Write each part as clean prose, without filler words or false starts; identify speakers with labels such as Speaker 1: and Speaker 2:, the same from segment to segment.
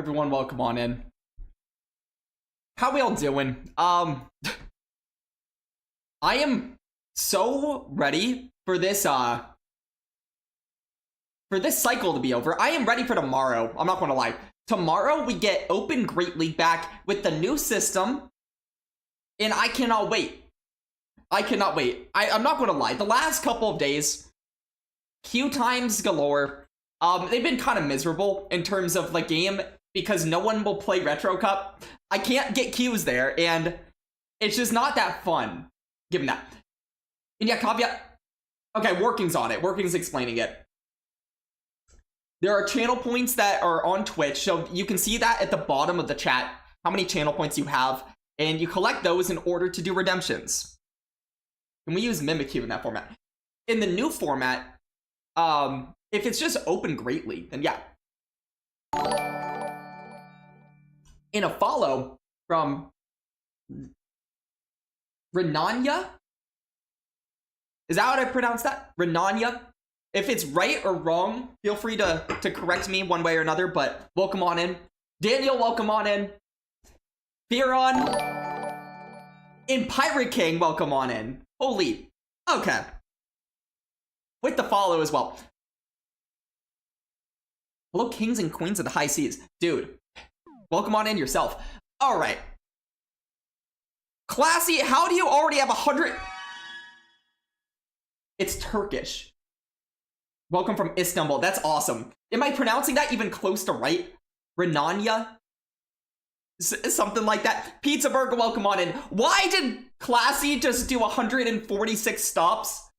Speaker 1: Everyone, welcome on in. How we all doing? I am so ready for this cycle to be over. I am ready for tomorrow. I'm not gonna lie. Tomorrow we get Open Great League back with the new system, and I cannot wait. I cannot wait. I'm not gonna lie. The last couple of days, queue times galore. They've been kind of miserable in terms of the game because no one will play Retro Cup. I can't get queues there, and it's just not that fun. Given that. And yeah, caveat. Okay, Working's on it. Working's explaining it. There are channel points that are on Twitch, so you can see that at the bottom of the chat, how many channel points you have, and you collect those in order to do redemptions. Can we use Mimikyu in that format? In the new format, if it's just Open Great League, then yeah. In a follow from Renanya? Is that how I pronounce that? Renanya? If it's right or wrong, feel free to correct me one way or another, but welcome on in. Daniel, welcome on in. Theron. And Pirate King, welcome on in. Holy. Okay. With the follow as well. Hello, kings and queens of the high seas. Dude, welcome on in yourself. All right. Classy, how do you already have 100? It's Turkish. Welcome from Istanbul. That's awesome. Am I pronouncing that even close to right? Renanya? Something like that. Pizza Burger, welcome on in. Why did Classy just do 146 stops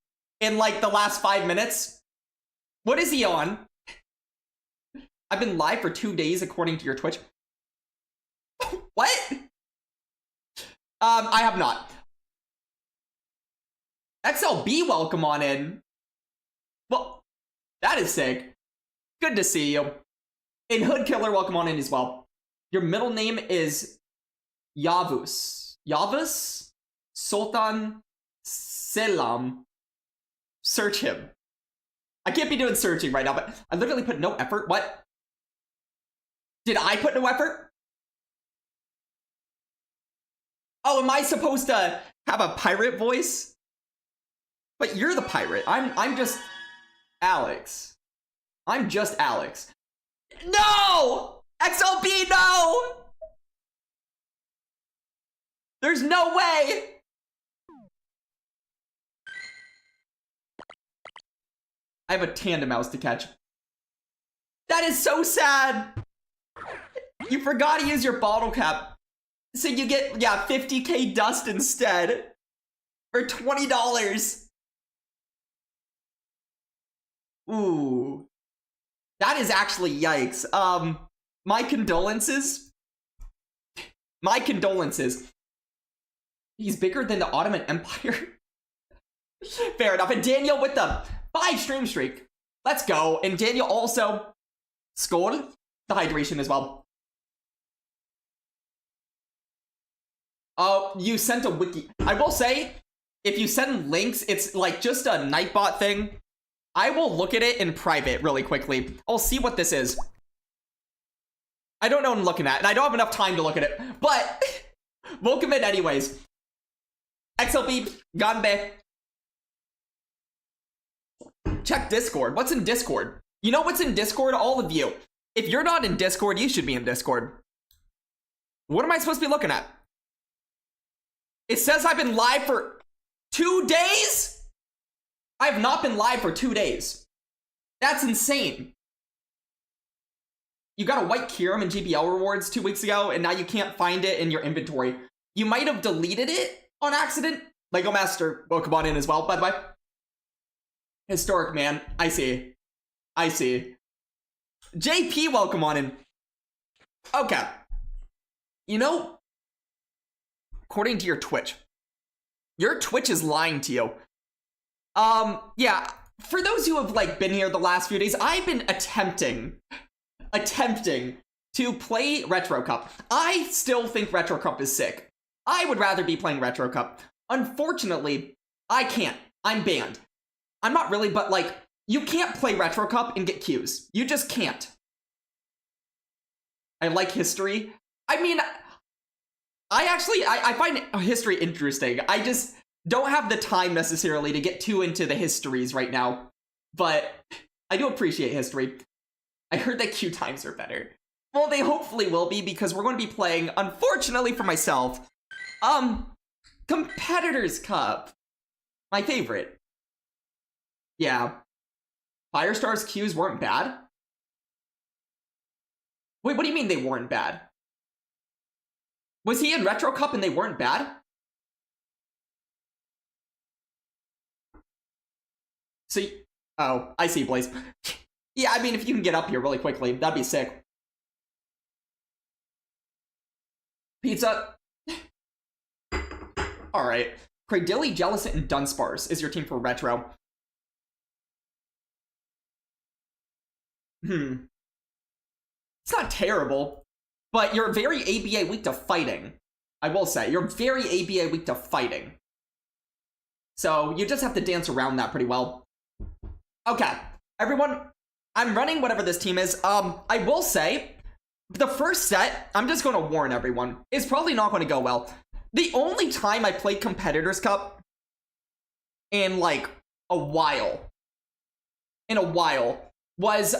Speaker 1: in the last 5 minutes? What is he on? I've been live for 2 days according to your Twitch. What? I have not. XLB, welcome on in. Well, that is sick. Good to see you. And Hood Killer, welcome on in as well. Your middle name is Yavuz. Yavuz? Sultan Selam. Search him. I can't be doing searching right now, but I literally put no effort. What? Did I put no effort? Oh, am I supposed to have a pirate voice? But you're the pirate. I'm just Alex. I'm just Alex. No! XLB, no! There's no way! I have a tandem mouse to catch. That is so sad! You forgot to use your bottle cap. So you get, yeah, 50k dust instead. For $20. Ooh. That is actually yikes. My condolences. My condolences. He's bigger than the Ottoman Empire. Fair enough. And Daniel with the 5 stream streak. Let's go. And Daniel also scored the hydration as well. Oh, you sent a wiki. I will say, if you send links, it's just a Nightbot thing. I will look at it in private really quickly. I'll see what this is. I don't know what I'm looking at, and I don't have enough time to look at it. But, welcome in anyways. XLB, Ganbe. Check Discord. What's in Discord? You know what's in Discord? All of you. If you're not in Discord, you should be in Discord. What am I supposed to be looking at? It says I've been live for 2 days? I have not been live for 2 days. That's insane. You got a white Kirim in GBL rewards 2 weeks ago, and now you can't find it in your inventory. You might have deleted it on accident. Lego Master, welcome on in as well, by the way. Historic, man. I see. I see. JP, welcome on in. Okay. You know, according to your Twitch is lying to you. Yeah, for those who have been here the last few days, I've been attempting to play Retro Cup. I still think Retro Cup is sick. I would rather be playing Retro Cup. Unfortunately, I can't. I'm banned. I'm not really, but you can't play Retro Cup and get queues. You just can't. I like history. I mean, I find history interesting. I just don't have the time necessarily to get too into the histories right now. But I do appreciate history. I heard that queue times are better. Well, they hopefully will be, because we're going to be playing, unfortunately for myself, Competitors Cup. My favorite. Yeah. Firestar's queues weren't bad? Wait, what do you mean they weren't bad? Was he in Retro Cup and they weren't bad? So, oh, I see, Blaze. Yeah, I mean, if you can get up here really quickly, that'd be sick. Pizza. Alright. Cradilly, Jellicent, and Dunsparce is your team for Retro. It's not terrible, but you're very ABA weak to fighting. I will say, you're very ABA weak to fighting. So, you just have to dance around that pretty well. Okay, everyone, I'm running whatever this team is. I will say, the first set, I'm just going to warn everyone, is probably not going to go well. The only time I played Competitors Cup in, like, a while, was,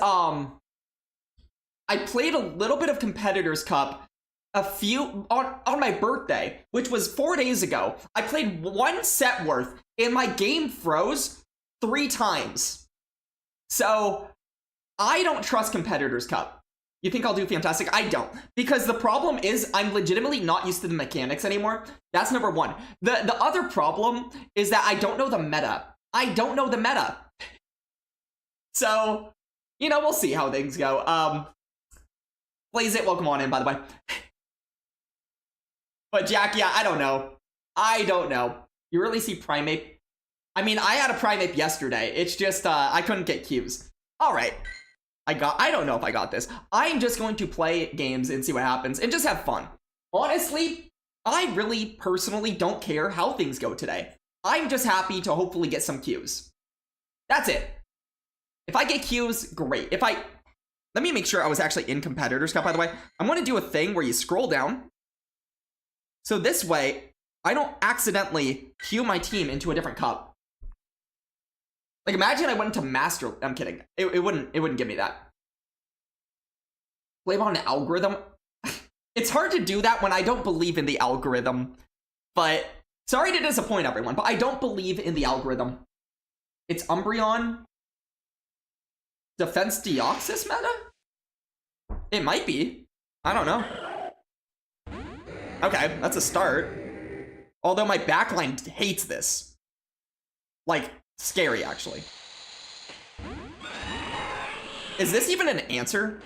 Speaker 1: I played a little bit of Competitors Cup on my birthday, which was 4 days ago. I played one set worth, and my game froze 3 times. So, I don't trust Competitors Cup. You think I'll do fantastic? I don't. Because the problem is, I'm legitimately not used to the mechanics anymore. That's number one. The other problem is that I don't know the meta. I don't know the meta. So, you know, we'll see how things go. Blaze It, welcome on in, by the way. But Jack, yeah, I don't know. I don't know. You really see Primeape? I mean, I had a Primeape yesterday. It's just, I couldn't get Qs. Alright. I don't know if I got this. I'm just going to play games and see what happens and just have fun. Honestly, I really personally don't care how things go today. I'm just happy to hopefully get some Qs. That's it. If I get Qs, great. Let me make sure I was actually in Competitors Cup, by the way. I'm going to do a thing where you scroll down. So this way, I don't accidentally queue my team into a different cup. Like, imagine I went into Master... I'm kidding. It wouldn't give me that. Blame on an algorithm? It's hard to do that when I don't believe in the algorithm. But, sorry to disappoint everyone, but I don't believe in the algorithm. It's Umbreon. Defense Deoxys meta? It might be. I don't know. Okay, that's a start. Although my backline hates this. Like, scary, actually. Is this even an answer?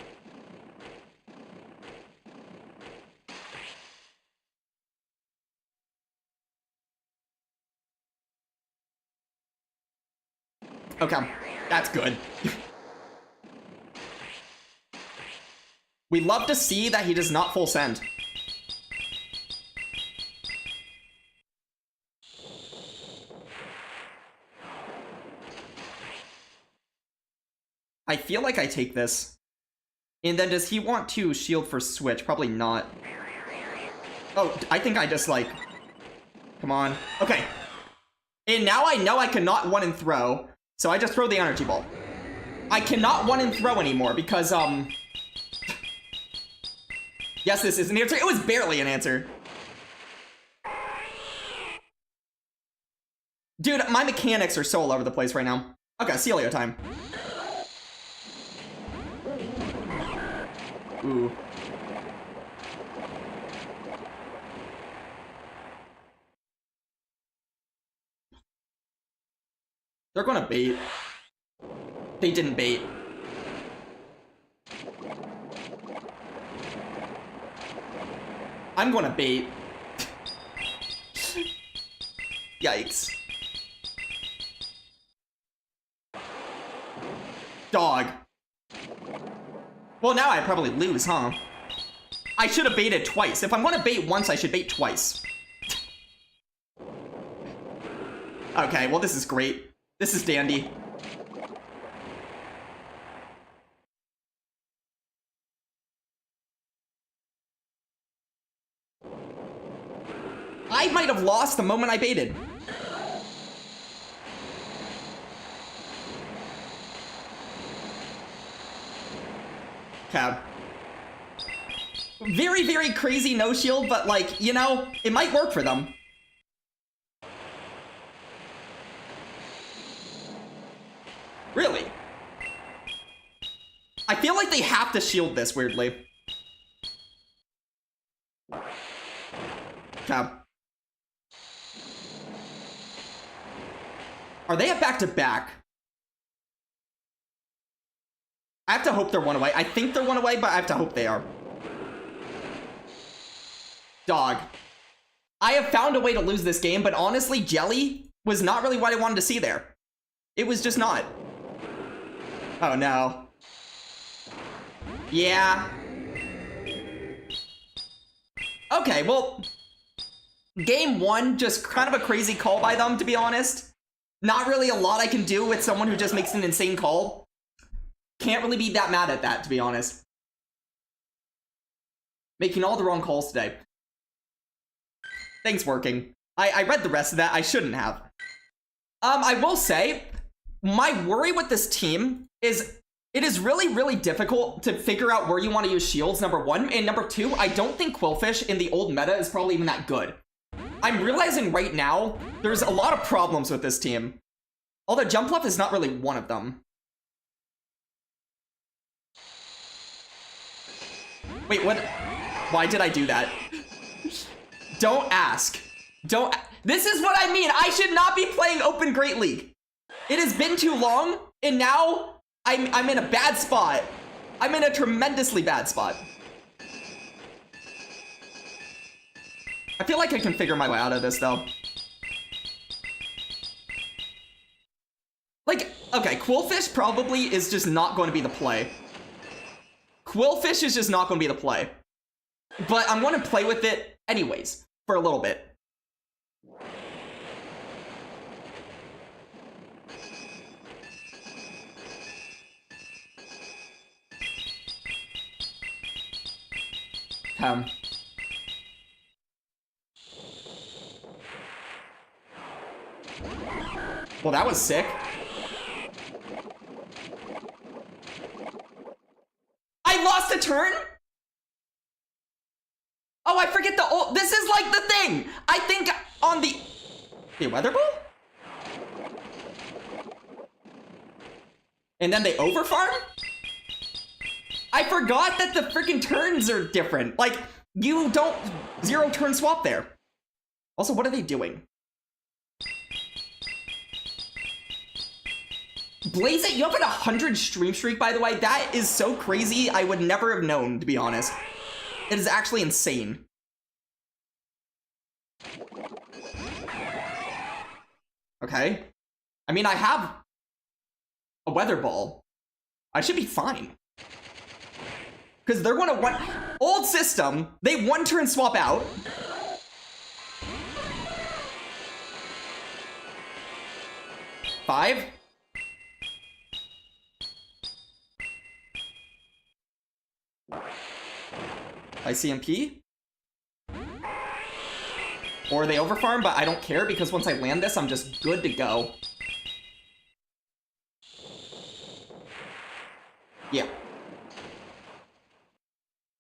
Speaker 1: Okay, that's good. We love to see that he does not full send. I feel like I take this. And then does he want to shield for switch? Probably not. Oh, I think I just like... Come on. Okay. And now I know I cannot one and throw. So I just throw the energy ball. I cannot one and throw anymore because, yes, this is an answer. It was barely an answer. Dude, my mechanics are so all over the place right now. Okay, Celio time. Ooh. They're gonna bait. They didn't bait. I'm gonna bait. Yikes. Dog. Well, now I probably lose, huh? I should have baited twice. If I'm gonna bait once, I should bait twice. Okay, well, this is great. This is dandy. I might have lost the moment I baited. Okay. Very, very crazy no shield, but like, you know, it might work for them. Really? I feel like they have to shield this, weirdly. Okay. Are they at back-to-back? I have to hope they're one away. I think they're one away, but I have to hope they are. Dog. I have found a way to lose this game, but honestly, Jelly was not really what I wanted to see there. It was just not. Oh, no. Yeah. Okay, well, game one, just kind of a crazy call by them, to be honest. Not really a lot I can do with someone who just makes an insane call. Can't really be that mad at that, to be honest. Making all the wrong calls today. Things working. I read the rest of that. I shouldn't have. I will say, my worry with this team is it is really, really difficult to figure out where you want to use shields, number one. And number two, I don't think Quillfish in the old meta is probably even that good. I'm realizing right now, there's a lot of problems with this team. Although Jump Left is not really one of them. Wait, what? Why did I do that? Don't ask. This is what I mean. I should not be playing Open Great League. It has been too long, and now I'm in a bad spot. I'm in a tremendously bad spot. I feel like I can figure my way out of this, though. Like, okay, Quillfish probably is just not going to be the play. Quillfish is just not going to be the play. But I'm going to play with it anyways, for a little bit. Well, that was sick. I lost a turn? Oh, I forget the old. This is like the thing. I think on the Weather Ball? And then they overfarm? I forgot that the freaking turns are different. Like, you don't zero turn swap there. Also, what are they doing? Blaze It, you have an 100 stream streak, by the way. That is so crazy. I would never have known, to be honest. It is actually insane. Okay. I mean, I have a Weather Ball. I should be fine. Because they're going to old system, they one turn swap out. Five. ICMP. Or they overfarm, but I don't care because once I land this, I'm just good to go. Yeah.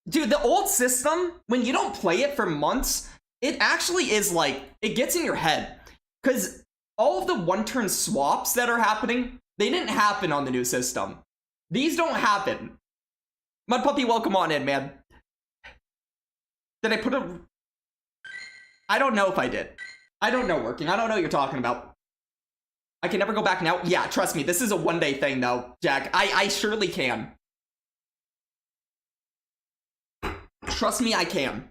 Speaker 1: Dude, the old system, when you don't play it for months, it actually is like, it gets in your head. Because all of the one-turn swaps that are happening, they didn't happen on the new system. These don't happen. Mud Puppy, welcome on in, man. Did I put a... I don't know if I did. I don't know working. I don't know what you're talking about. I can never go back now. Yeah, trust me, this is a one-day thing, though, Jack. I surely can. Trust me, I can.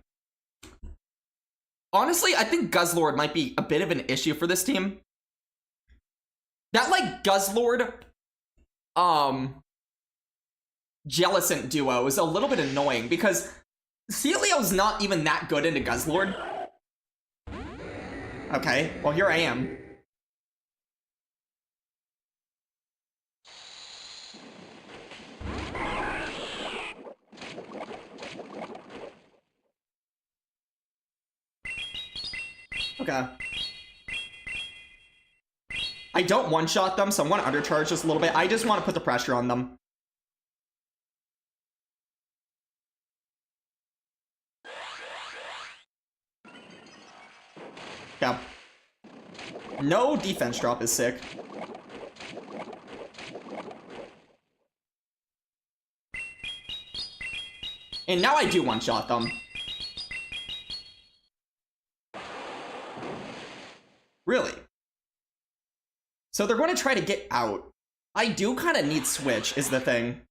Speaker 1: Honestly, I think Guzzlord might be a bit of an issue for this team. That, like, Guzzlord, Jellicent duo is a little bit annoying because Celio's not even that good into Guzzlord. Okay, well, here I am. Okay. I don't one-shot them, so I'm going to undercharge just a little bit. I just want to put the pressure on them. Yeah. No defense drop is sick. And now I do one-shot them. Really? So they're going to try to get out. I do kind of need switch, is the thing.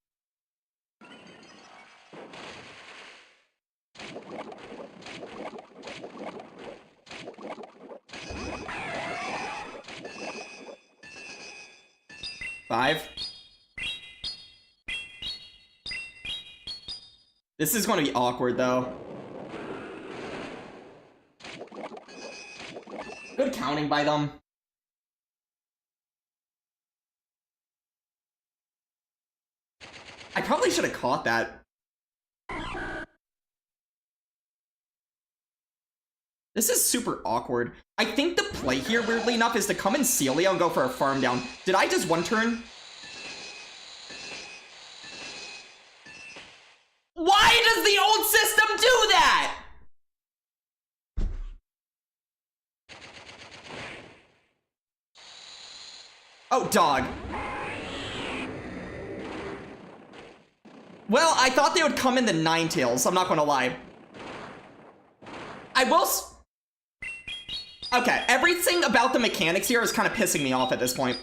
Speaker 1: Five. This is going to be awkward, though. Good counting by them. I probably should have caught that. This is super awkward. I think the play here, weirdly enough, is to come in Celio and go for a farm down. Did I just one turn? Why does the old system do that? Oh, dog. Well, I thought they would come in the Ninetales, I'm not gonna lie. I will Okay, everything about the mechanics here is kind of pissing me off at this point.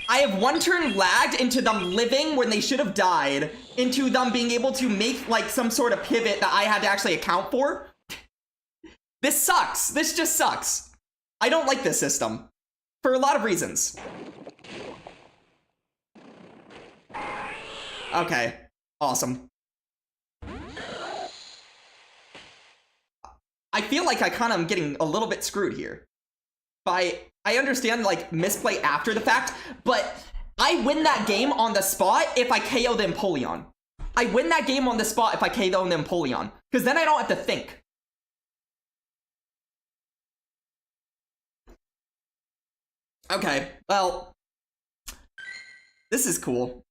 Speaker 1: I have one turn lagged into them living when they should have died, into them being able to make, like, some sort of pivot that I had to actually account for. This sucks. This just sucks. I don't like this system. For a lot of reasons. Okay. Awesome. I feel like I kind of am getting a little bit screwed here. I understand, like, misplay after the fact, but I win that game on the spot if I KO the Empoleon. I win that game on the spot if I KO the Empoleon, because then I don't have to think. Okay, well, this is cool.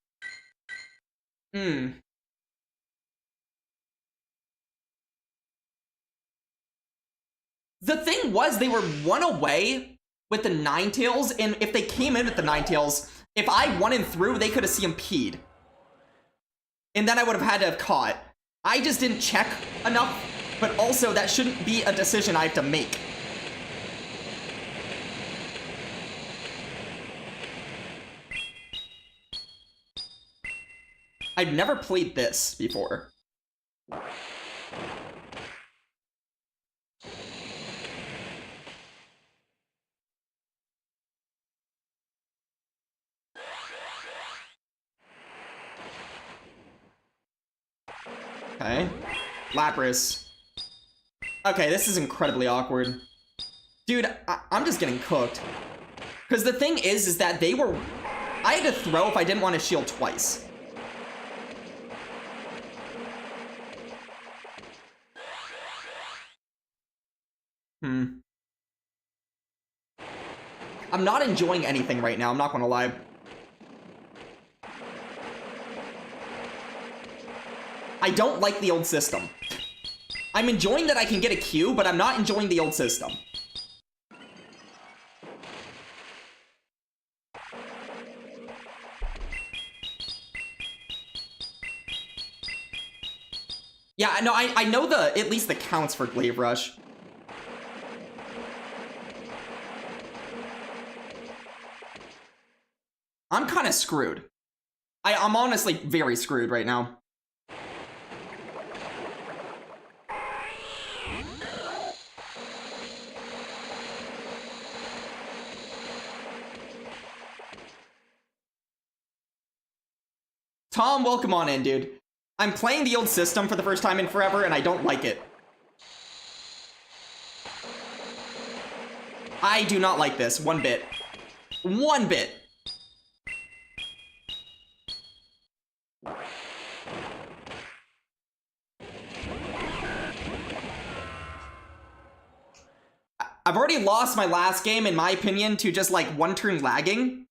Speaker 1: The thing was, they were one away with the Ninetales, and if they came in with the Ninetales, if I won and through, they could have CMP'd. And then I would have had to have caught. I just didn't check enough, but also that shouldn't be a decision I have to make. I've never played this before. Okay. Lapras. Okay, this is incredibly awkward. Dude, I'm just getting cooked. Because the thing is that they were... I had to throw if I didn't want to shield twice. I'm not enjoying anything right now, I'm not gonna lie. I don't like the old system. I'm enjoying that I can get a Q, but I'm not enjoying the old system. Yeah, no, I know at least the counts for Glaive Rush. I'm kind of screwed. I'm honestly very screwed right now. Tom, welcome on in, dude. I'm playing the old system for the first time in forever, and I don't like it. I do not like this, one bit. One bit. I've already lost my last game, in my opinion, to just like one turn lagging.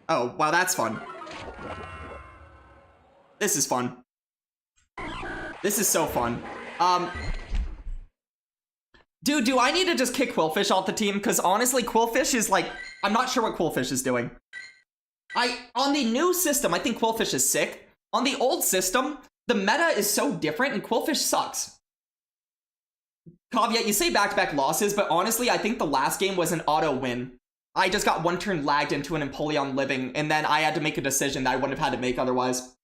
Speaker 1: Oh, wow, that's fun. This is fun. This is so fun. Dude, do I need to just kick Quillfish off the team? Because honestly, Quillfish is like, I'm not sure what Quillfish is doing. On the new system, I think Quillfish is sick. On the old system, the meta is so different and Quillfish sucks. Caveat, you say back-to-back losses, but honestly, I think the last game was an auto win. I just got one turn lagged into an Empoleon living, and then I had to make a decision that I wouldn't have had to make otherwise.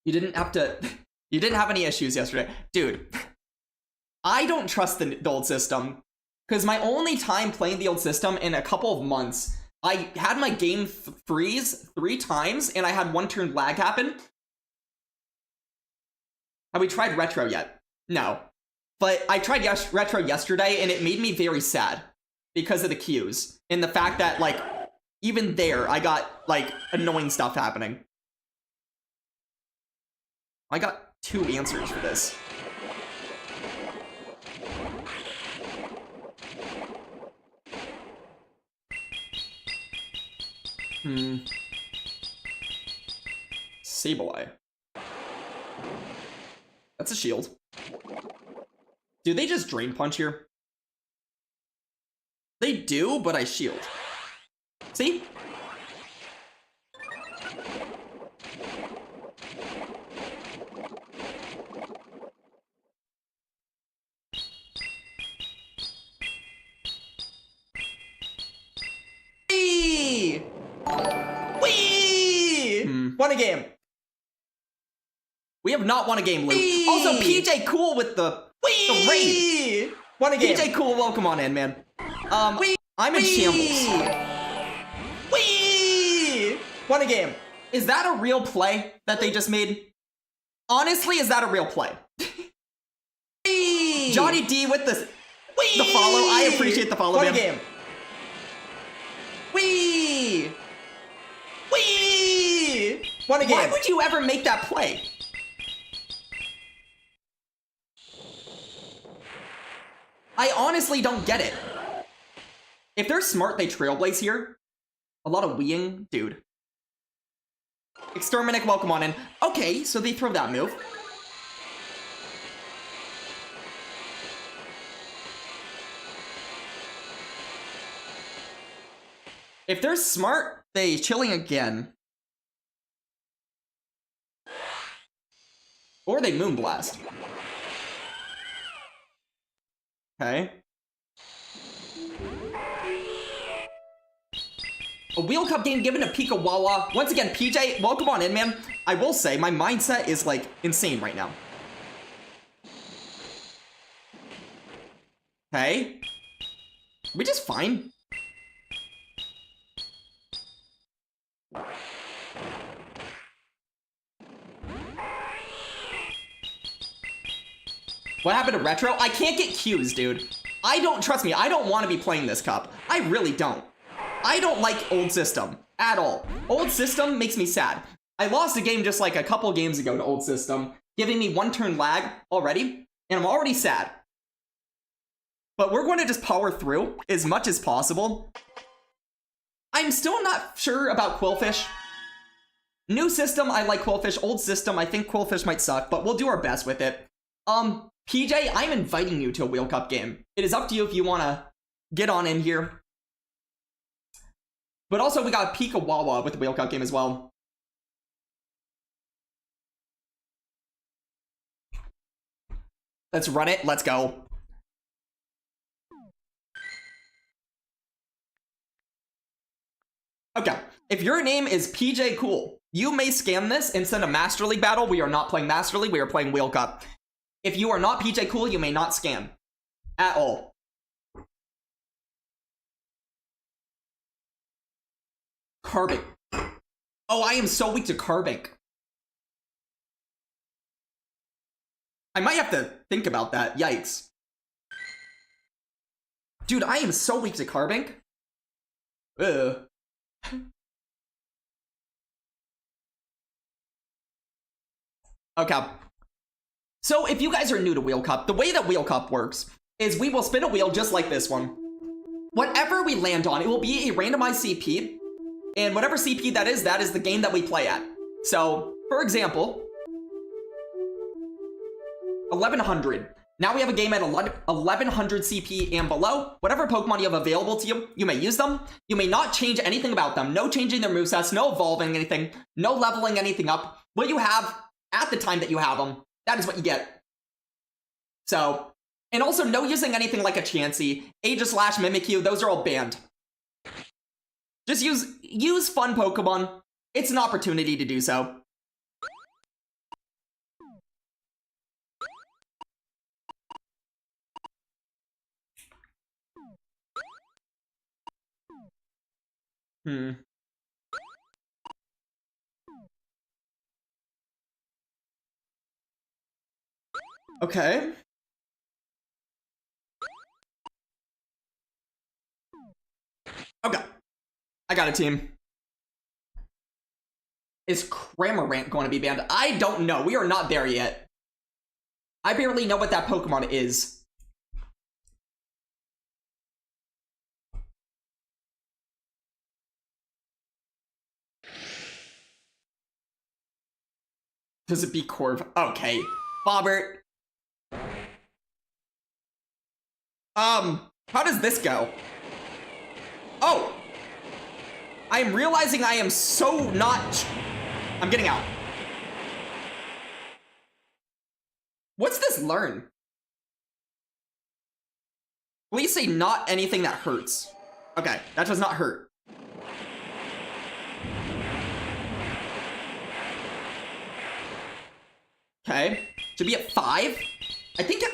Speaker 1: You didn't have any issues yesterday. Dude, I don't trust the old system. Because my only time playing the old system in a couple of months, I had my game freeze 3 times, and I had one turn lag happen. Have we tried retro yet? No. But I tried retro yesterday, and it made me very sad. Because of the queues. And the fact that, like, even there, I got, like, annoying stuff happening. I got 2 answers for this. Sableye. That's a shield. Do they just Drain Punch here? They do, but I shield. See? Won a game. We have not won a game, Luke. Whee! Also, PJ Cool with the raid. Won a game. PJ Cool, welcome on in, man. I'm in shambles. Won a game. Is that a real play that they just made? Honestly, is that a real play? Johnny D with the follow. I appreciate the follow, man. Won a game. Won a game. Why would you ever make that play? I honestly don't get it. If they're smart, they Trailblaze here. A lot of weeing, dude. Exterminic, welcome on in. Okay, so they throw that move. If they're smart, they chilling again. Or they Moonblast. Okay. A Wheel Cup game given to Pika Wawa. Once again, PJ, welcome on in, man. I will say, my mindset is, like, insane right now. Okay. Are we just fine? What happened to Retro? I can't get cues, dude. Trust me, I don't want to be playing this cup. I really don't. I don't like old system at all. Old system makes me sad. I lost a game just like a couple games ago to old system, giving me one turn lag already, and I'm already sad. But we're going to just power through as much as possible. I'm still not sure about Quillfish. New system, I like Quillfish. Old system, I think Quillfish might suck, but we'll do our best with it. PJ, I'm inviting you to a Wheel Cup game. It is up to you if you want to get on in here. But also, we got Pika Wawa with the Wheel Cup game as well. Let's run it. Let's go. Okay. If your name is PJ Cool, you may scam this and send a Master League battle. We are not playing Master League. We are playing Wheel Cup. If you are not PJ Cool, you may not scam. At all. Carbink. Oh, I am so weak to Carbink. I might have to think about that. Yikes. Dude, I am so weak to Carbink. Ugh. Okay. So if you guys are new to Wheel Cup, the way that Wheel Cup works is we will spin a wheel just like this one. Whatever we land on, it will be a randomized CP, and whatever CP that is the game that we play at. So, for example, 1100. Now we have a game at 1100 CP and below. Whatever Pokemon you have available to you, you may use them. You may not change anything about them. No changing their movesets, no evolving anything, no leveling anything up. What you have at the time that you have them, that is what you get. So, and also no using anything like a Chansey, Aegislash, Mimikyu, those are all banned. Just use fun Pokemon. It's an opportunity to do so. Okay. Okay. I got a team. Is Cramorant going to be banned? I don't know. We are not there yet. I barely know what that Pokemon is. Does it be Corv? Okay. Bobbert. How does this go? Oh! I am realizing I am so not... I'm getting out. What's this learn? Please say not anything that hurts. Okay, that does not hurt. Okay, should be at 5. I think it...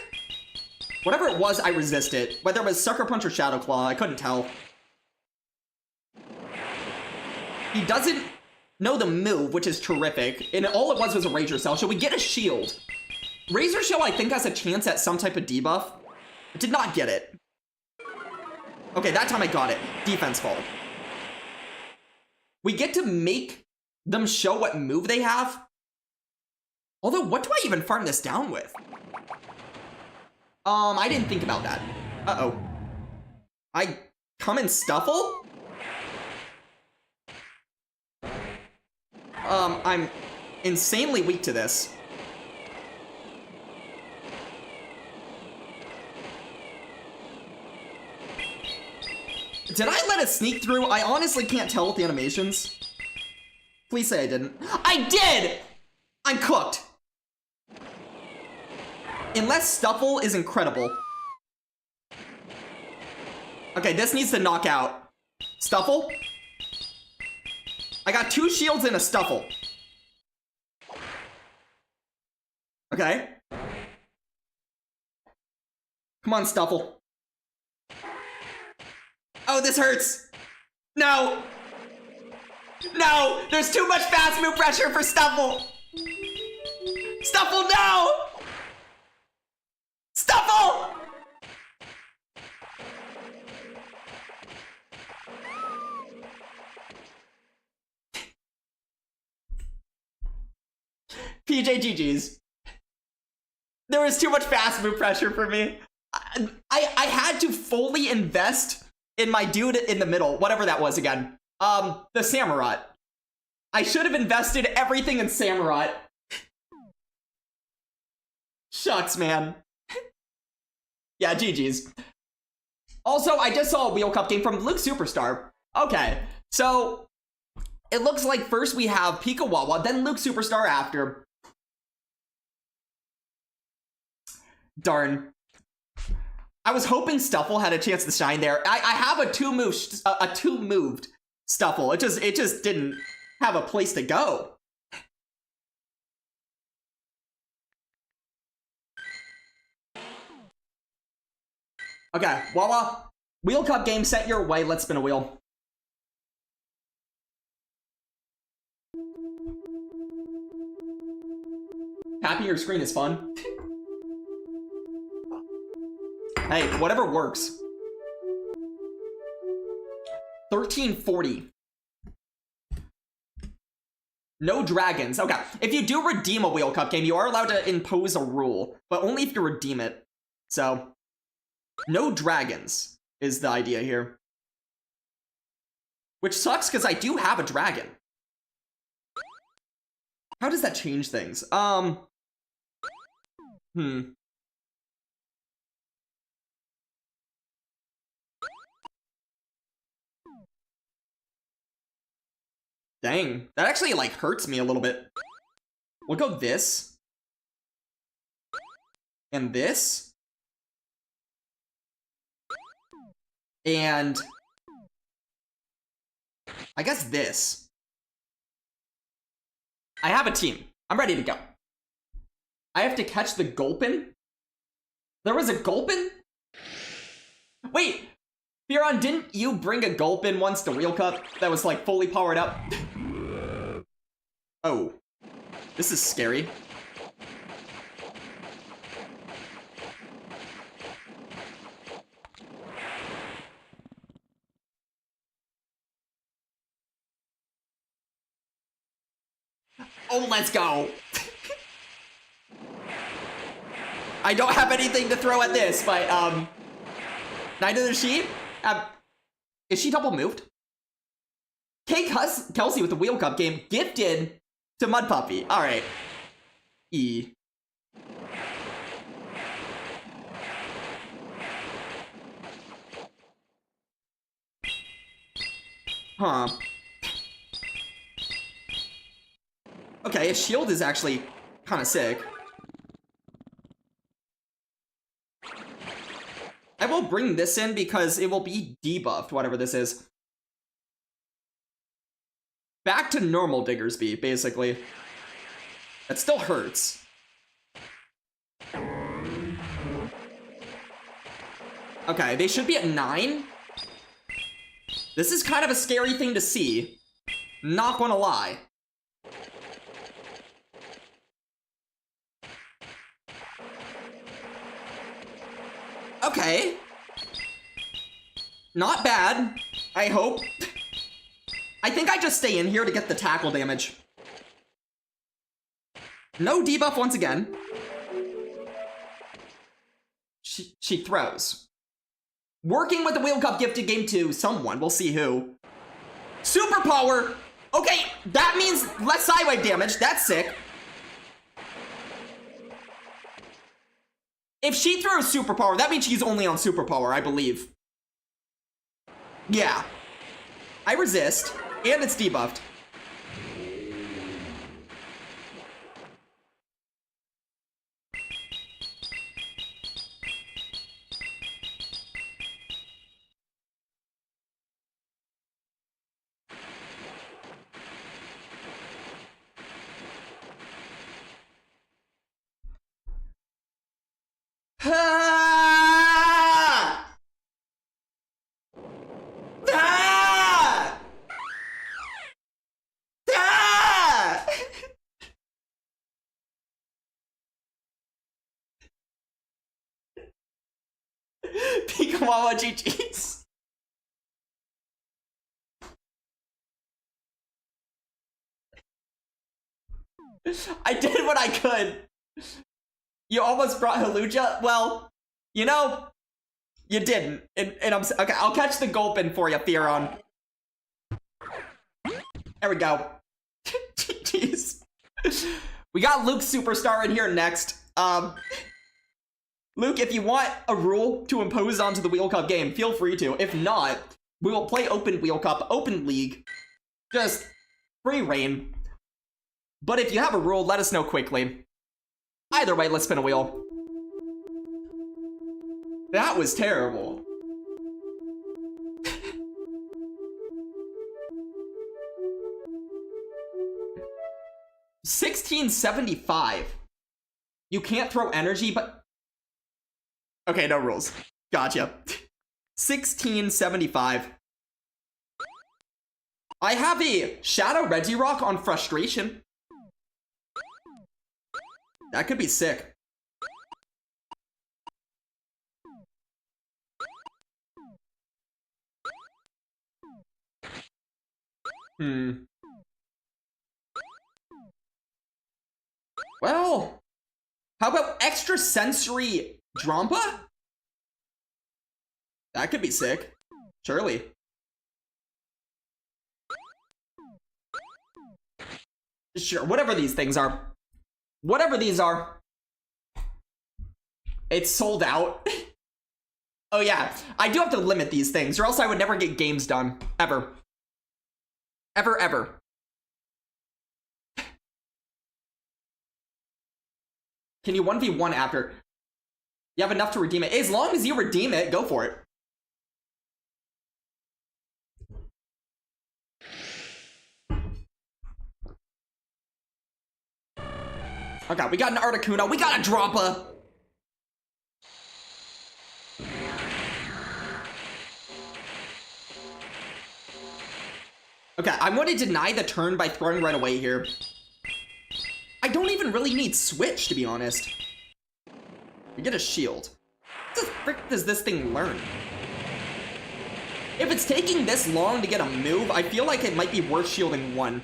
Speaker 1: Whatever it was, I resist it. Whether it was Sucker Punch or Shadow Claw, I couldn't tell. He doesn't know the move, which is terrific. And all it was a Razor Cell. Should we get a shield? Razor Shell, I think, has a chance at some type of debuff. I did not get it. Okay, that time I got it. Defense fall. We get to make them show what move they have. Although, what do I even farm this down with? I didn't think about that. Uh-oh. I come in Stuffle? I'm insanely weak to this. Did I let it sneak through? I honestly can't tell with the animations. Please say I didn't. I did! I'm cooked. Unless Stuffle is incredible. Okay, this needs to knock out. Stuffle? I got 2 shields and a Stuffle. Okay. Come on, Stuffle. Oh, this hurts. No. No, there's too much fast move pressure for Stuffle. Stuffle, no! Stuffle! PJGG's. There was too much fast move pressure for me. I had to fully invest in my dude in the middle, whatever that was again. The Samurott. I should have invested everything in Samurott. Shucks, man. Yeah, GG's. Also, I just saw a Wheel Cup game from Luke Superstar. Okay, so it looks like first we have Pikawawa, then Luke Superstar after. Darn. I was hoping Stuffle had a chance to shine there. I have a two-moved Stuffle. It just didn't have a place to go. Okay, Wawa. Wheel Cup game set your way. Let's spin a wheel. Tapping your screen is fun. Hey, whatever works. 1340. No dragons. Okay. If you do redeem a Wheel Cup game, you are allowed to impose a rule, but only if you redeem it. So, no dragons is the idea here. Which sucks because I do have a dragon. How does that change things? Dang, that actually like hurts me a little bit. We'll go this. And this. And I guess this. I have a team. I'm ready to go. I have to catch the Gulpin? There was a Gulpin? Wait, Firon, didn't you bring a Gulpin once to Wheel Cup that was like fully powered up? Oh, this is scary. Oh, let's go. I don't have anything to throw at this, but neither does she. Is she double moved? Kelsey with the Wheel Cup game gifted to Mud Puppy. All right. E. Huh. Okay, a shield is actually kind of sick. I will bring this in because it will be debuffed, whatever this is. Back to normal Diggersby, basically. That still hurts. Okay, they should be at 9. This is kind of a scary thing to see. Not gonna lie. Okay. Not bad, I hope. I think I just stay in here to get the tackle damage. No debuff once again. She throws. Working with the Wheel Cup gifted game to someone. We'll see who. Superpower! Okay, that means less sidewave damage. That's sick. If she throws superpower, that means she's only on superpower, I believe. Yeah. I resist, and it's debuffed. Ah! Ah! Ah! Pikawawa GG's. I did what I could. You almost brought Haluja? Well, you know, you didn't. And I'm okay, I'll catch the Gulpin for you, Theron. There we go. Jeez. We got Luke Superstar in here next. Luke, if you want a rule to impose onto the Wheel Cup game, feel free to. If not, we will play Open Wheel Cup, Open League. Just free reign. But if you have a rule, let us know quickly. Either way, let's spin a wheel. That was terrible. $16.75. You can't throw energy, but... Okay, no rules. Gotcha. $16.75. I have a Shadow Regirock on Frustration. That could be sick. Well, how about extrasensory Drampa? That could be sick. Surely. Sure, whatever these things are. Whatever these are. It's sold out. Oh yeah, I do have to limit these things, or else I would never get games done. Ever. Ever, ever. Can you 1v1 after? You have enough to redeem it. As long as you redeem it, go for it. Okay, we got an Articuno. We got a Drampa. Okay, I'm going to deny the turn by throwing right away here. I don't even really need Switch, to be honest. You get a shield. What the frick does this thing learn? If it's taking this long to get a move, I feel like it might be worth shielding one.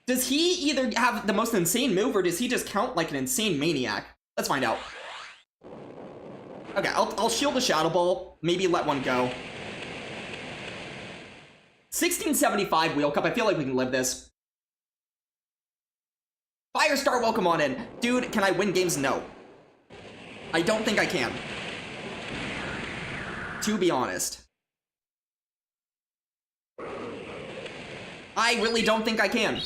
Speaker 1: Does he either have the most insane move, or does he just count like an insane maniac? Let's find out. Okay, I'll shield the Shadow Ball, maybe let one go. 1675 Wheel Cup, I feel like we can live this. Firestar, welcome on in. Dude, can I win games? No. I don't think I can. To be honest. I really don't think I can.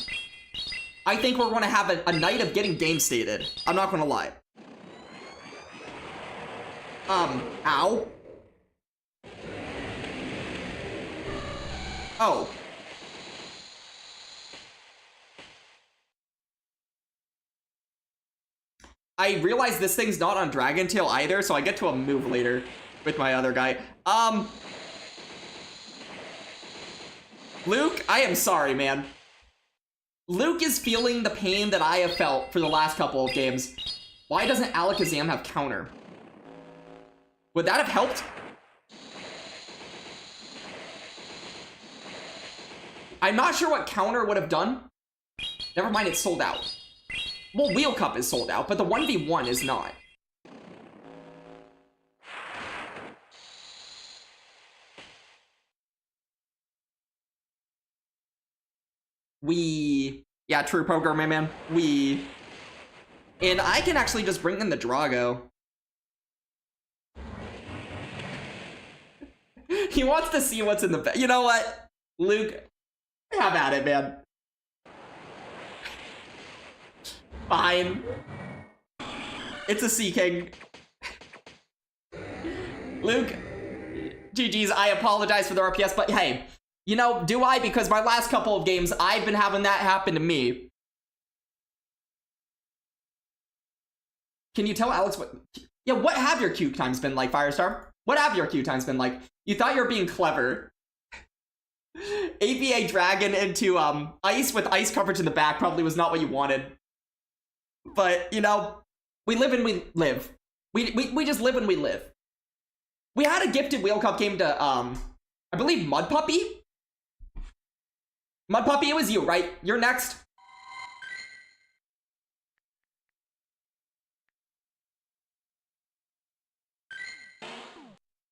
Speaker 1: I think we're going to have a night of getting game stated. I'm not going to lie. Ow. Oh. I realize this thing's not on Dragon Tail either, so I get to a move later with my other guy. Luke, I am sorry, man. Luke is feeling the pain that I have felt for the last couple of games. Why doesn't Alakazam have counter? Would that have helped? I'm not sure what counter would have done. Never mind, it's sold out. Well, Wheel Cup is sold out, but the 1v1 is not. Yeah, true programmer, man. And I can actually just bring in the Drago. He wants to see what's in the bag. You know what? Luke, have at it, man. Fine. It's a Sea King. Luke, GG's, I apologize for the RPS, but hey, you know, do I? Because my last couple of games, I've been having that happen to me. Can you tell Alex what... Yeah, what have your queue times been like, Firestar? What have your queue times been like? You thought you were being clever. APA Dragon into ice with ice coverage in the back probably was not what you wanted. But, you know, we live and we live. We just live and we live. We had a gifted Wheel Cup game to, I believe Mud Puppy? Mud Puppy, it was you, right? You're next.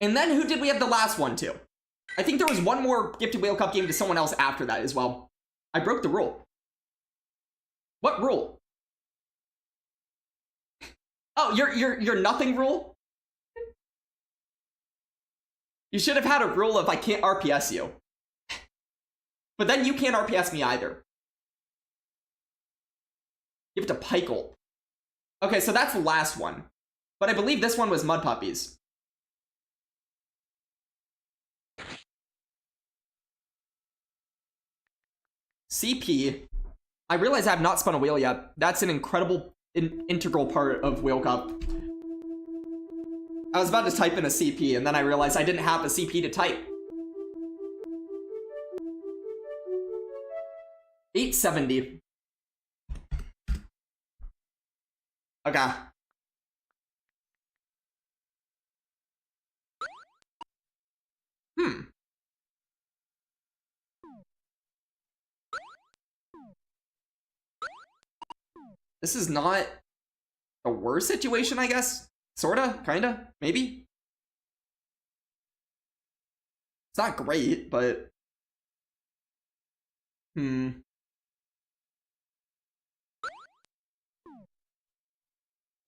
Speaker 1: And then who did we have the last one to? I think there was one more gifted Wheel Cup game to someone else after that as well. I broke the rule. What rule? Oh, your nothing rule? You should have had a rule of I can't RPS you. But then you can't RPS me either. Give it to Pykle. Okay, so that's the last one. But I believe this one was Mud Puppies. CP. I realize I have not spun a wheel yet. That's an incredible, integral part of Wheel Cup. I was about to type in a CP, and then I realized I didn't have a CP to type. 870. Okay. This is not a worse situation, I guess. Sorta, kinda, maybe. It's not great, but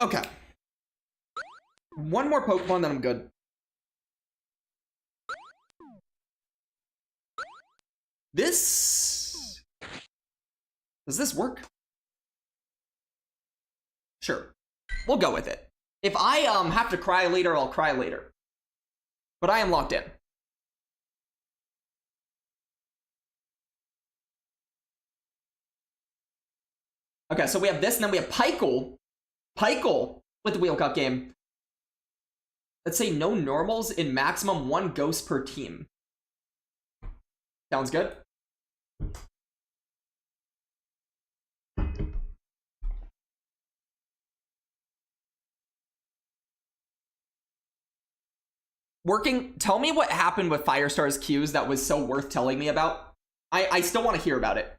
Speaker 1: okay. One more Pokemon, then I'm good. This... Does this work? Sure. We'll go with it. If I have to cry later, I'll cry later. But I am locked in. Okay, so we have this, and then we have Pykel. Pykel with the Wheel Cup game. Let's say no normals in maximum 1 ghost per team. Sounds good. Working, tell me what happened with Firestar's Qs that was so worth telling me about. I still want to hear about it.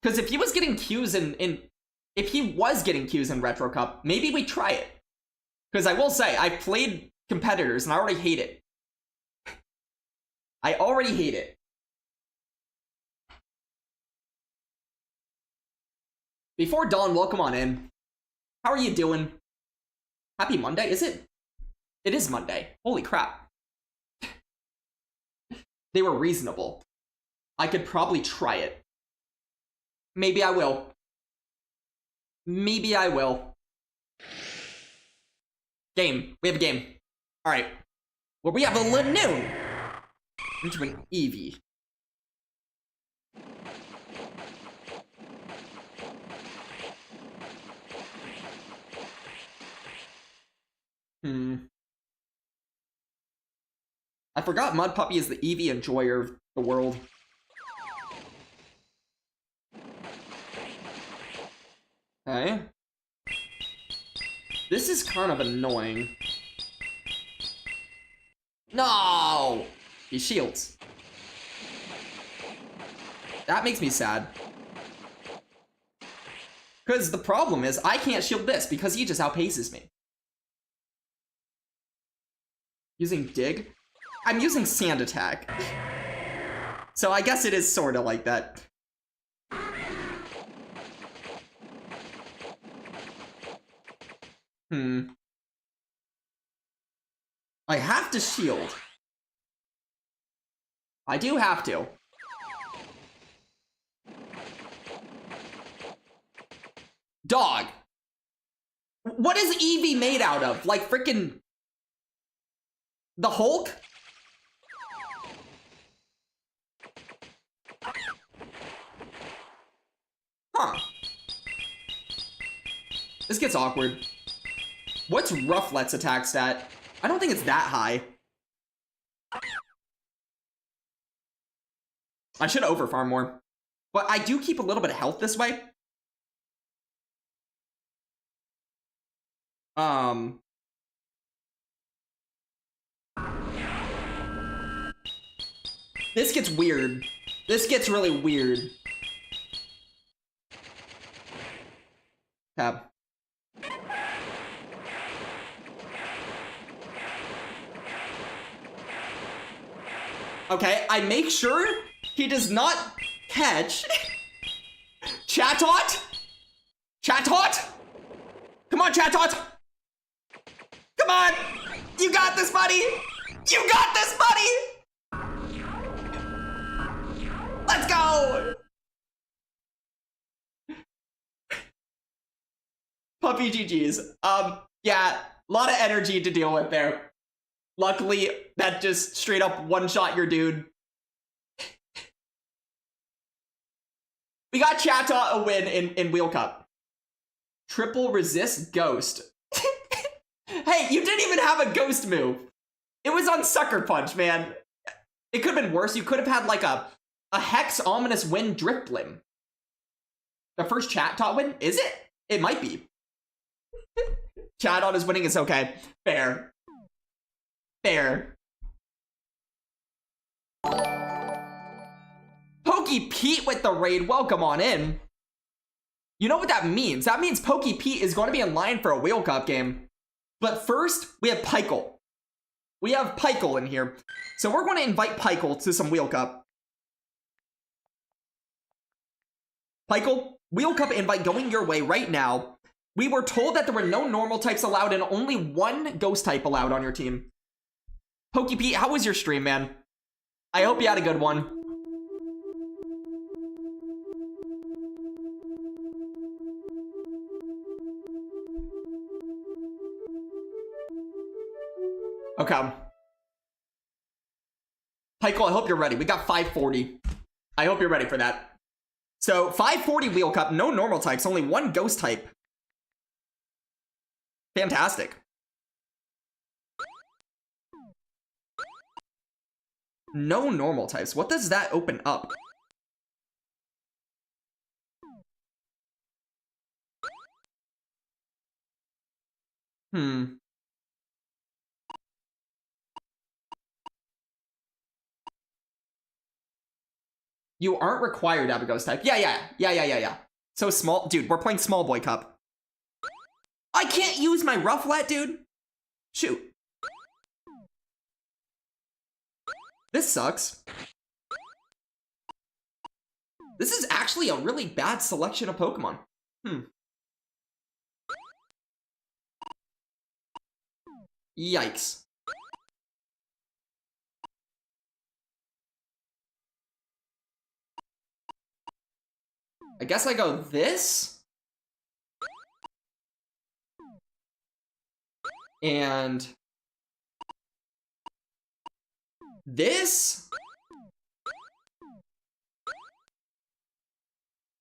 Speaker 1: Because if he was getting Qs if he was getting Qs in Retro Cup, maybe we try it. Because I will say, I played competitors and I already hate it. I already hate it. Before dawn, welcome on in. How are you doing? Happy Monday, is it? It is Monday. Holy crap. They were reasonable. I could probably try it. Maybe I will. Maybe I will. Game. We have a game. Alright. Well, we have a Lanoon. Into an Eevee. I forgot Mud Puppy is the Eevee enjoyer of the world. Okay. This is kind of annoying. No! He shields. That makes me sad. Because the problem is, I can't shield this because he just outpaces me. Using Dig? I'm using Sand Attack. So I guess it is sort of like that. I have to shield. I do have to. Dog. What is Eevee made out of? Like freaking the Hulk? Huh. This gets awkward. What's Rufflet's attack stat? I don't think it's that high. I should overfarm more. But I do keep a little bit of health this way. This gets weird. This gets really weird. Tab. Okay, I make sure he does not catch Chatot. Chatot. Come on, Chatot. Come on. You got this, buddy. You got this, buddy. Let's go. Puppy GG's. Yeah, a lot of energy to deal with there. Luckily, that just straight up one-shot your dude. We got Chatot a win in Wheel Cup. Triple resist ghost. Hey, you didn't even have a ghost move. It was on Sucker Punch, man. It could have been worse. You could have had like a Hex Ominous Wind Drifblim. The first Chatot win? Is it? It might be. Chatot is winning, it's okay. Fair. Fair. Poke Pokey Pete with the raid. Welcome on in. You know what that means? That means Pokey Pete is going to be in line for a Wheel Cup game. But first, we have Pykel. We have Pykel in here. So we're going to invite Pykel to some Wheel Cup. Pykel, Wheel Cup invite going your way right now. We were told that there were no normal types allowed and only one ghost type allowed on your team. Pokey Pete, how was your stream, man? I hope you had a good one. Okay. Pykel, I hope you're ready. We got 540. I hope you're ready for that. So, 540 Wheel Cup, no normal types, only one ghost type. Fantastic. No normal types. What does that open up? You aren't required to have a ghost type. Yeah. So small, dude, we're playing Small Boy Cup. I can't use my Rufflet, dude. Shoot. This sucks. This is actually a really bad selection of Pokemon. Yikes. I guess I go this. And this.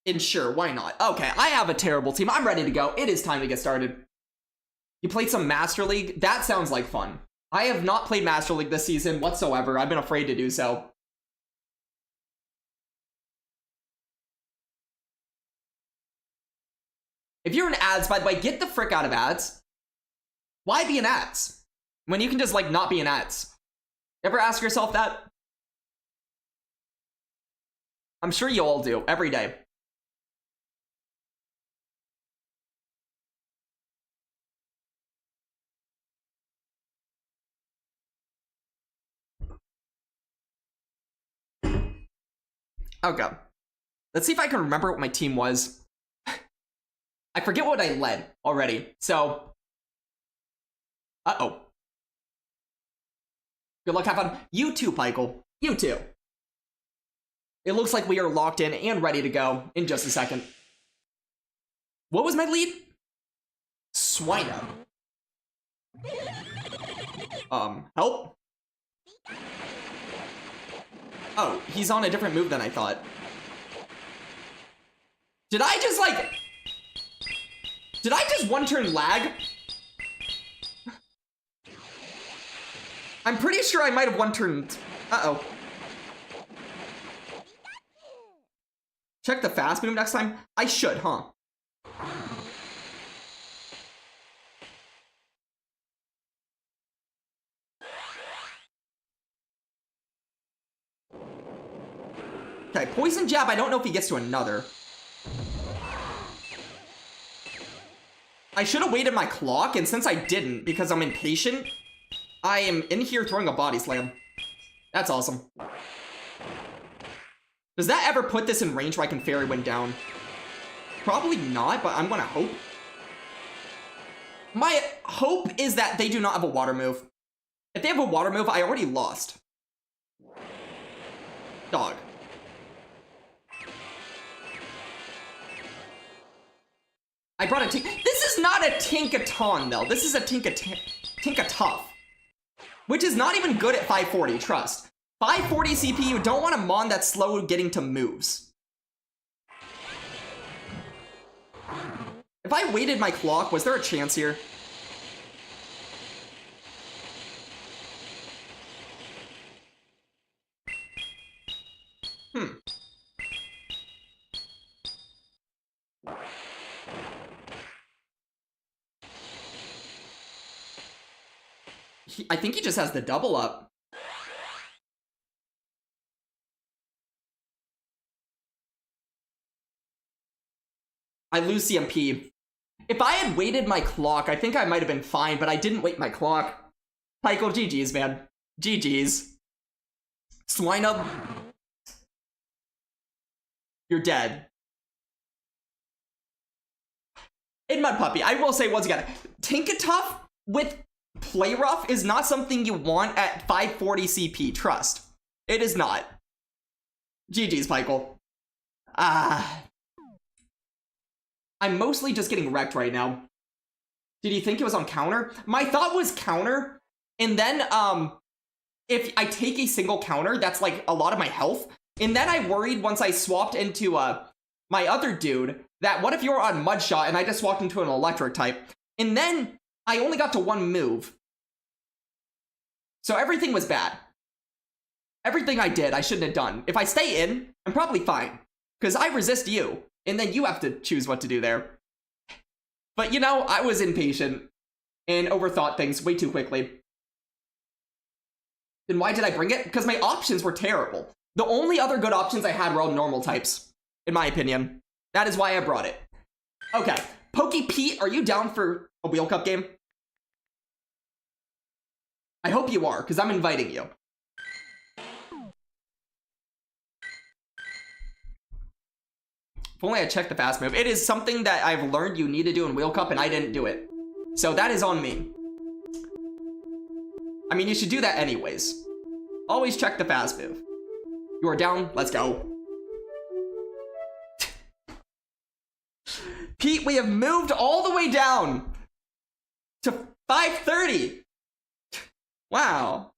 Speaker 1: And sure, why not? Okay, I have a terrible team. I'm ready to go. It is time to get started. You played some Master League? That sounds like fun. I have not played Master League this season whatsoever. I've been afraid to do so. If you're in ads, by the way, get the frick out of ads. Why be in ads? When you can just, like, not be in ads. Ever ask yourself that? I'm sure you all do, every day. Okay. Let's see if I can remember what my team was. I forget what I led already, so... Uh-oh. Good luck, have fun. You too, Pykel. You too. It looks like we are locked in and ready to go in just a second. What was my lead? Swino. Help? Oh, he's on a different move than I thought. Did I just, like... Did I just one-turn lag? I'm pretty sure I might have one-turned... Uh-oh. Check the fast move next time? I should, huh? Okay, Poison Jab, I don't know if he gets to another. I should have waited my clock, and since I didn't, because I'm impatient, I am in here throwing a Body Slam. That's awesome. Does that ever put this in range where I can Fairy Wind down? Probably not, but I'm gonna hope. My hope is that they do not have a water move. If they have a water move, I already lost. Dog. I brought a Tink. This is not a Tinkaton, though. This is a Tinkatuff. Which is not even good at 540, trust. 540 CP, you don't want a Mon that's slow getting to moves. If I waited my clock, was there a chance here? I think he just has the double up. I lose CMP. If I had waited my clock, I think I might have been fine, but I didn't wait my clock. Michael, GG's, man. GG's. Swinub. You're dead. In Mud Puppy, I will say once again, Tinkatuff with Play Rough is not something you want at 540 CP, trust. It is not. GG's, Michael. I'm mostly just getting wrecked right now. Did you think it was on counter? My thought was counter, and then, if I take a single counter, that's like a lot of my health. And then I worried once I swapped into, my other dude, that what if you were on Mudshot and I just walked into an electric type? And then I only got to one move. So everything was bad. Everything I did, I shouldn't have done. If I stay in, I'm probably fine. Because I resist you. And then you have to choose what to do there. But you know, I was impatient. And overthought things way too quickly. Then why did I bring it? Because my options were terrible. The only other good options I had were all normal types. In my opinion. That is why I brought it. Okay. Pokey Pete, are you down for a Wheel Cup game? I hope you are, because I'm inviting you. If only I checked the fast move. It is something that I've learned you need to do in Wheel Cup, and I didn't do it. So that is on me. I mean, you should do that anyways. Always check the fast move. You are down, let's go. Pete, we have moved all the way down to 530. Wow.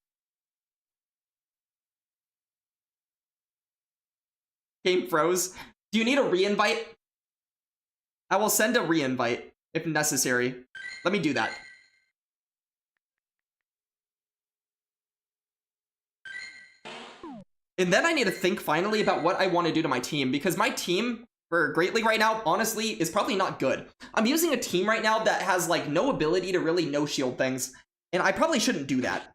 Speaker 1: Game froze. Do you need a re-invite? I will send a re-invite if necessary. Let me do that. And then I need to think finally about what I want to do to my team, because my team for Great League right now, honestly, is probably not good. I'm using a team right now that has, like, no ability to really no-shield things, and I probably shouldn't do that.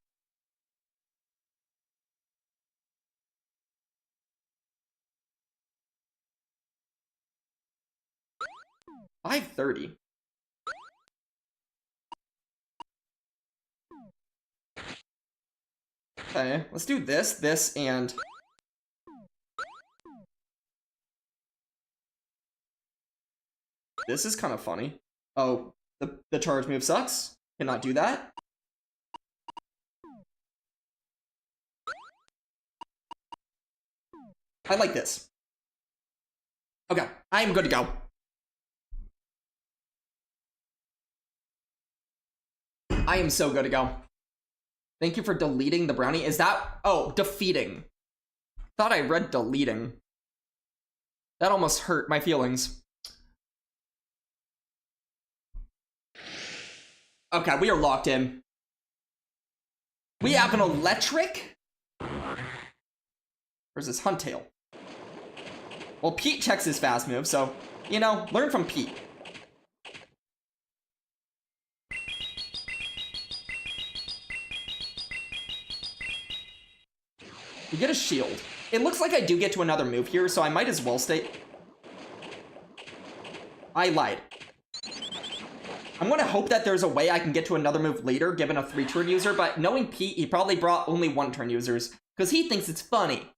Speaker 1: $530. Okay, let's do this, and... This is kind of funny. Oh, the charge move sucks. Cannot do that. I like this. Okay, I am good to go. I am so good to go. Thank you for deleting the brownie. Is that... Oh, defeating. Thought I read deleting. That almost hurt my feelings. Okay, we are locked in. We have an electric versus Huntail. Well, Pete checks his fast move, so, you know, learn from Pete. You get a shield. It looks like I do get to another move here, so I might as well stay. I lied. I'm gonna hope that there's a way I can get to another move later, given a 3-turn user, but knowing Pete, he probably brought only 1-turn users, because he thinks it's funny.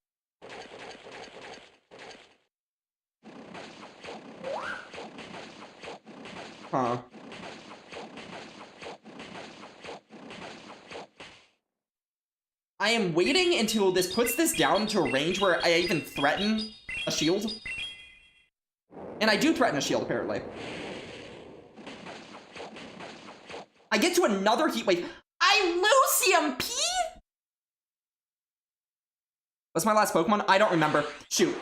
Speaker 1: Huh. I am waiting until this puts this down to a range where I even threaten a shield. And I do threaten a shield, apparently. I get to another heat wave. I lose CMP? What's my last Pokemon? I don't remember. Shoot.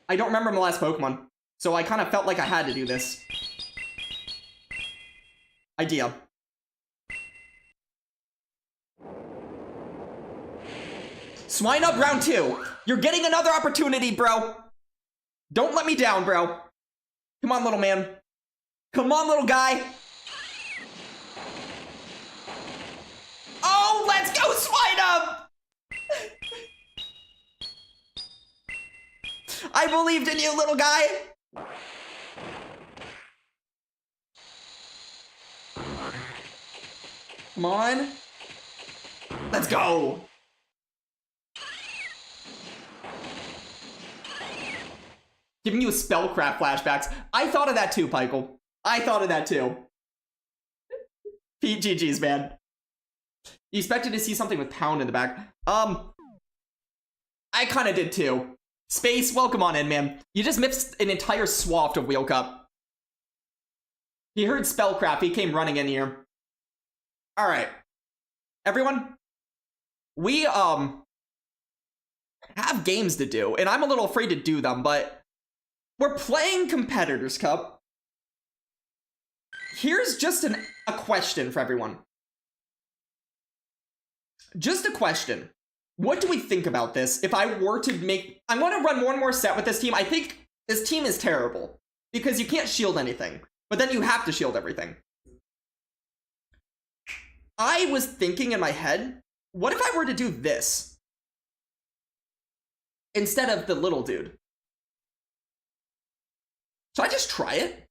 Speaker 1: I don't remember my last Pokemon. So I kind of felt like I had to do this. Idea. Swine up round 2. You're getting another opportunity, bro. Don't let me down, bro. Come on, little man. Come on, little guy. Oh, let's go, Swine up! I believed in you, little guy. Come on. Let's go. Giving you a spellcraft flashbacks. I thought of that too, Pykel. I thought of that too. Pete GG's, man. You expected to see something with pound in the back. I kind of did too. Space, welcome on in, man. You just missed an entire swath of Wheel Cup. He heard spellcraft. He came running in here. All right. Everyone, we, have games to do, and I'm a little afraid to do them, but we're playing Competitors Cup. Here's just a question for everyone. Just a question. What do we think about this if I were to make... I'm going to run one more set with this team. I think this team is terrible because you can't shield anything, but then you have to shield everything. I was thinking in my head, what if I were to do this instead of the little dude? Should I just try it?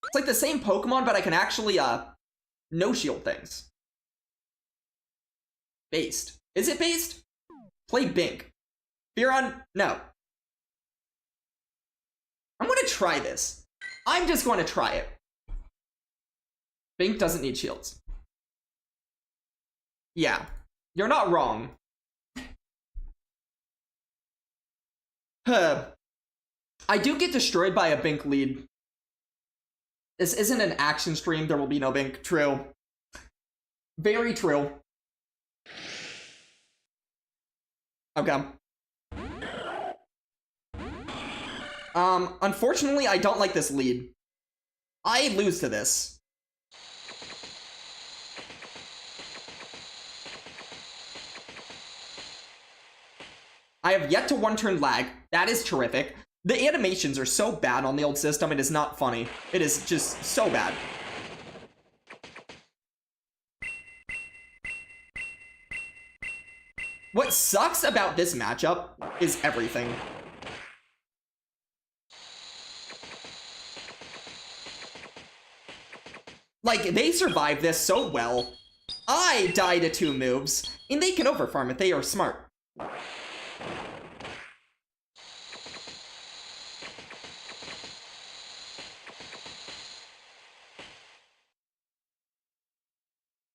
Speaker 1: It's like the same Pokemon, but I can actually, no shield things. Based. Is it based? Play Bink. Fearon? No. I'm gonna try this. I'm just going to try it. Bink doesn't need shields. Yeah. You're not wrong. I do get destroyed by a Bink lead. This isn't an action stream. There will be no Bink. True. Very true. Okay. Unfortunately, I don't like this lead. I lose to this. I have yet to one-turn lag. That is terrific. The animations are so bad on the old system, it is not funny. It is just so bad. What sucks about this matchup is everything. Like, they survived this so well. I die to 2 moves, and they can overfarm if they are smart.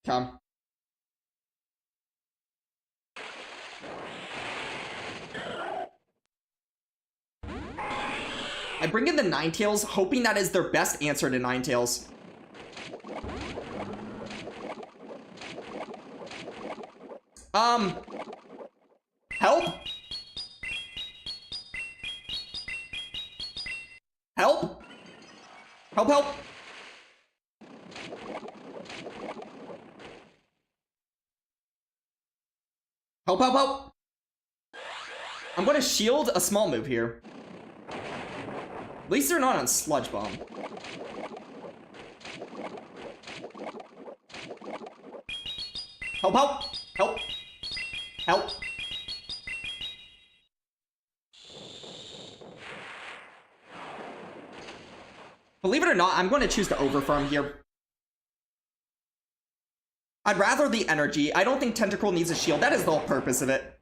Speaker 1: Come. I bring in the Ninetales, hoping that is their best answer to Ninetales. Help? Help? Help, help. Help, help, help. I'm gonna shield a small move here. At least they're not on Sludge Bomb. Help, help, help, help. Believe it or not, I'm going to choose to overfarm here. I'd rather the energy. I don't think Tentacruel needs a shield. That is the whole purpose of it.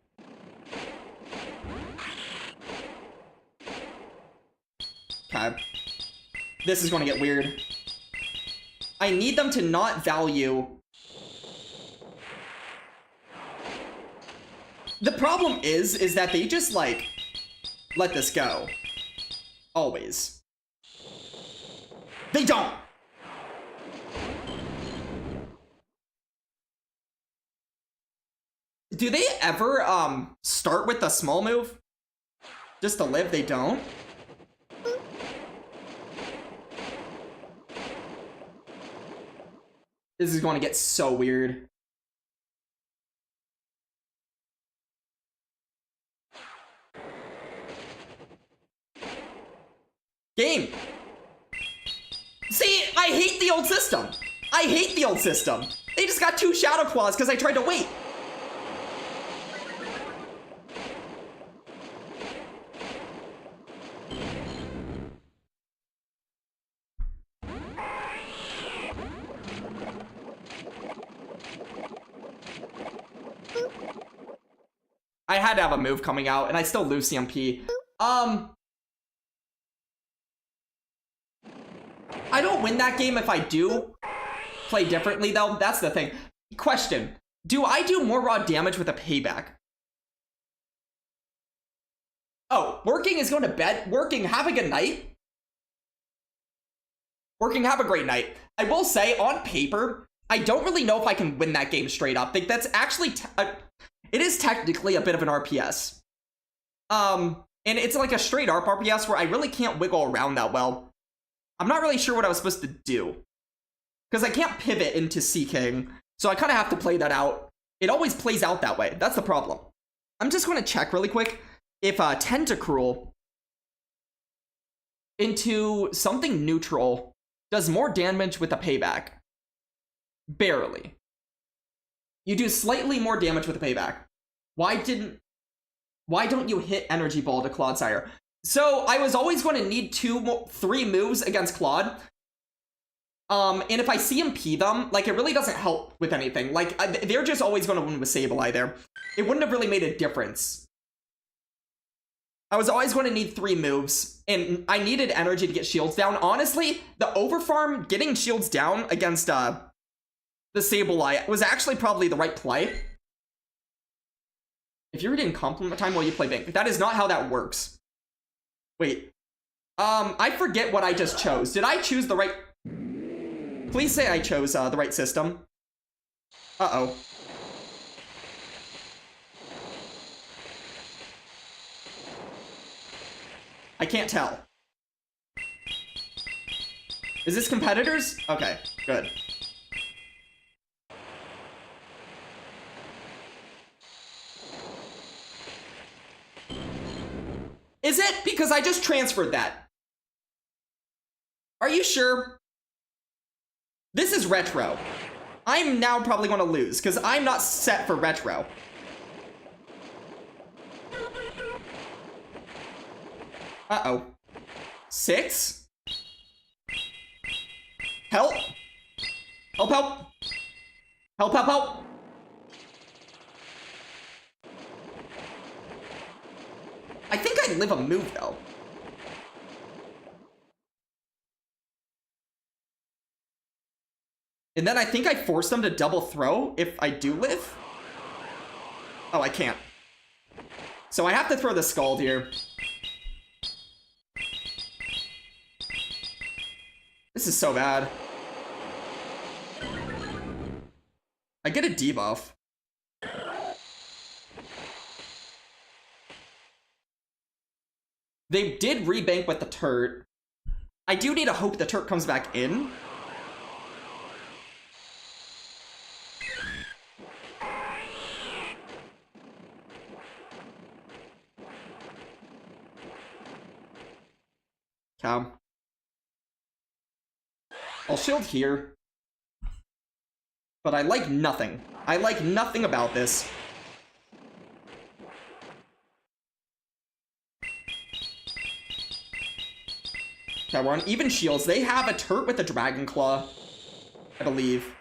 Speaker 1: Okay. This is going to get weird. I need them to not value... The problem is that they just, like, let this go. Always. They don't! Do they ever, start with the small move? Just to live, they don't? This is going to get so weird. Game! See, I hate the old system! I hate the old system! They just got 2 Shadow Claws because I tried to wait! I had to have a move coming out, and I still lose CMP. I don't win that game if I do play differently, though. That's the thing. Question. Do I do more raw damage with a payback? Oh, working is going to bed. Working, have a good night. Working, have a great night. I will say, on paper, I don't really know if I can win that game straight up. Like, that's actually... it is technically a bit of an RPS. And it's like a straight ARP RPS where I really can't wiggle around that well. I'm not really sure what I was supposed to do. Because I can't pivot into Sea-King, so I kind of have to play that out. It always plays out that way. That's the problem. I'm just going to check really quick if Tentacruel into something neutral does more damage with a payback. Barely. You do slightly more damage with a payback. Why don't you hit Energy Ball to Clodsire? So I was always going to need 3 moves against Claude. And if I CMP them, like, it really doesn't help with anything. Like, they're just always going to win with Sableye there. It wouldn't have really made a difference. I was always going to need 3 moves, and I needed energy to get shields down. Honestly, the overfarm getting shields down against the Sableye was actually probably the right play. If you're reading compliment time while you play Bank, that is not how that works. Wait. I forget what I just chose. Did I choose the right... Please say I chose the right system. Uh-oh. I can't tell. Is this competitors? Okay, good. Is it? Because I just transferred that. Are you sure? This is retro. I'm now probably going to lose, because I'm not set for retro. Uh-oh. 6? Help! Help, help! Help, help, help! I think I live a move, though. And then I think I force them to double throw if I do live. Oh, I can't. So I have to throw the Scald here. This is so bad. I get a debuff. They did rebank with the turret. I do need to hope the turret comes back in. Cow. I'll shield here. But I like nothing. I like nothing about this. Okay, we're on even shields. They have a turret with a Dragon Claw, I believe.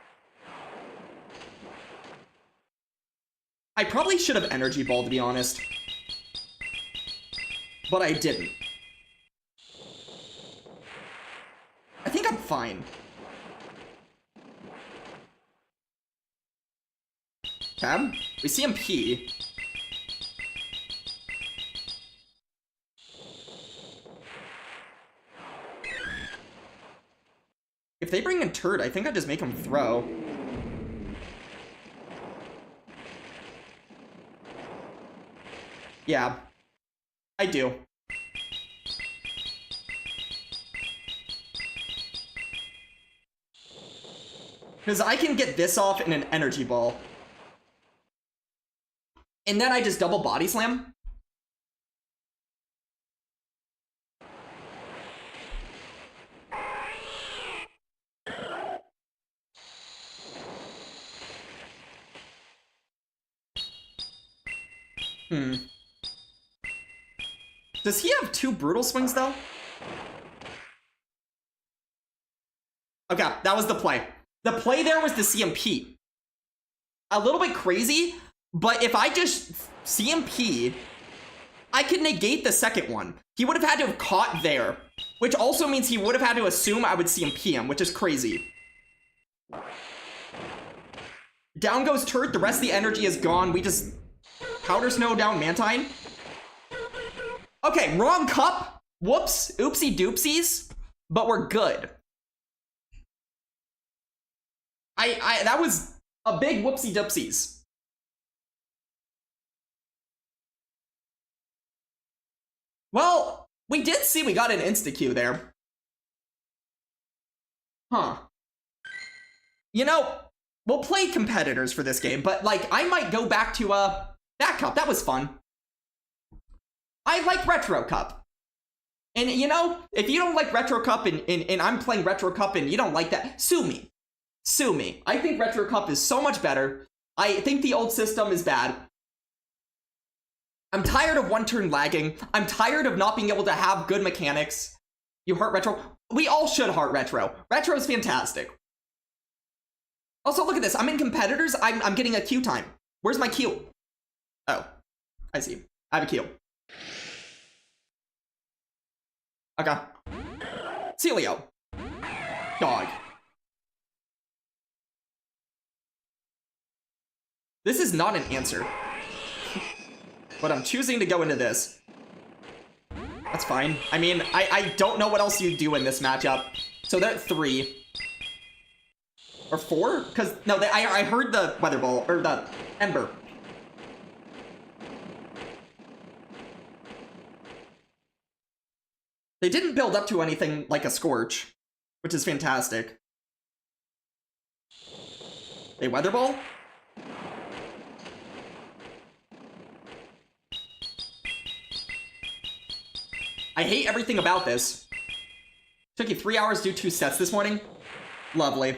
Speaker 1: I probably should have Energy Ball, to be honest. But I didn't. I think I'm fine. Okay, we see MP. If they bring in turret, I think I just make them throw. Yeah, I do. Because I can get this off in an Energy Ball. And then I just double Body Slam. Does he have 2 Brutal Swings, though? Okay, that was the play. The play there was the CMP. A little bit crazy, But if I just CMP, I could negate the second one. He would have had to have caught there, which also means he would have had to assume I would CMP him, which is crazy. Down goes turret, the rest of the energy is gone. We just powder snow down Mantine. Okay, wrong cup. Whoops, oopsie doopsies, but we're good. That was a big whoopsie doopsies. Well, we did see we got an insta-Q there. Huh. You know, we'll play competitors for this game, but, like, I might go back to, that cup. That was fun. I like Retro Cup. And, you know, if you don't like Retro Cup and I'm playing Retro Cup and you don't like that, sue me. Sue me. I think Retro Cup is so much better. I think the old system is bad. I'm tired of one-turn lagging. I'm tired of not being able to have good mechanics. You heart Retro? We all should heart Retro. Retro is fantastic. Also, look at this. I'm in competitors. I'm getting a Q time. Where's my Q? Oh, I see. I have a Q. Okay. Celio. Dog. This is not an answer. But I'm choosing to go into this. That's fine. I mean, I don't know what else you do in this matchup. So they're at 3. Or 4? Because, no, I heard the Weather Ball, or the Ember. They didn't build up to anything like a Scorch, which is fantastic. They Weather Ball? I hate everything about this. Took you 3 hours to do 2 sets this morning? Lovely.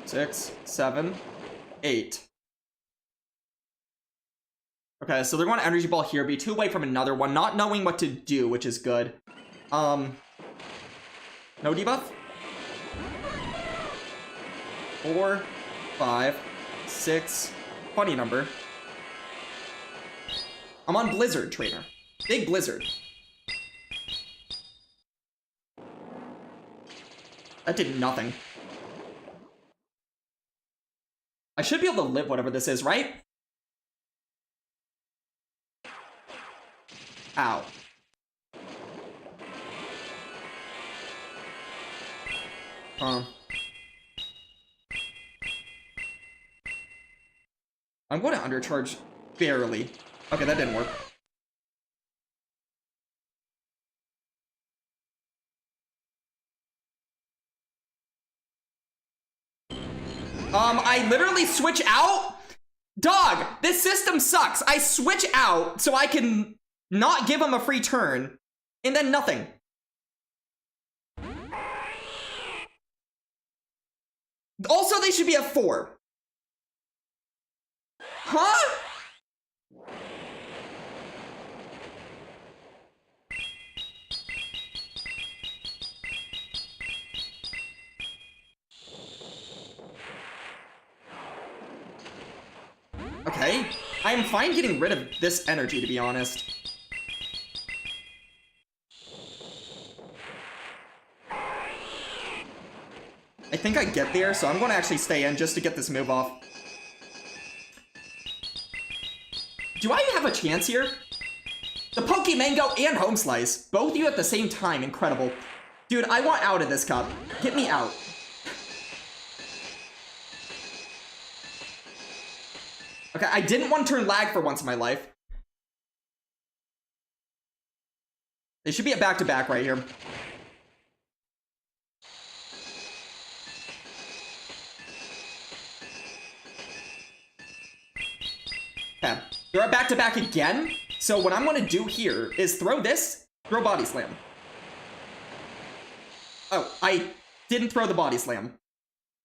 Speaker 1: Six, 7, 8. Okay, so they're going to Energy Ball here, be 2 away from another one, not knowing what to do, which is good. No debuff? 4, 5, 6. Funny number. I'm on Blizzard, trainer. Big Blizzard. That did nothing. I should be able to live whatever this is, right? Ow. I'm going to undercharge barely. Okay, that didn't work. I literally switch out? Dog, this system sucks. I switch out so I can not give him a free turn, and then nothing. Also, they should be at 4. Huh? Okay, I am fine getting rid of this energy, to be honest. I think I get there, so I'm going to actually stay in just to get this move off. Do I have a chance here? The Poke Mango and Home Slice. Both of you at the same time. Incredible. Dude, I want out of this cup. Get me out. Okay, I didn't one-turn lag for once in my life. They should be a back-to-back right here. Okay, they're a back-to-back again. So what I'm going to do here is throw this, throw Body Slam. Oh, I didn't throw the Body Slam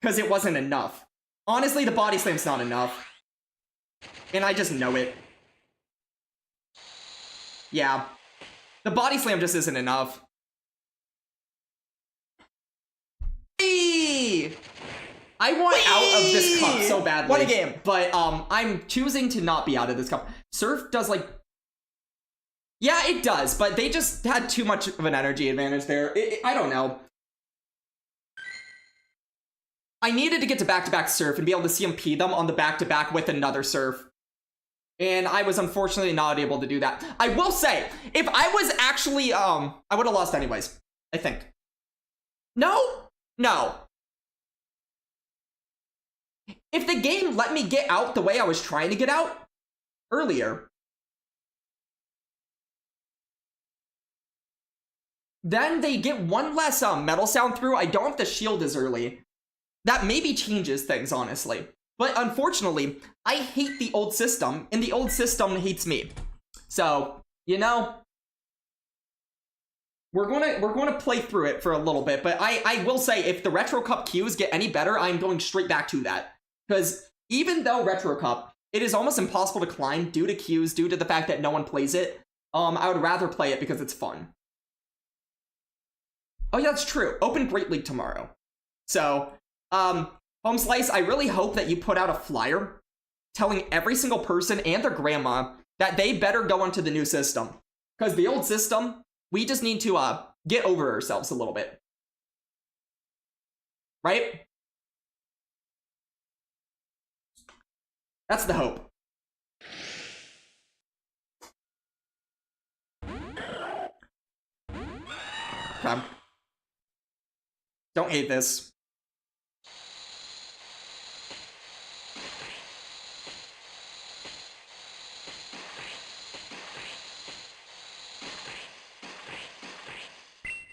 Speaker 1: because it wasn't enough. Honestly, the Body Slam's not enough. And I just know it. Yeah. The body slam just isn't enough. Whee! I want out of this cup so badly.
Speaker 2: What a game.
Speaker 1: But I'm choosing to not be out of this cup. Surf does like... Yeah, it does, but they just had too much of an energy advantage there. I don't know. I needed to get to back-to-back Surf and be able to CMP them on the back-to-back with another Surf. And I was unfortunately not able to do that. I will say, if I was actually, I would have lost anyways, I think. No? No. If the game let me get out the way I was trying to get out earlier, then they get one less metal sound through. I don't have to shield as early. That maybe changes things, honestly. But unfortunately, I hate the old system, and the old system hates me. So, you know, we're gonna play through it for a little bit. But I will say, if the Retro Cup queues get any better, I'm going straight back to that. Because even though Retro Cup, it is almost impossible to climb due to queues, due to the fact that no one plays it. I would rather play it because it's fun. Oh yeah, that's true. Open Great League tomorrow. So, Home Slice, I really hope that you put out a flyer telling every single person and their grandma that they better go onto the new system. Because the old system, we just need to get over ourselves a little bit. Right? That's the hope. Okay. Don't hate this.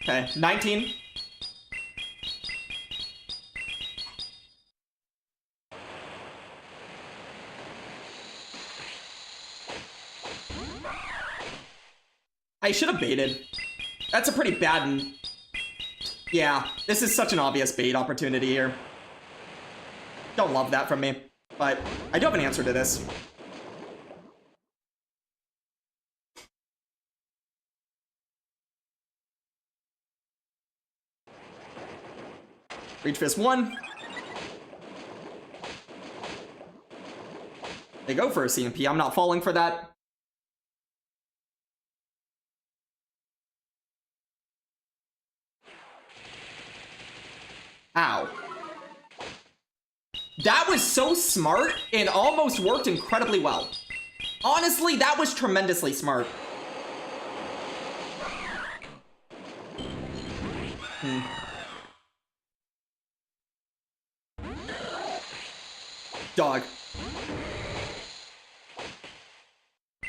Speaker 1: Okay, 19. I should have baited. That's a pretty bad... Yeah, this is such an obvious bait opportunity here. Don't love that from me, but I do have an answer to this. Reach Fist 1. They go for a CMP. I'm not falling for that. Ow. That was so smart and almost worked incredibly well. Honestly, that was tremendously smart. Dog.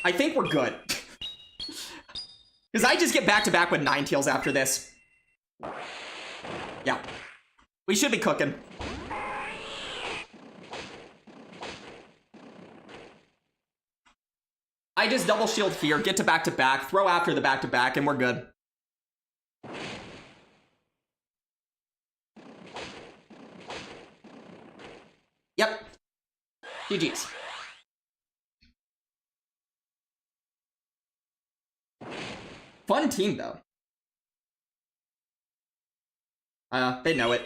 Speaker 1: I think we're good. Because I just get back-to-back with 9 tails after this. Yeah. We should be cooking. I just double shield here, get to back-to-back, throw after the back-to-back, and we're good. Yep. GG's. Fun team, though. They know it.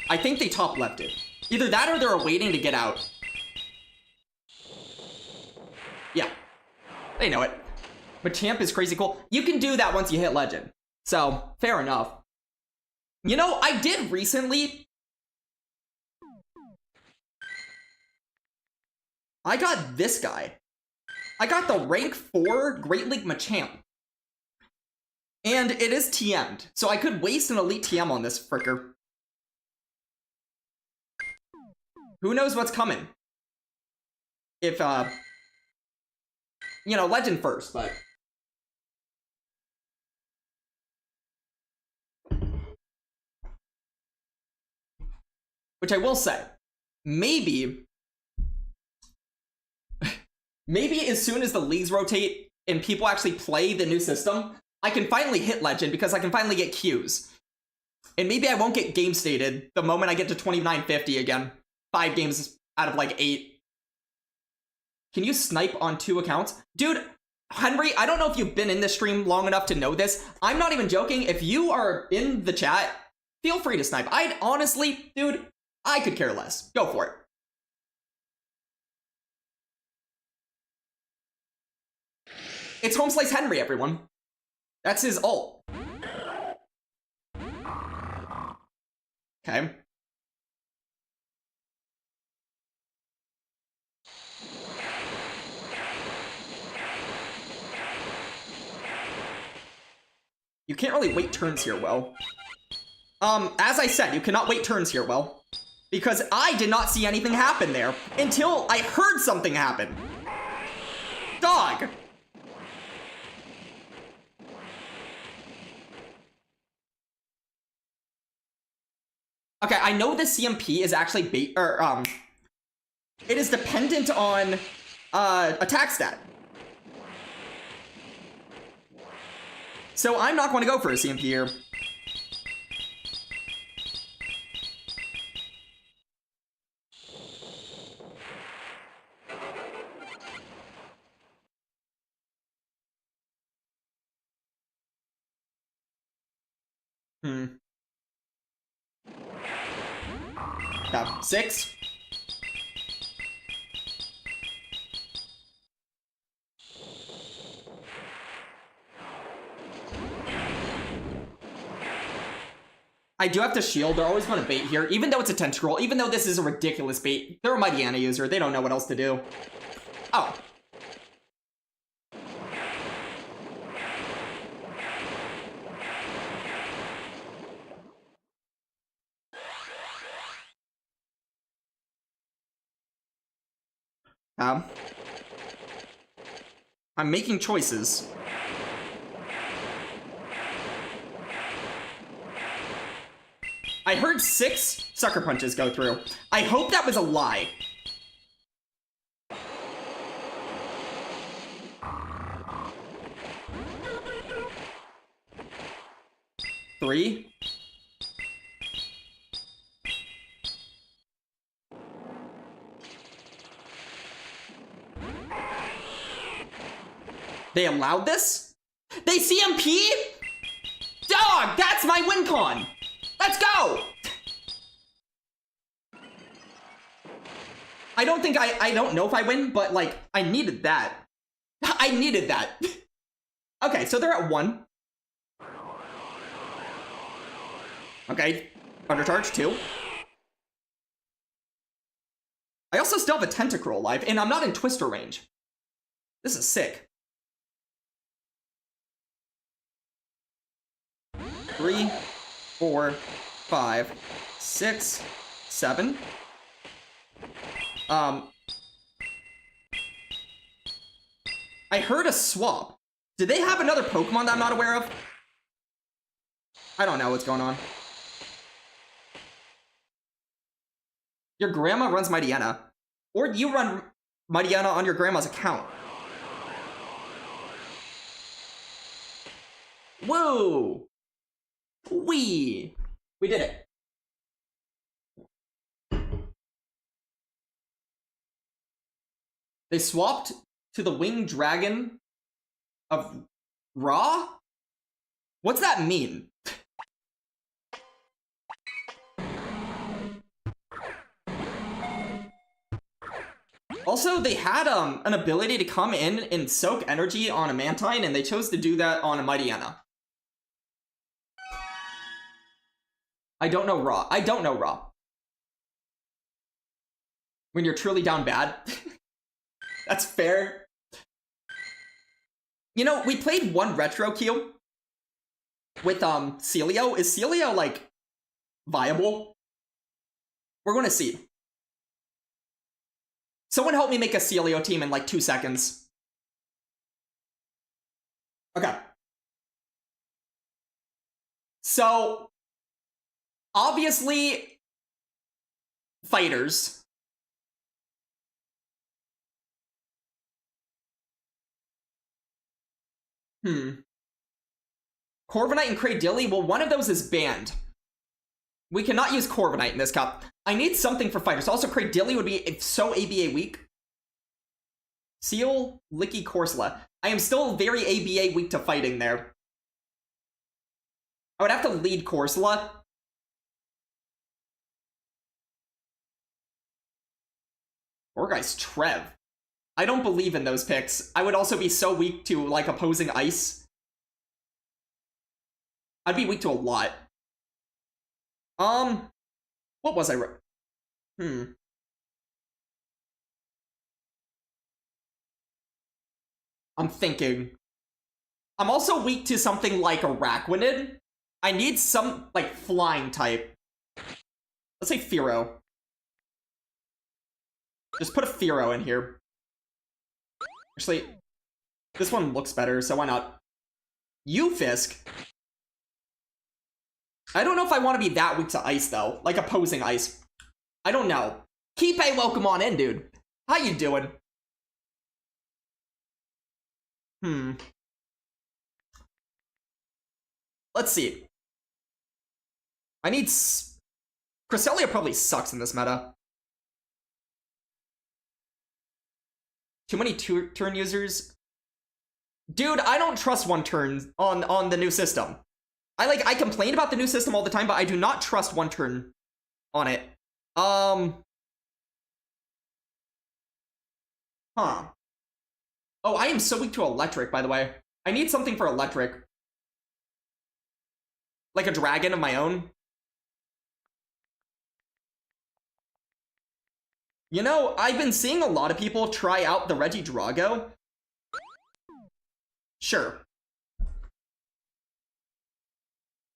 Speaker 1: I think they top left it. Either that or they're waiting to get out. Yeah. They know it. Machamp is crazy cool. You can do that once you hit Legend. So, fair enough. You know, I did recently... I got this guy. I got the rank 4 Great League Machamp. And it is TM'd, so I could waste an elite TM on this fricker. Who knows what's coming? If, you know, Legend first, but... Which I will say, maybe... maybe as soon as the leagues rotate and people actually play the new system, I can finally hit Legend because I can finally get Qs. And maybe I won't get game stated the moment I get to 2950 again. 5 games out of like 8. Can you snipe on 2 accounts? Dude, Henry, I don't know if you've been in this stream long enough to know this. I'm not even joking. If you are in the chat, feel free to snipe. I'd honestly, dude, I could care less. Go for it. It's Home Slice Henry, everyone. That's his ult. Okay. You can't really wait turns here, well. As I said, you cannot wait turns here, well. Because I did not see anything happen there until I heard something happen. Dog! Okay, I know the CMP is actually it is dependent on attack stat. So I'm not going to go for a CMP here. Yeah, 6. I do have to shield. They're always going to bait here, even though it's a tentacle, even though this is a ridiculous bait. They're a Mighty Ana user. They don't know what else to do. Oh. I'm making choices. I heard 6 sucker punches go through. I hope that was a lie. Three. They allowed this? They CMP? Dog, that's my win con. Let's go! I don't think I don't know if I win, but like, I needed that. I needed that. Okay, so they're at 1. Okay, undercharge 2. I also still have a Tentacruel alive, and I'm not in Twister range. This is sick. 3, 4, 5, 6, 7. I heard a swap. Did they have another Pokemon that I'm not aware of? I don't know what's going on. Your grandma runs Mighty Ana. Or you run Mighty Ana on your grandma's account. Whoa! We did it. They swapped to the Winged Dragon of Ra? What's that mean? Also, they had an ability to come in and soak energy on a Mantine, and they chose to do that on a Mighty Ana. I don't know Raw. I don't know Raw. When you're truly down bad. That's fair. You know, we played one retro queue with Celio. Is Celio like viable? We're gonna see. Someone help me make a Celio team in like 2 seconds. Okay. So obviously, fighters. Corviknight and Cradilly? Well, one of those is banned. We cannot use Corviknight in this cup. I need something for fighters. Also, Cradilly would be so ABA weak. Seal, Licky, Corsola. I am still very ABA weak to fighting there. I would have to lead Corsola. Or guys, Trev. I don't believe in those picks. I would also be so weak to, like, opposing ice. I'd be weak to a lot. What was I? I'm thinking. I'm also weak to something like Araquanid. I need some, like, flying type. Let's say Fearow. Just put a Fearow in here. Actually, this one looks better, so why not? Ufisk. I don't know if I want to be that weak to ice, though. Like, opposing ice. I don't know. Kipe, welcome on in, dude. How you doing? Let's see. I need... Cresselia probably sucks in this meta. Too many turn users? Dude, I don't trust one turn on the new system. I complain about the new system all the time, but I do not trust one turn on it. Huh. Oh, I am so weak to electric, by the way. I need something for electric. Like a dragon of my own. You know, I've been seeing a lot of people try out the Regidrago. Sure.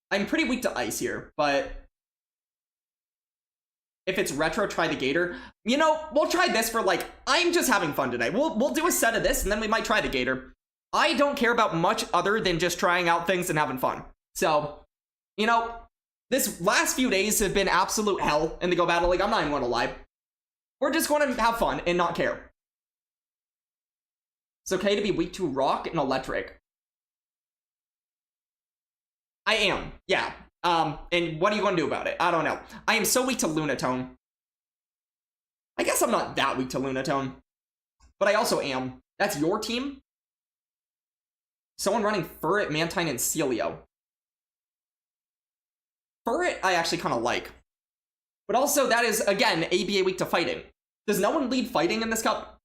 Speaker 1: I'm pretty weak to ice here, but if it's retro, try the Gator. You know, we'll try this for, like, I'm just having fun today. We'll do a set of this, and then we might try the Gator. I don't care about much other than just trying out things and having fun. So, you know, this last few days have been absolute hell in the Go Battle League. I'm not even going to lie. We're just going to have fun and not care. It's okay to be weak to rock and electric. I am, yeah. And what are you going to do about it? I don't know. I am so weak to Lunatone. I guess I'm not that weak to Lunatone. But I also am. That's your team? Someone running Furret, Mantine, and Celio. Furret, I actually kind of like. But also, that is, again, ABA weak to fighting. Does no one lead fighting in this cup?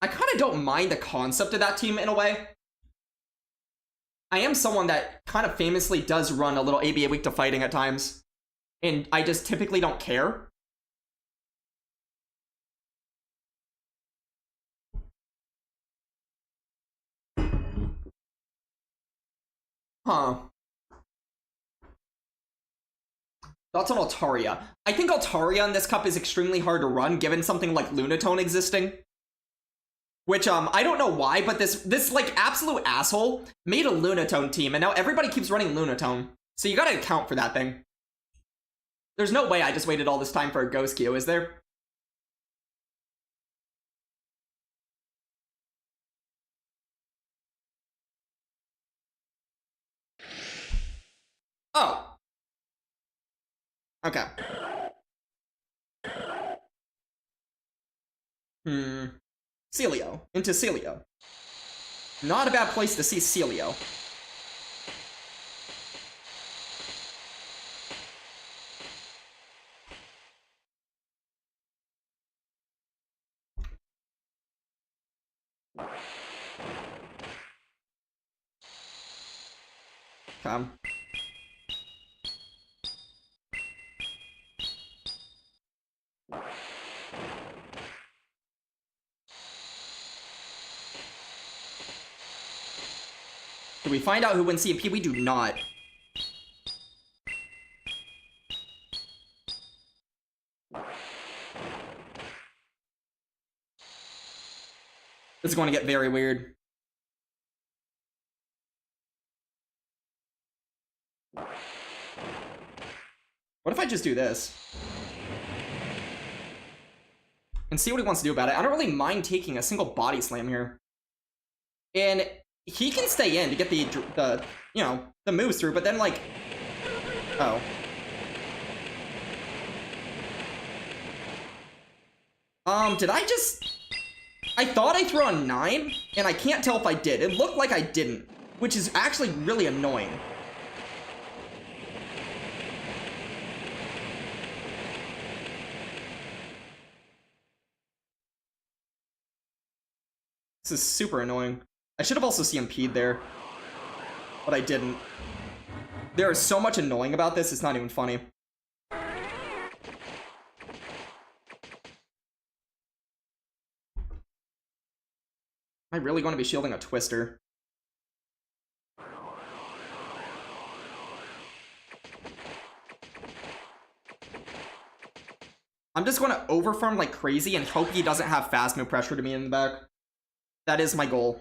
Speaker 1: I kind of don't mind the concept of that team in a way. I am someone that kind of famously does run a little ABA weak to fighting at times. And I just typically don't care. Huh. Thoughts on Altaria? I think Altaria in this cup is extremely hard to run, given something like Lunatone existing. Which, I don't know why, but this like, absolute asshole made a Lunatone team, and now everybody keeps running Lunatone. So you gotta account for that thing. There's no way I just waited all this time for a Ghost Q, is there? Oh. Okay. Celio. Into Celio. Not a bad place to see Celio. Come. Do we find out who wins CMP? We do not. This is going to get very weird. What if I just do this? And see what he wants to do about it. I don't really mind taking a single body slam here. And he can stay in to get the you know, the moves through, but then, like... Oh. Did I just... I thought I threw on 9, and I can't tell if I did. It looked like I didn't, which is actually really annoying. This is super annoying. I should have also CMP'd there, but I didn't. There is so much annoying about this, it's not even funny. Am I really going to be shielding a Twister? I'm just going to overfarm like crazy and hope he doesn't have fast move pressure to me in the back. That is my goal.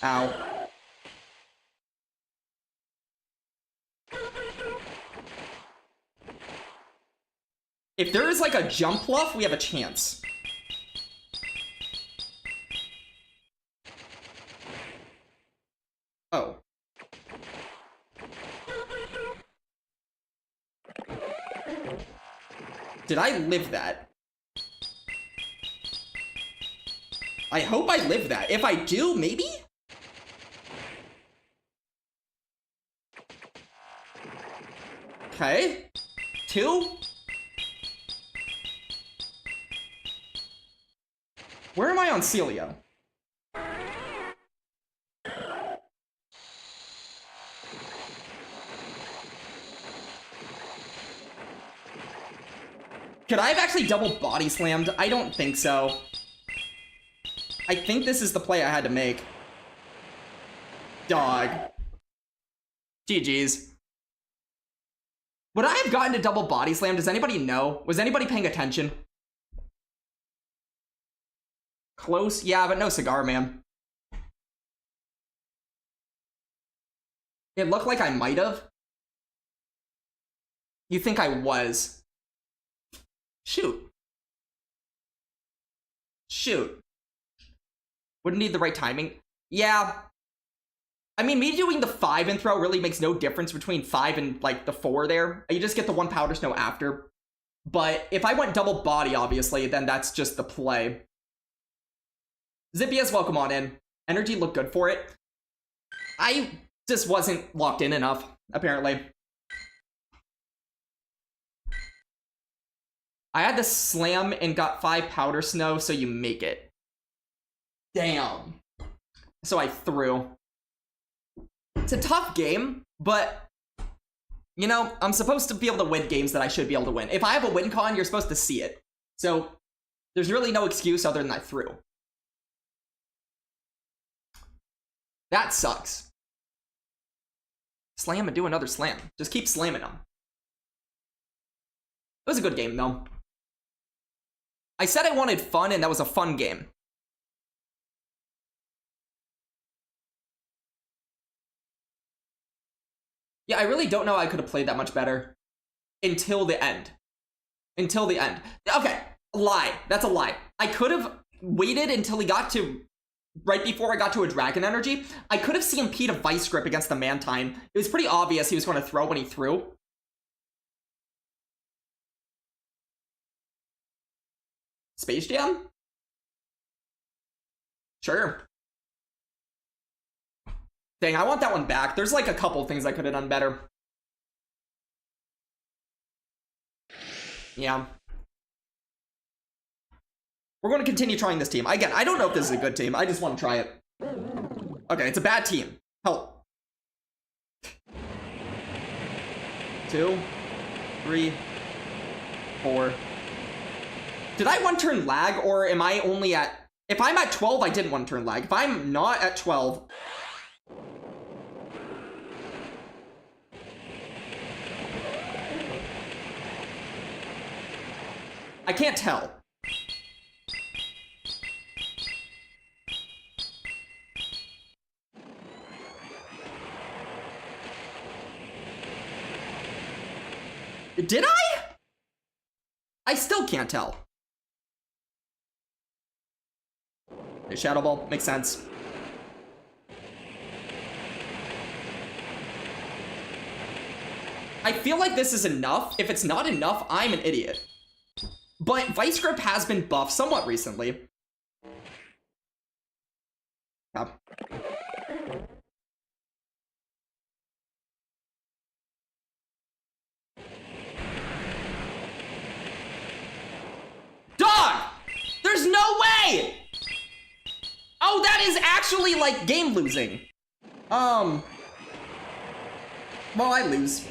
Speaker 1: Ow. If there is like a jump bluff, we have a chance. Oh. Did I live that? I hope I live that. If I do, maybe? Okay. 2? Where am I on Celio? Could I have actually double body slammed? I don't think so. I think this is the play I had to make. Dog. GG's. Would I have gotten to double body slam? Does anybody know? Was anybody paying attention? Close? Yeah, but no cigar, man. It looked like I might have. You think I was? Shoot. Shoot. Wouldn't need the right timing. Yeah. I mean, me doing the 5 and throw really makes no difference between 5 and, like, the 4 there. You just get the 1 powder snow after. But if I went double body, obviously, then that's just the play. Zippius, welcome on in. Energy looked good for it. I just wasn't locked in enough, apparently. I had to slam and got 5 powder snow, so you make it. Damn. So I threw. It's a tough game, but, you know, I'm supposed to be able to win games that I should be able to win. If I have a win con, you're supposed to see it. So there's really no excuse other than I threw. That sucks. Slam and do another slam. Just keep slamming them. It was a good game, though. I said I wanted fun, and that was a fun game. Yeah, I really don't know how I could have played that much better. Until the end. Until the end. Okay, lie. That's a lie. I could have waited until he got to... right before I got to a Dragon Energy. I could have CMP'd a Vice Grip against the Mantine. It was pretty obvious he was going to throw when he threw. Space Jam? Sure. Dang, I want that one back. There's like a couple things I could have done better. Yeah. We're going to continue trying this team. Again, I don't know if this is a good team. I just want to try it. Okay, it's a bad team. Help. 2, 3, 4. Did I 1-turn lag, or am I only at... If I'm at 12, I didn't 1-turn lag. If I'm not at 12... I can't tell. Did I? I still can't tell. Shadow Ball makes sense. I feel like this is enough. If it's not enough, I'm an idiot. But Vice Grip has been buffed somewhat recently. Yeah. Dog! There's no way! Oh, that is actually, like, game losing. Well, I lose.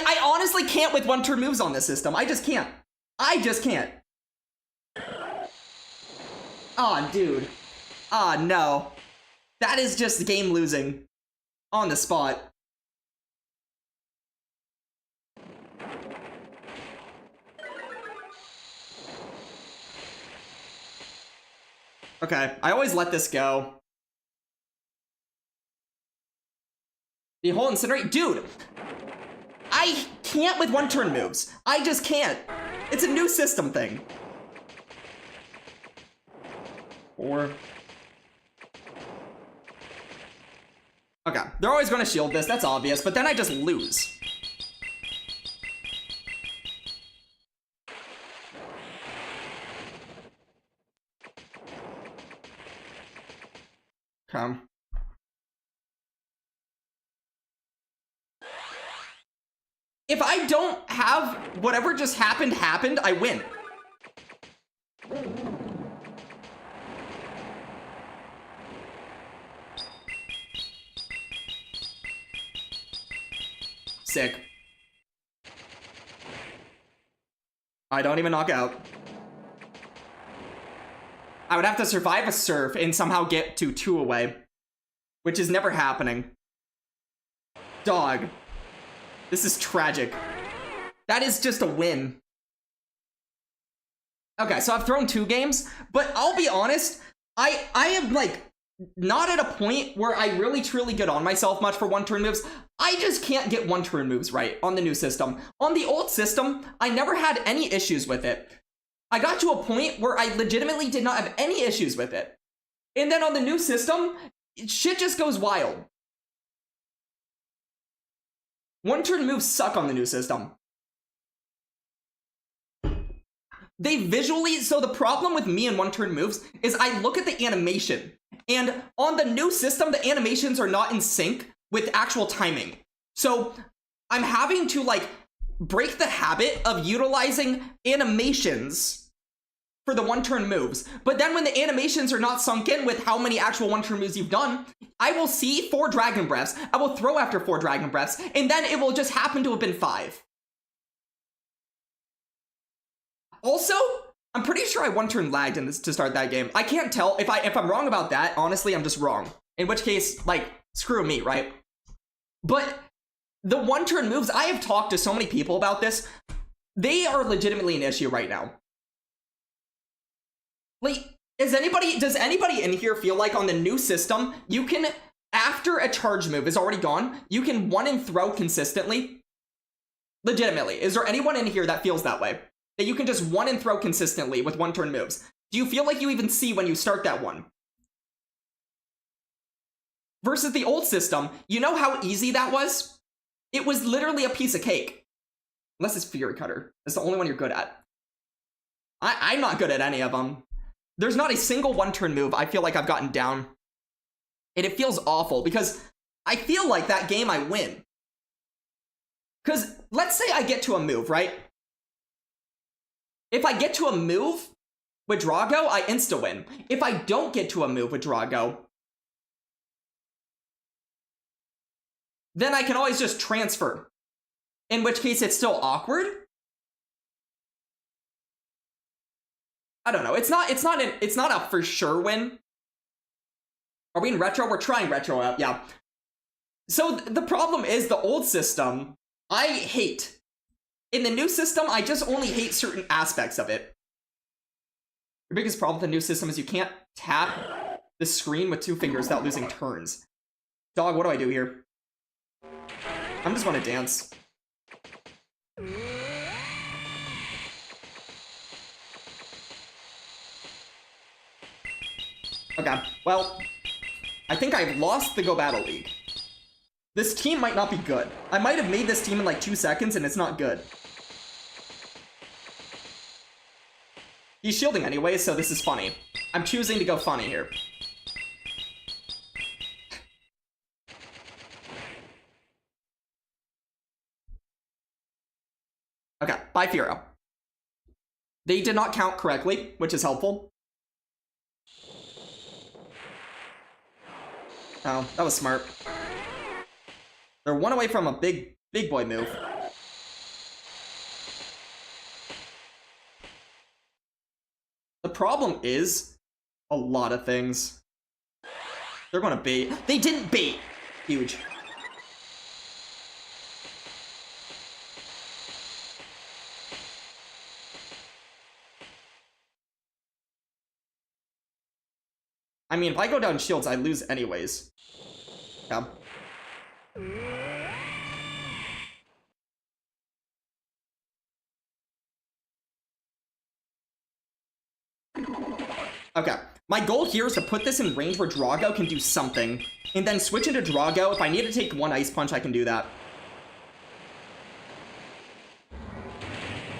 Speaker 1: I honestly can't with one-turn moves on this system. I just can't. I just can't. Aw, dude. Ah, no. That is just game losing. On the spot. Okay, I always let this go. The whole incinerate, dude. I can't with one-turn moves. I just can't. It's a new system thing. 4. Okay, they're always going to shield this. That's obvious. But then I just lose. Okay. If I don't have whatever just happened, I win. Sick. I don't even knock out. I would have to survive a surf and somehow get to 2 away, which is never happening. Dog. This is tragic. That is just a win. Okay, so I've thrown 2 games, but I'll be honest, I am, like, not at a point where I really truly get on myself much for one-turn moves. I just can't get one-turn moves right on the new system. On the old system, I never had any issues with it. I got to a point where I legitimately did not have any issues with it. And then on the new system, shit just goes wild. One-turn moves suck on the new system. They visually, so the problem with me and one-turn moves is I look at the animation, and on the new system, the animations are not in sync with actual timing. So I'm having to, like, break the habit of utilizing animations for the one-turn moves. But then when the animations are not sunk in with how many actual one-turn moves you've done, I will see 4 Dragon Breaths, I will throw after 4 Dragon Breaths, and then it will just happen to have been 5. Also, I'm pretty sure I one-turn lagged in this to start that game. I can't tell. If I'm wrong about that, honestly, I'm just wrong. In which case, like, screw me, right? But the one-turn moves, I have talked to so many people about this. They are legitimately an issue right now. Like, does anybody in here feel like on the new system, you can, after a charge move is already gone, you can one and throw consistently? Legitimately. Is there anyone in here that feels that way? That you can just one and throw consistently with one-turn moves? Do you feel like you even see when you start that one? Versus the old system, you know how easy that was? It was literally a piece of cake. Unless it's Fury Cutter. That's the only one you're good at. I'm not good at any of them. There's not a single one-turn move I feel like I've gotten down. And it feels awful, because I feel like that game I win. Because let's say I get to a move, right? If I get to a move with Drago, I insta-win. If I don't get to a move with Drago, then I can always just transfer. In which case it's still awkward. I don't know. It's not a for sure win. Are we in retro? We're trying retro out, yeah. So the problem is the old system, I hate. In the new system, I just only hate certain aspects of it. Your biggest problem with the new system is you can't tap the screen with 2 fingers without losing turns. Dog, what do I do here? I'm just gonna dance. Okay, well, I think I've lost the Go Battle League. This team might not be good. I might have made this team in like 2 seconds and it's not good. He's shielding anyway, so this is funny. I'm choosing to go funny here. Okay, bye Firo. They did not count correctly, which is helpful. Oh, that was smart. They're one away from a big boy move. The problem is a lot of things. They're gonna bait. They didn't bait! Huge. I mean, if I go down shields, I lose anyways. Yeah. Okay. My goal here is to put this in range where Drago can do something. And then switch into Drago. If I need to take one Ice Punch, I can do that.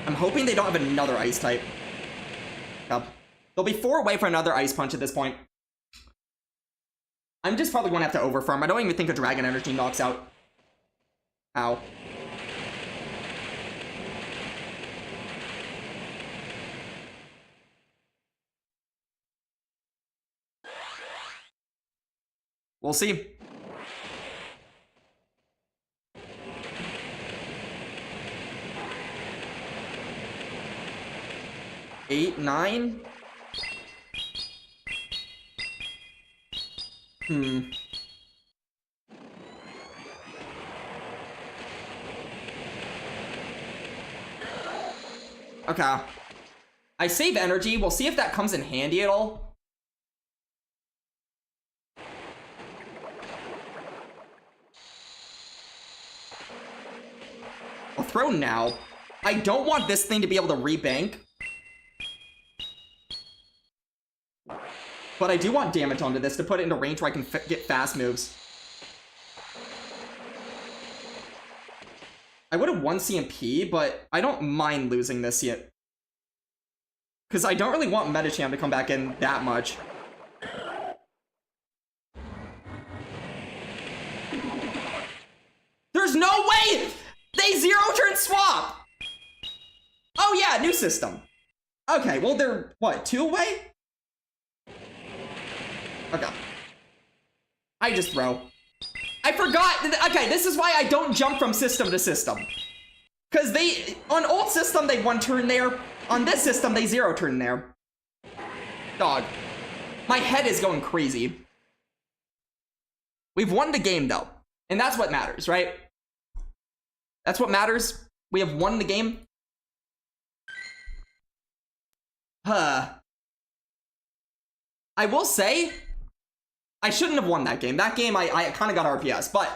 Speaker 1: I'm hoping they don't have another Ice type. Yep. They'll be 4 away for another Ice Punch at this point. I'm just probably going to have to overfarm. I don't even think a Dragon Energy knocks out. Ow. We'll see. Eight, 9. Okay. I save energy. We'll see if that comes in handy at all. I'll throw now. I don't want this thing to be able to rebank. But I do want damage onto this to put it into range where I can get fast moves. I would have won CMP, but I don't mind losing this yet. Because I don't really want Medicham to come back in that much. There's no way! They 0-turn swap! Oh yeah, new system. Okay, well they're, what, 2 away? Okay. I just throw. I forgot. Okay, this is why I don't jump from system to system. Because they, on old system, they 1-turn there. On this system, they 0-turn there. Dog. My head is going crazy. We've won the game, though. And that's what matters, right? That's what matters. We have won the game. I will say, I shouldn't have won that game. That game, I kind of got RPS, but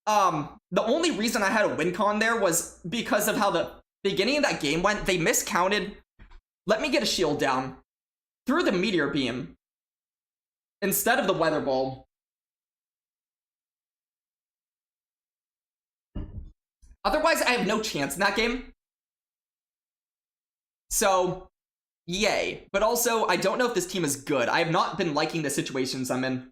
Speaker 1: the only reason I had a win con there was because of how the beginning of that game went. They miscounted. Let me get a shield down. Threw the Meteor Beam instead of the Weather Ball. Otherwise, I have no chance in that game. So, yay. But also, I don't know if this team is good. I have not been liking the situations I'm in.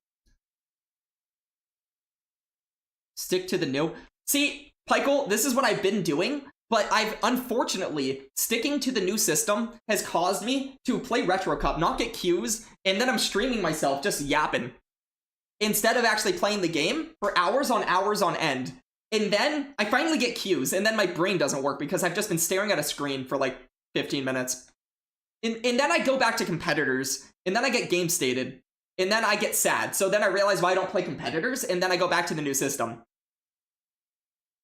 Speaker 1: Stick to the new. See, Pykel, this is what I've been doing, but I've unfortunately, sticking to the new system has caused me to play Retro Cup, not get Qs, and then I'm streaming myself just yapping instead of actually playing the game for hours on end. And then I finally get Qs, and then my brain doesn't work because I've just been staring at a screen for like 15 minutes. And then I go back to competitors, and then I get game stated. And then I get sad. So then I realize why I don't play competitors, and then I go back to the new system.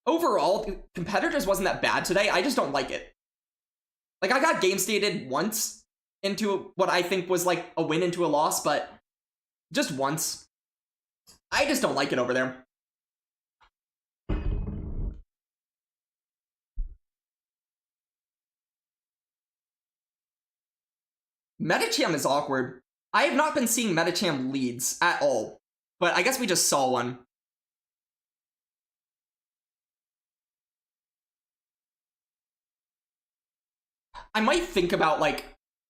Speaker 1: Overall, competitors wasn't that bad today. I just don't like it. Like, I got game stated once into what I think was like a win into a loss, but just once. I just don't like it over there. Medicham is awkward. I have not been seeing Medicham leads at all. but I guess we just saw one. I might think about, like,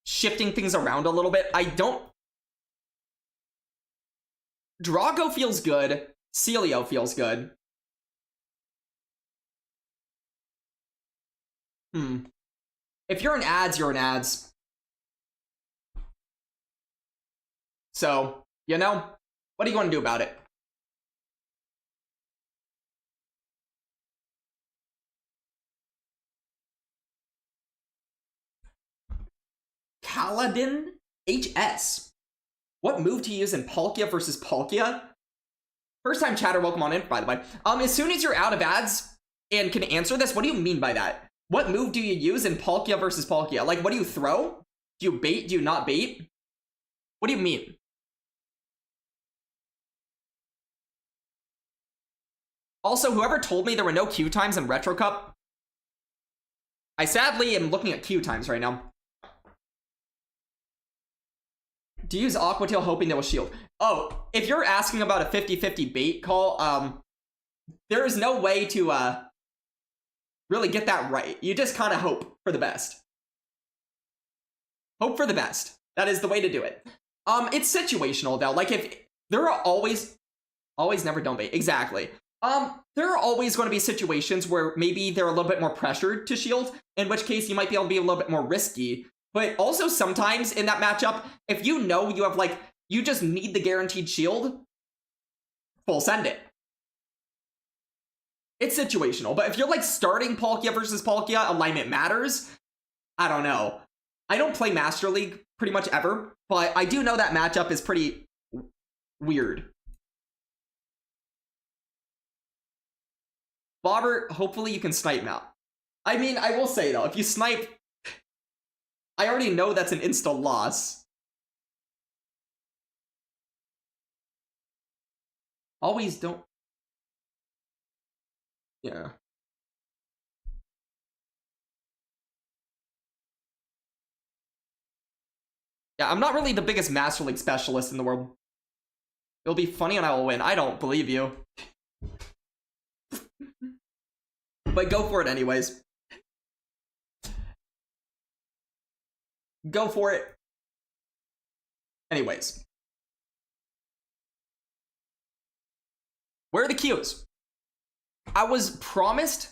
Speaker 1: shifting things around a little bit. I don't... Drago feels good. Celio feels good. If you're an ads, you're an ads. So, you know, what are you going to do about it? Kaladin HS. What move to use in Palkia versus Palkia? First time chatter, welcome on in, by the way. As soon as you're out of ads and can answer this, what do you mean by that? What move do you use in Palkia versus Palkia? Like, what do you throw? Do you bait? Do you not bait? What do you mean? Also, whoever told me there were no queue times in Retro Cup, I sadly am looking at queue times right now. Do you use Aqua Tail hoping they will shield? Oh, if you're asking about a 50-50 bait call, there is no way to really get that right. You just kind of hope for the best. Hope for the best. That is the way to do it. It's situational though. Like, if there are always never don't bait. Exactly. There are always going to be situations where maybe they're a little bit more pressured to shield, in which case you might be able to be a little bit more risky. But also sometimes in that matchup, if you know you have, like, you just need the guaranteed shield, full send it. It's situational. But if you're, like, starting Palkia versus Palkia, alignment matters. I don't know. I don't play Master League pretty much ever, but I do know that matchup is pretty weird. Bobber, hopefully you can snipe now. I mean, I will say though, if you snipe, I already know that's an insta loss. Always don't. Yeah. Yeah, I'm not really the biggest Master League specialist in the world. It'll be funny and I will win. I don't believe you. But go for it anyways. Go for it. Anyways. Where are the queues? I was promised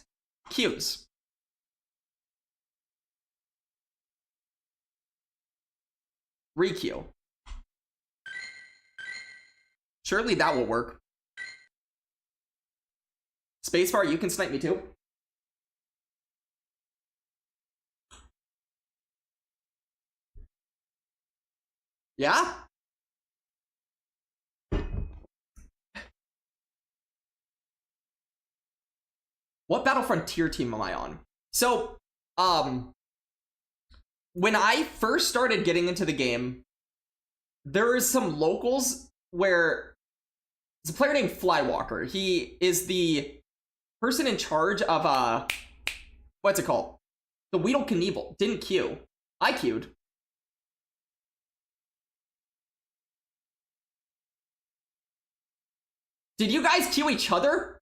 Speaker 1: queues. Requeue. Surely that will work. Spacebar, you can snipe me too. Yeah? What Battle Frontier team am I on? So, when I first started getting into the game, there is some locals where there's a player named Flywalker. He is the person in charge of, what's it called? The Weedle Knievel. Didn't queue. I queued. Did you guys queue each other?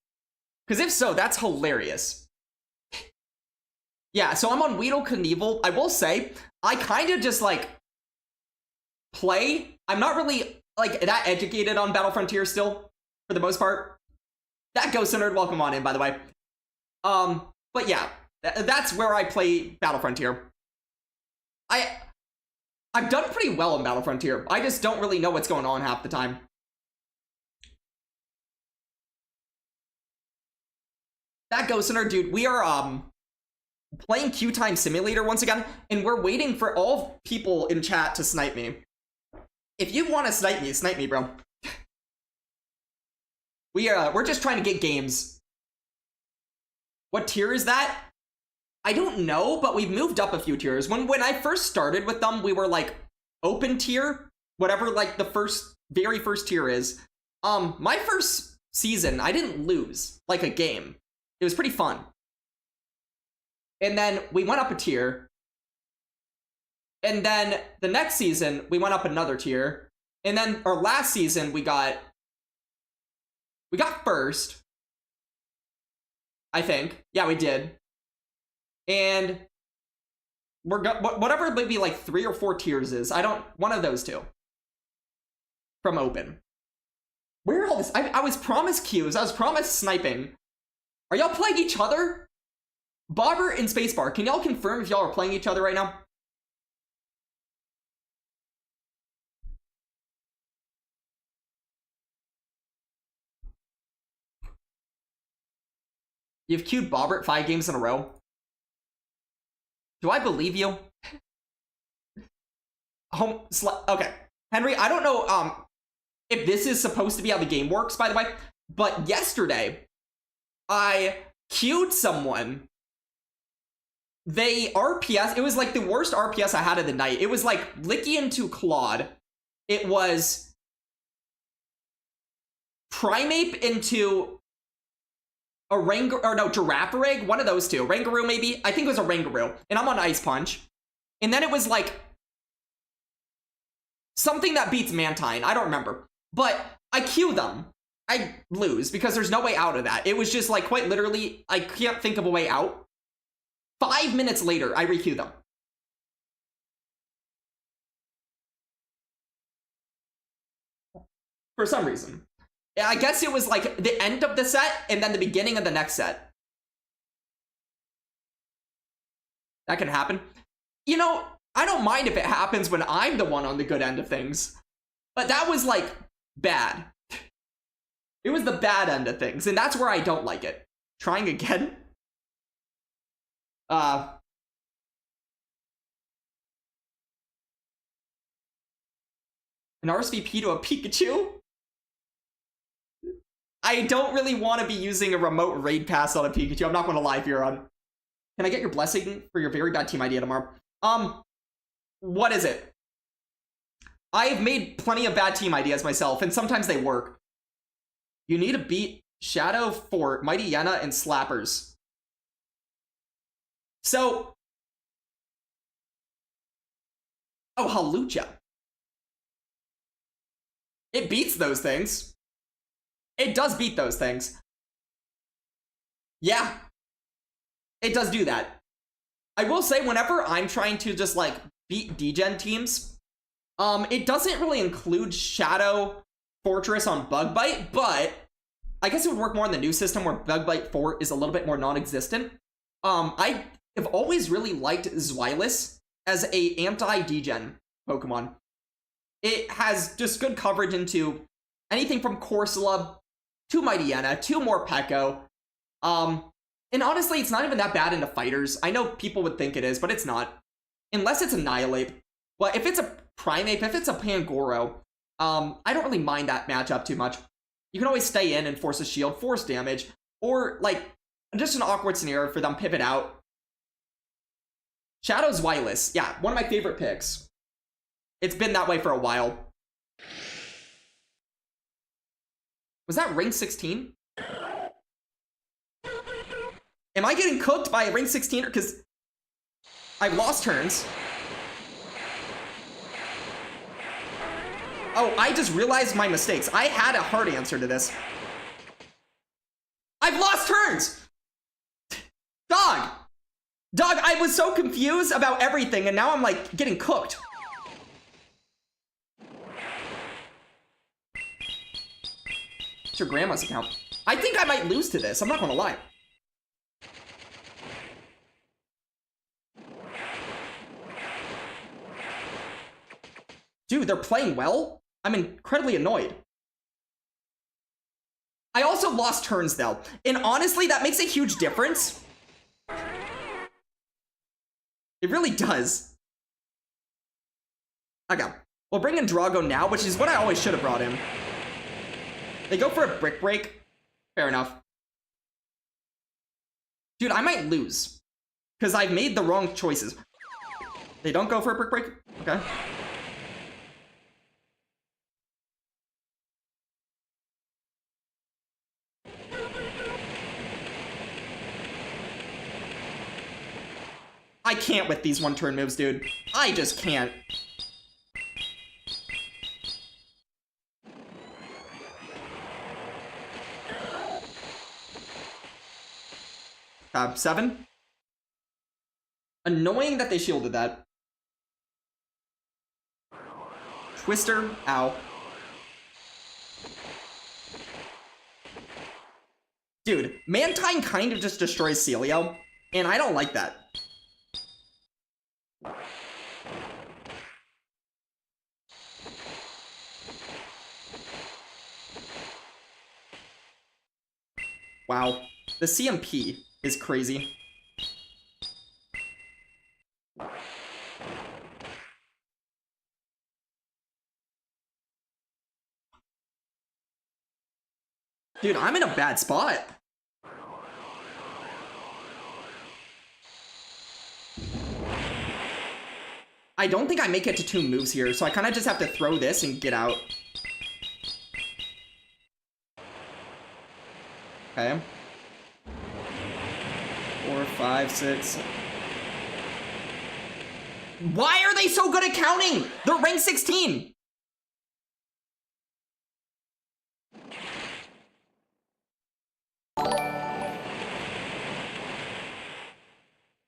Speaker 1: Because if so, that's hilarious. Yeah, so I'm on Weedle Knievel. I will say, I kind of just, like, play. I'm not really, like, that educated on Battle Frontier still, for the most part. That Ghost Nerd, welcome on in, by the way. But yeah, that's where I play Battle Frontier. I've done pretty well in Battle Frontier. I just don't really know what's going on half the time. That Ghost Nerd, dude, we are, playing Queue Time Simulator once again, and we're waiting for all people in chat to snipe me. If you want to snipe me, bro. We're just trying to get games. What tier is that? I don't know, but we've moved up a few tiers. When I first started with them, we were like open tier, whatever like the very first tier is. My first season, I didn't lose like a game. It was pretty fun. And then we went up a tier. And then the next season, we went up another tier. And then our last season, we got We got first. I think. Yeah, we did. And we're whatever maybe like 3 or 4 tiers is. One of those two. From open. Where are all this? I was promised queues. I was promised sniping. Are y'all playing each other? Bobber and Spacebar, can y'all confirm if y'all are playing each other right now? You've queued Bobbert 5 games in a row. Do I believe you? Okay. Henry, I don't know if this is supposed to be how the game works, by the way, but yesterday, I queued someone. They RPS, it was like the worst RPS I had of the night. It was like Licky into Claude. It was Primeape into a Girafarig, one of those two. Rangaroo, maybe? I think it was a Rangaroo. And I'm on Ice Punch. And then it was like something that beats Mantine. I don't remember. But I queue them. I lose because there's no way out of that. It was just like quite literally, I can't think of a way out. 5 minutes later, I requeue them. For some reason. I guess it was like the end of the set and then the beginning of the next set. That can happen. You know, I don't mind if it happens when I'm the one on the good end of things. But that was like bad. It was the bad end of things, and that's where I don't like it. Trying again? An RSVP to a Pikachu? I don't really want to be using a remote raid pass on a Pikachu. I'm not going to lie, Viron. Can I get your blessing for your very bad team idea tomorrow? What is it? I've made plenty of bad team ideas myself, and sometimes they work. You need to beat Shadow Fort, Mighty Yenna, and Slappers. So... Oh, Halucha. It beats those things. It does beat those things. Yeah. It does do that. I will say, whenever I'm trying to just, like, beat degen teams, it doesn't really include Shadow Fortress on Bug Bite, but I guess it would work more in the new system where Bug Bite Fort is a little bit more non-existent. I have always really liked Zweilous as a anti-degen Pokemon. It has just good coverage into anything from Corsola to Mighty Yenna to Morpeko. And honestly, it's not even that bad into fighters. I know people would think it is, but it's not. Unless it's Annihilate. But if it's a Primeape, if it's a Pangoro, I don't really mind that matchup too much. You can always stay in and force a shield, force damage, or, like, just an awkward scenario for them pivot out. Shadow's Zweilous. Yeah, one of my favorite picks. It's been that way for a while. Was that ring 16? Am I getting cooked by a ring 16? Because I've lost turns. Oh, I just realized my mistakes. I had a hard answer to this. I've lost turns! Dog! Dog, I was so confused about everything, and now I'm, like, getting cooked. It's your grandma's account. I think I might lose to this. I'm not gonna lie. Dude, they're playing well? I'm incredibly annoyed. I also lost turns, though. And honestly, that makes a huge difference. It really does. Okay. We'll bring in Drago now, which is what I always should have brought in. They go for a Brick Break. Fair enough. Dude, I might lose. Because I've made the wrong choices. They don't go for a Brick Break? Okay. I can't with these one-turn moves, dude. I just can't. Tab 7. Annoying that they shielded that. Twister. Ow. Dude, Mantine kind of just destroys Celio, and I don't like that. Wow. The CMP is crazy. Dude, I'm in a bad spot. I don't think I make it to 2 moves here, so I kind of just have to throw this and get out. Okay. 4, 5, 6. Why are they so good at counting? They're rank 16.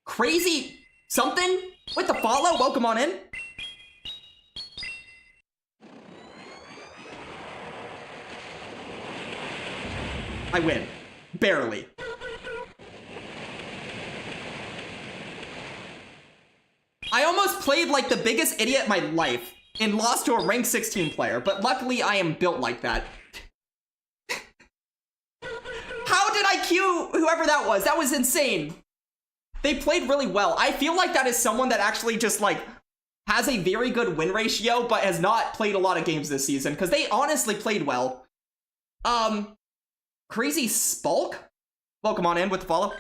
Speaker 1: Crazy something with the follow. Welcome on in. I win. Barely. I almost played like the biggest idiot in my life and lost to a rank 16 player, but luckily I am built like that. How did I Q whoever that was? That was insane. They played really well. I feel like that is someone that actually just like has a very good win ratio, but has not played a lot of games this season, because they honestly played well. Crazy Spulk? Welcome on in with the follow.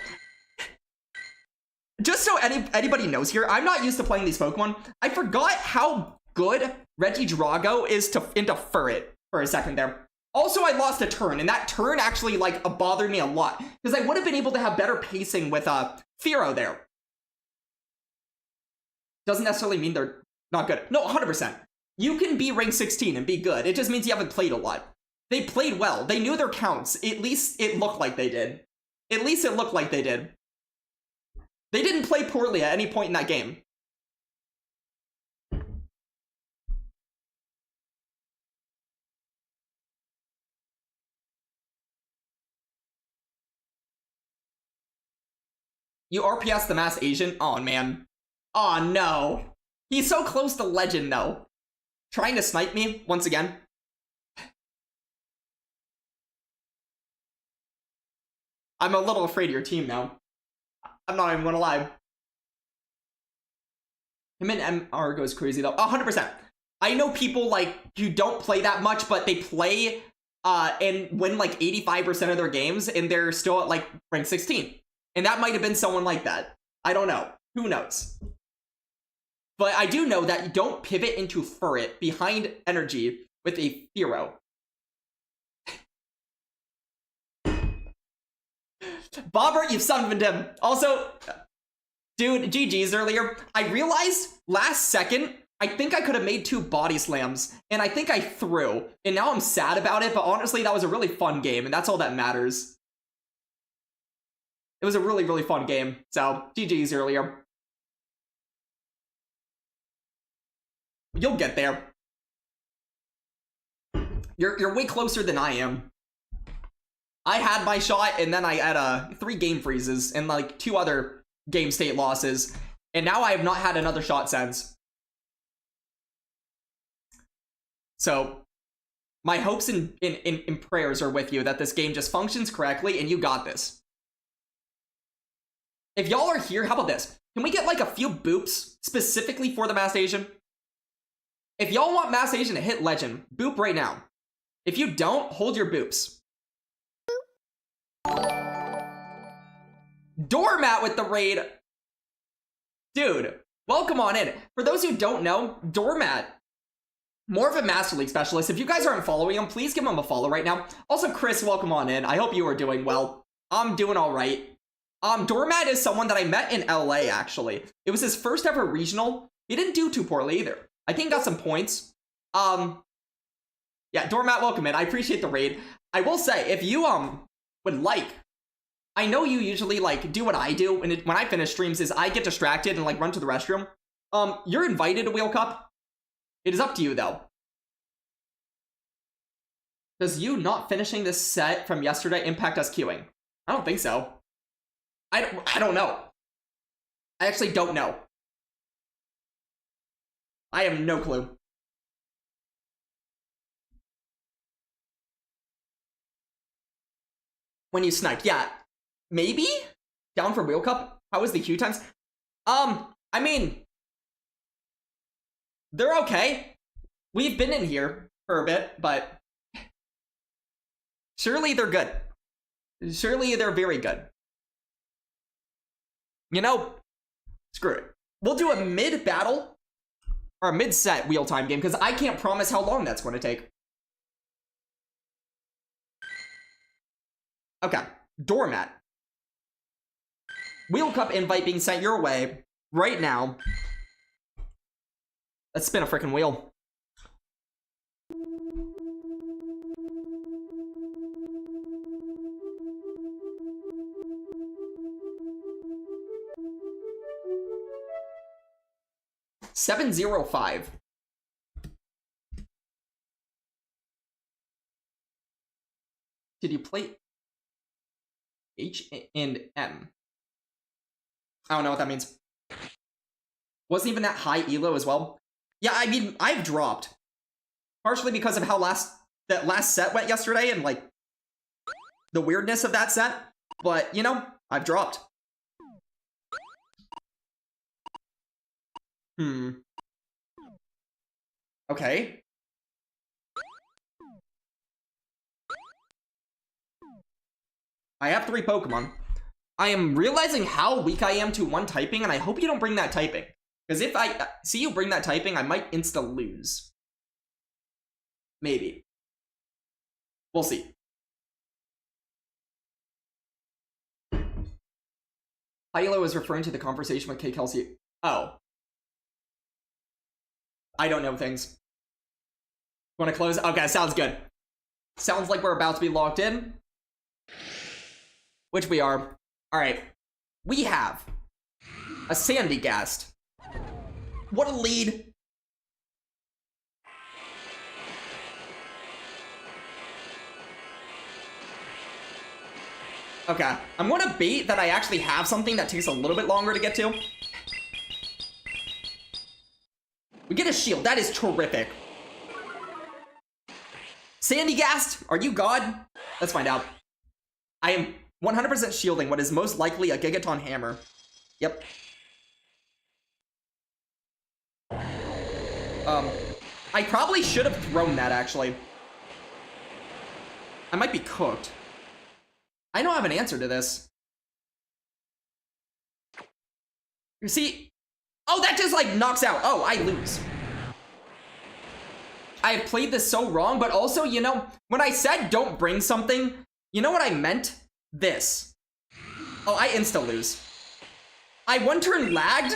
Speaker 1: Just so anybody knows here, I'm not used to playing these Pokemon. I forgot how good Regidrago is into Furret for a second there. Also, I lost a turn, and that turn actually like bothered me a lot, because I would have been able to have better pacing with Fearow there. Doesn't necessarily mean they're not good. No, 100%. You can be rank 16 and be good. It just means you haven't played a lot. They played well. They knew their counts. At least it looked like they did. At least it looked like they did. They didn't play poorly at any point in that game. You RPS the Mass Asian? Oh, man. Oh, no. He's so close to Legend, though. Trying to snipe me once again. I'm a little afraid of your team now. I'm not even gonna lie. Him and MR goes crazy, though. 100%. I know people, like, who don't play that much, but they play and win, like, 85% of their games, and they're still at, like, rank 16. And that might have been someone like that. I don't know. Who knows? But I do know that you don't pivot into Furret behind Energy with a Fearow. Bobbert, you've son of a dim. Also, dude, GG's earlier. I realized last second, I think I could have made 2 body slams, and I think I threw. And now I'm sad about it, but honestly, that was a really fun game, and that's all that matters. It was a really, really fun game. So, GG's earlier. You'll get there. You're way closer than I am. I had my shot, and then I had 3 game freezes and like 2 other game state losses, and now I have not had another shot since. So, my hopes and prayers are with you that this game just functions correctly, and you got this. If y'all are here, how about this? Can we get like a few boops specifically for the Mass Asian? If y'all want Mass Asian to hit Legend, boop right now. If you don't, hold your boops. Doormat with the raid. Dude, welcome on in. For those who don't know, Doormat, more of a Master League specialist. If you guys aren't following him, please give him a follow right now. Also, Chris, welcome on in. I hope you are doing well. I'm doing all right. Doormat is someone that I met in LA, actually. It was his first ever regional. He didn't do too poorly either. I think he got some points. Yeah, Doormat, welcome in. I appreciate the raid. I will say, if you would like, I know you usually like do what I do when I finish streams is I get distracted and like run to the restroom. You're invited to Wheel Cup. It is up to you though. Does you not finishing this set from yesterday impact us queuing? I don't think so. I don't know. I actually don't know. I have no clue. When you sniped, yeah. Maybe? Down for Wheel Cup? How was the queue times? I mean, they're okay. We've been in here for a bit, but surely they're good. Surely they're very good. You know, screw it. We'll do a mid-battle, or a mid-set wheel time game, because I can't promise how long that's going to take. Okay, Doormat. Wheel Cup invite being sent your way right now. Let's spin a freaking wheel. $705. Did you play H and M? I don't know what that means. Wasn't even that high elo as well. Yeah, I mean, I've dropped. Partially because of how that last set went yesterday and like the weirdness of that set. But, you know, I've dropped. Okay. I have 3 Pokemon. I am realizing how weak I am to one typing, and I hope you don't bring that typing. Because if I see you bring that typing, I might insta-lose. Maybe. We'll see. Hilo is referring to the conversation with K. Kelsey. Oh. I don't know things. Want to close? Okay, sounds good. Sounds like we're about to be locked in. Which we are. Alright. We have a Sandygast. What a lead. Okay. I'm going to bait that I actually have something that takes a little bit longer to get to. We get a shield. That is terrific. Sandygast, are you God? Let's find out. I am 100% shielding what is most likely a Gigaton Hammer. Yep. I probably should have thrown that, actually. I might be cooked. I don't have an answer to this. You see... Oh, that just, like, knocks out. Oh, I lose. I have played this so wrong, but also, you know, when I said don't bring something, you know what I meant? This. Oh, I insta-lose. I one turn lagged.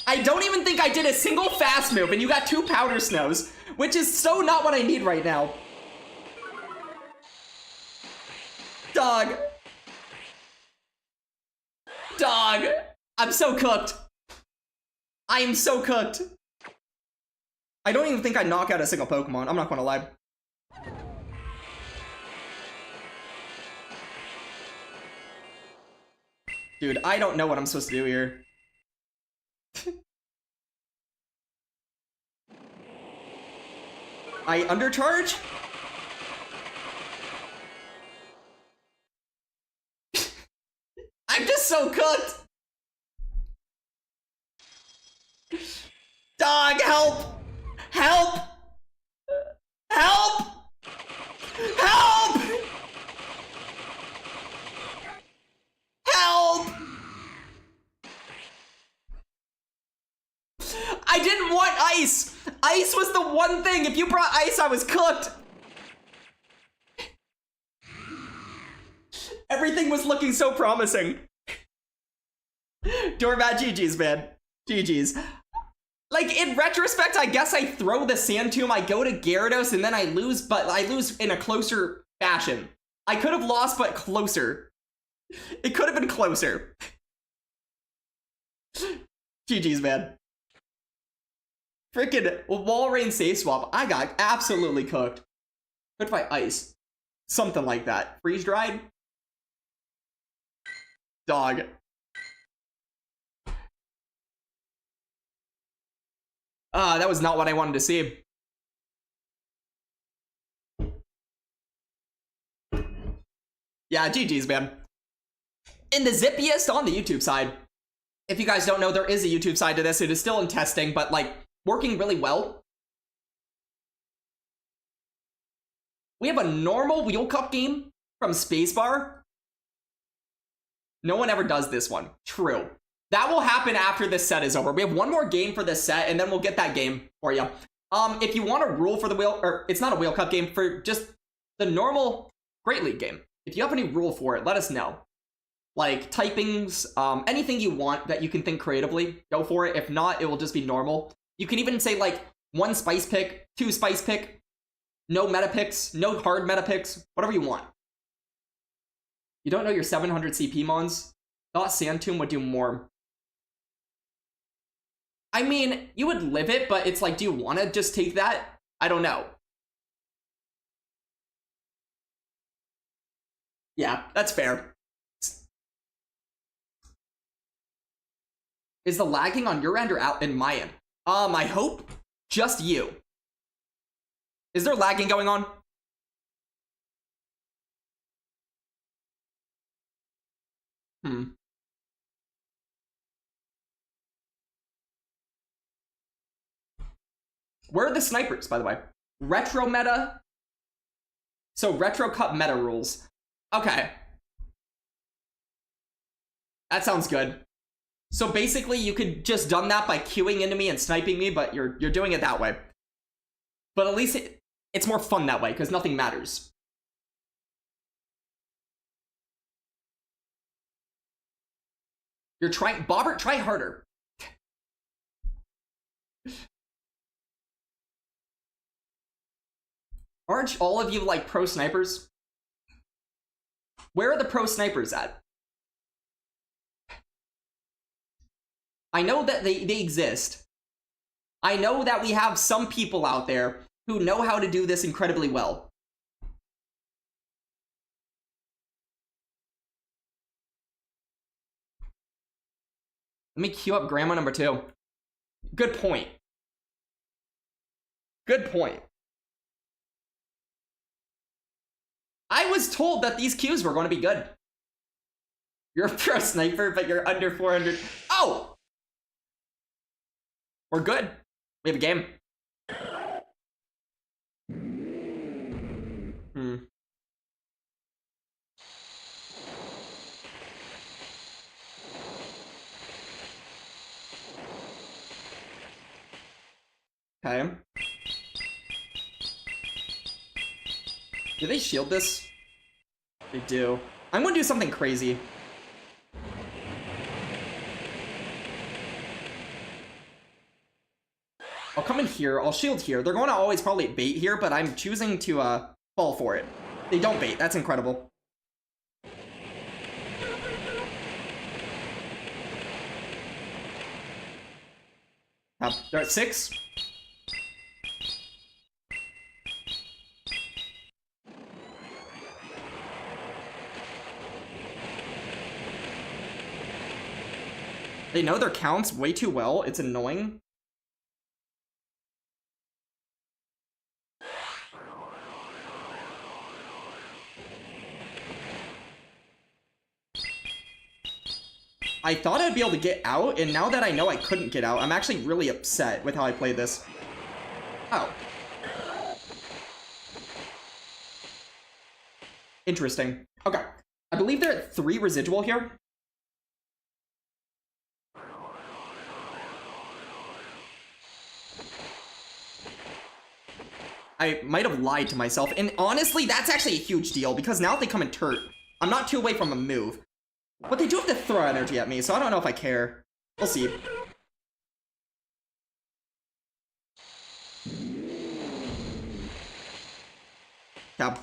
Speaker 1: I don't even think I did a single fast move, and you got 2 Powder Snows, which is so not what I need right now. Dog. Dog. I'm so cooked. I am so cooked. I don't even think I knock out a single Pokemon. I'm not gonna lie. Dude, I don't know what I'm supposed to do here. I undercharge? I'm just so cooked! Dog, help! Help! Help! Help! Help! I didn't want ice! Ice was the one thing! If you brought ice, I was cooked! Everything was looking so promising. Doormat, GG's, man. GG's. Like, in retrospect, I guess I throw the Sand Tomb, I go to Gyarados, and then I lose, but I lose in a closer fashion. I could have lost, but closer. It could have been closer. GG's, man. Freaking wall rain safe swap. I got absolutely cooked. Cooked by ice. Something like that. Freeze dried? Dog. That was not what I wanted to see. Yeah, GG's, man. In the zippiest on the YouTube side. If you guys don't know, there is a YouTube side to this. It is still in testing, but, like, working really well. We have a normal Wheel Cup game from Spacebar. No one ever does this one. True. That will happen after this set is over. We have one more game for this set, and then we'll get that game for you. If you want a rule for the wheel, or it's not a Wheel Cup game, for just the normal Great League game. If you have any rule for it, let us know. Like typings, anything you want that you can think creatively, go for it. If not, it will just be normal. You can even say like 1 spice pick, 2 spice pick, no meta picks, no hard meta picks, whatever you want. You don't know your 700 CP mons? Thought Sand Tomb would do more. I mean, you would live it, but it's like, do you want to just take that? I don't know. Yeah, that's fair. Is the lagging on your end or out in my end? I hope just you. Is there lagging going on? Where are the snipers, by the way? Retro meta? So Retro Cup meta rules. Okay. That sounds good. So basically, you could just done that by queuing into me and sniping me, but you're doing it that way. But at least it's more fun that way, because nothing matters. You're trying... Bobbert, try harder. Aren't all of you, like, pro snipers? Where are the pro snipers at? I know that they exist. I know that we have some people out there who know how to do this incredibly well. Let me queue up Grandma number 2. Good point. Good point. I was told that these queues were going to be good. You're a pro sniper, but you're under 400. Oh! We're good. We have a game. Okay. Do they shield this? They do. I'm gonna do something crazy. I'll come in here, I'll shield here. They're going to always probably bait here, but I'm choosing to fall for it. They don't bait, that's incredible. They're at 6. They know their counts way too well, it's annoying. I thought I'd be able to get out, and now that I know I couldn't get out, I'm actually really upset with how I played this. Oh. Interesting. Okay. I believe they're at 3 residual here. I might have lied to myself, and honestly, that's actually a huge deal, because now if they come in turret, I'm not too away from a move. But they do have to throw energy at me, so I don't know if I care. We'll see. Yeah.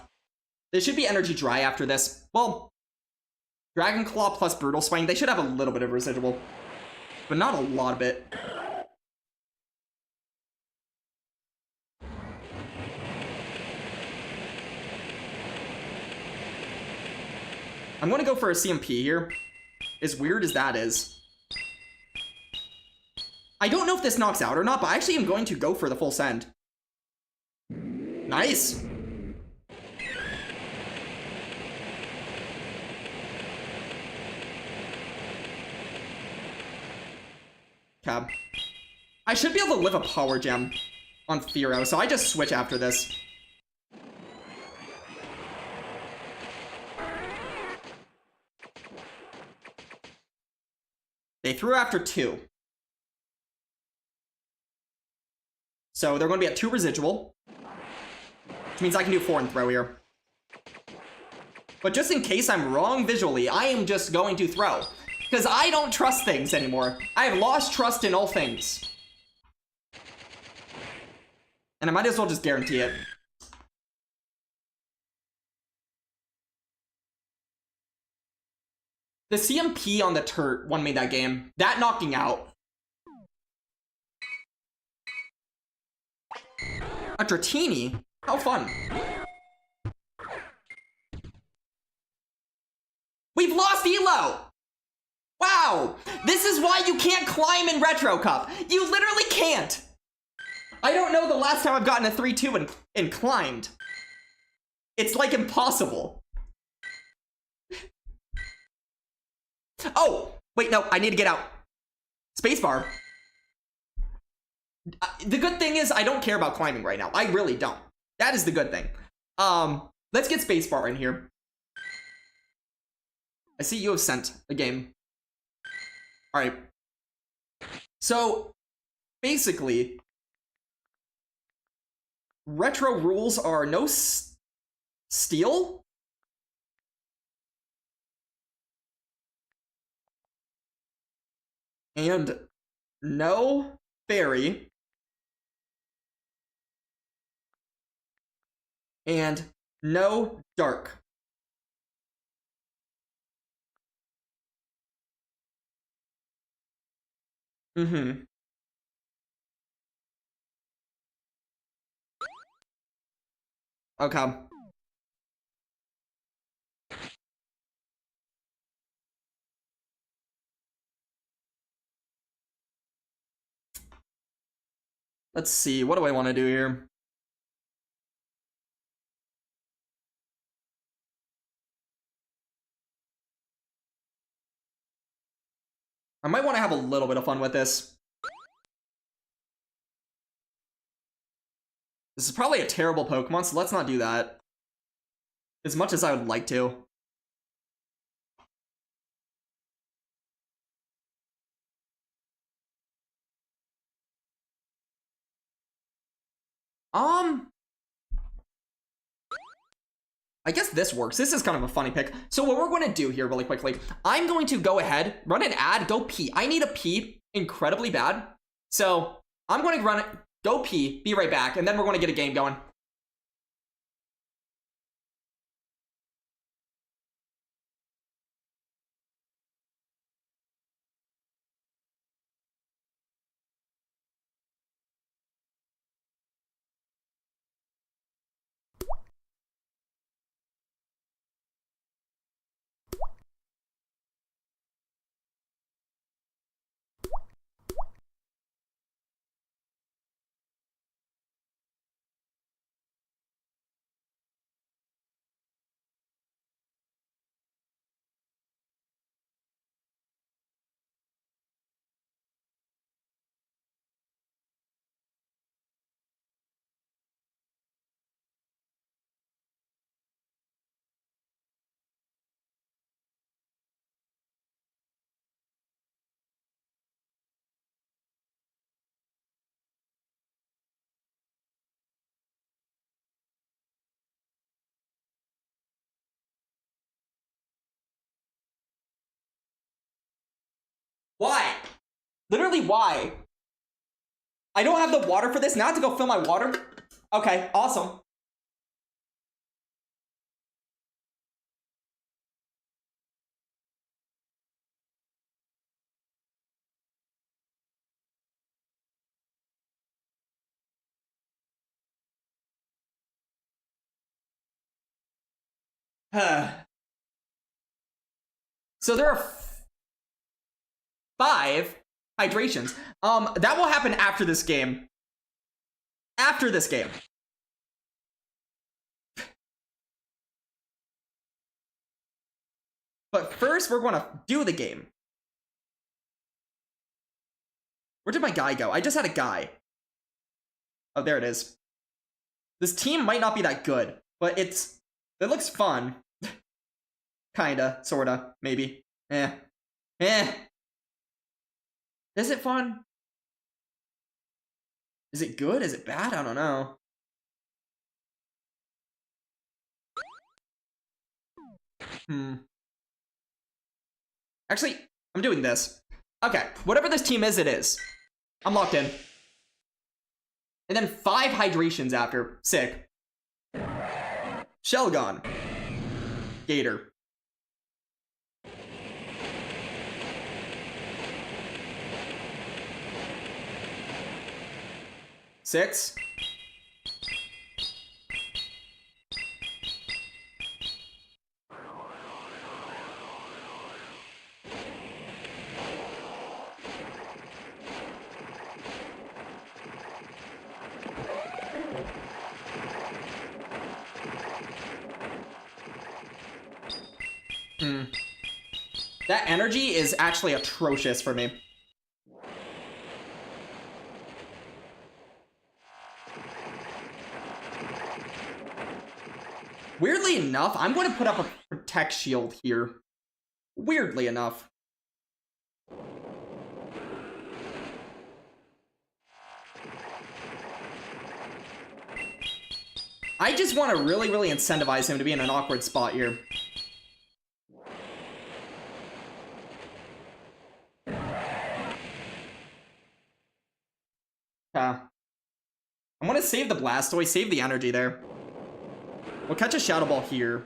Speaker 1: They should be energy dry after this. Well, Dragon Claw plus Brutal Swing. They should have a little bit of residual, but not a lot of it. I'm going to go for a CMP here, as weird as that is. I don't know if this knocks out or not, but I actually am going to go for the full send. Nice. Cab. I should be able to live a power gem on Firo, so I just switch after this. They threw after 2. So they're going to be at 2 residual, which means I can do 4 and throw here. But just in case I'm wrong visually, I am just going to throw, because I don't trust things anymore. I have lost trust in all things. And I might as well just guarantee it. The CMP on the turret won me that game. That knocking out. A Dratini? How fun. We've lost Elo! Wow! This is why you can't climb in Retro Cup. You literally can't! I don't know the last time I've gotten a 3-2 and climbed. It's like impossible. Oh! Wait, no, I need to get out. Spacebar. The good thing is I don't care about climbing right now. I really don't. That is the good thing. Let's get spacebar in here. I see you have sent a game. Alright. So, basically, retro rules are no steal? And no fairy. And no dark. Mm-hmm. Okay. Let's see, what do I want to do here? I might want to have a little bit of fun with this. This is probably a terrible Pokemon, so let's not do that. As much as I would like to. I guess this works. This is kind of a funny pick. So what we're going to do here really quickly, I'm going to go ahead, run an ad, go pee. I need a pee incredibly bad. So I'm going to run it, go pee, be right back, and then we're going to get a game going. Why? Literally, why? I don't have the water for this. Now I have to go fill my water. Okay, awesome. So there are 5 hydrations. That will happen after this game. After this game. But first, we're going to do the game. Where did my guy go? I just had a guy. Oh, there it is. This team might not be that good, but it looks fun. Kinda, sorta, maybe. Eh. Is it fun? Is it good? Is it bad? I don't know. Actually, I'm doing this. Okay, whatever this team is, it is. I'm locked in. And then 5 hydrations after. Sick. Shelgon. Gator. Six. That energy is actually atrocious for me. Weirdly enough, I'm going to put up a protect shield here. Weirdly enough. I just want to really incentivize him to be in an awkward spot here. I'm gonna save the Blastoise, save the energy there. We'll catch a Shadow Ball here.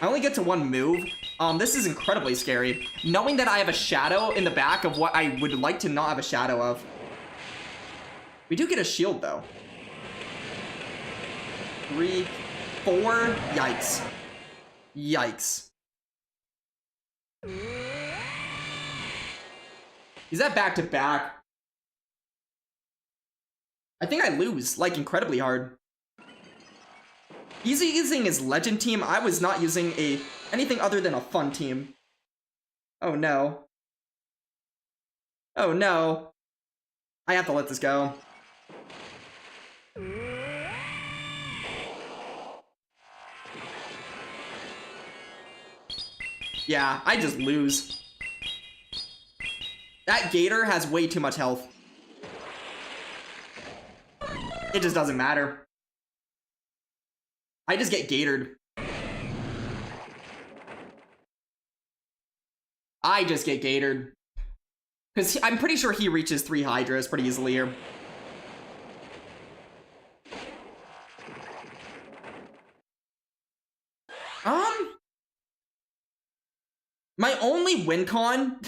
Speaker 1: I only get to 1 move. This is incredibly scary. Knowing that I have a shadow in the back of what I would like to not have a shadow of. We do get a shield, though. 3, 4. Yikes. Yikes. Is that back to back? I think I lose, like, incredibly hard. He's using his legend team. I was not using anything other than a fun team. Oh no. Oh no. I have to let this go. Yeah, I just lose. That Gator has way too much health. It just doesn't matter. I just get Gatored. I just get Gatored. Because I'm pretty sure he reaches 3 Hydras pretty easily here. My only win con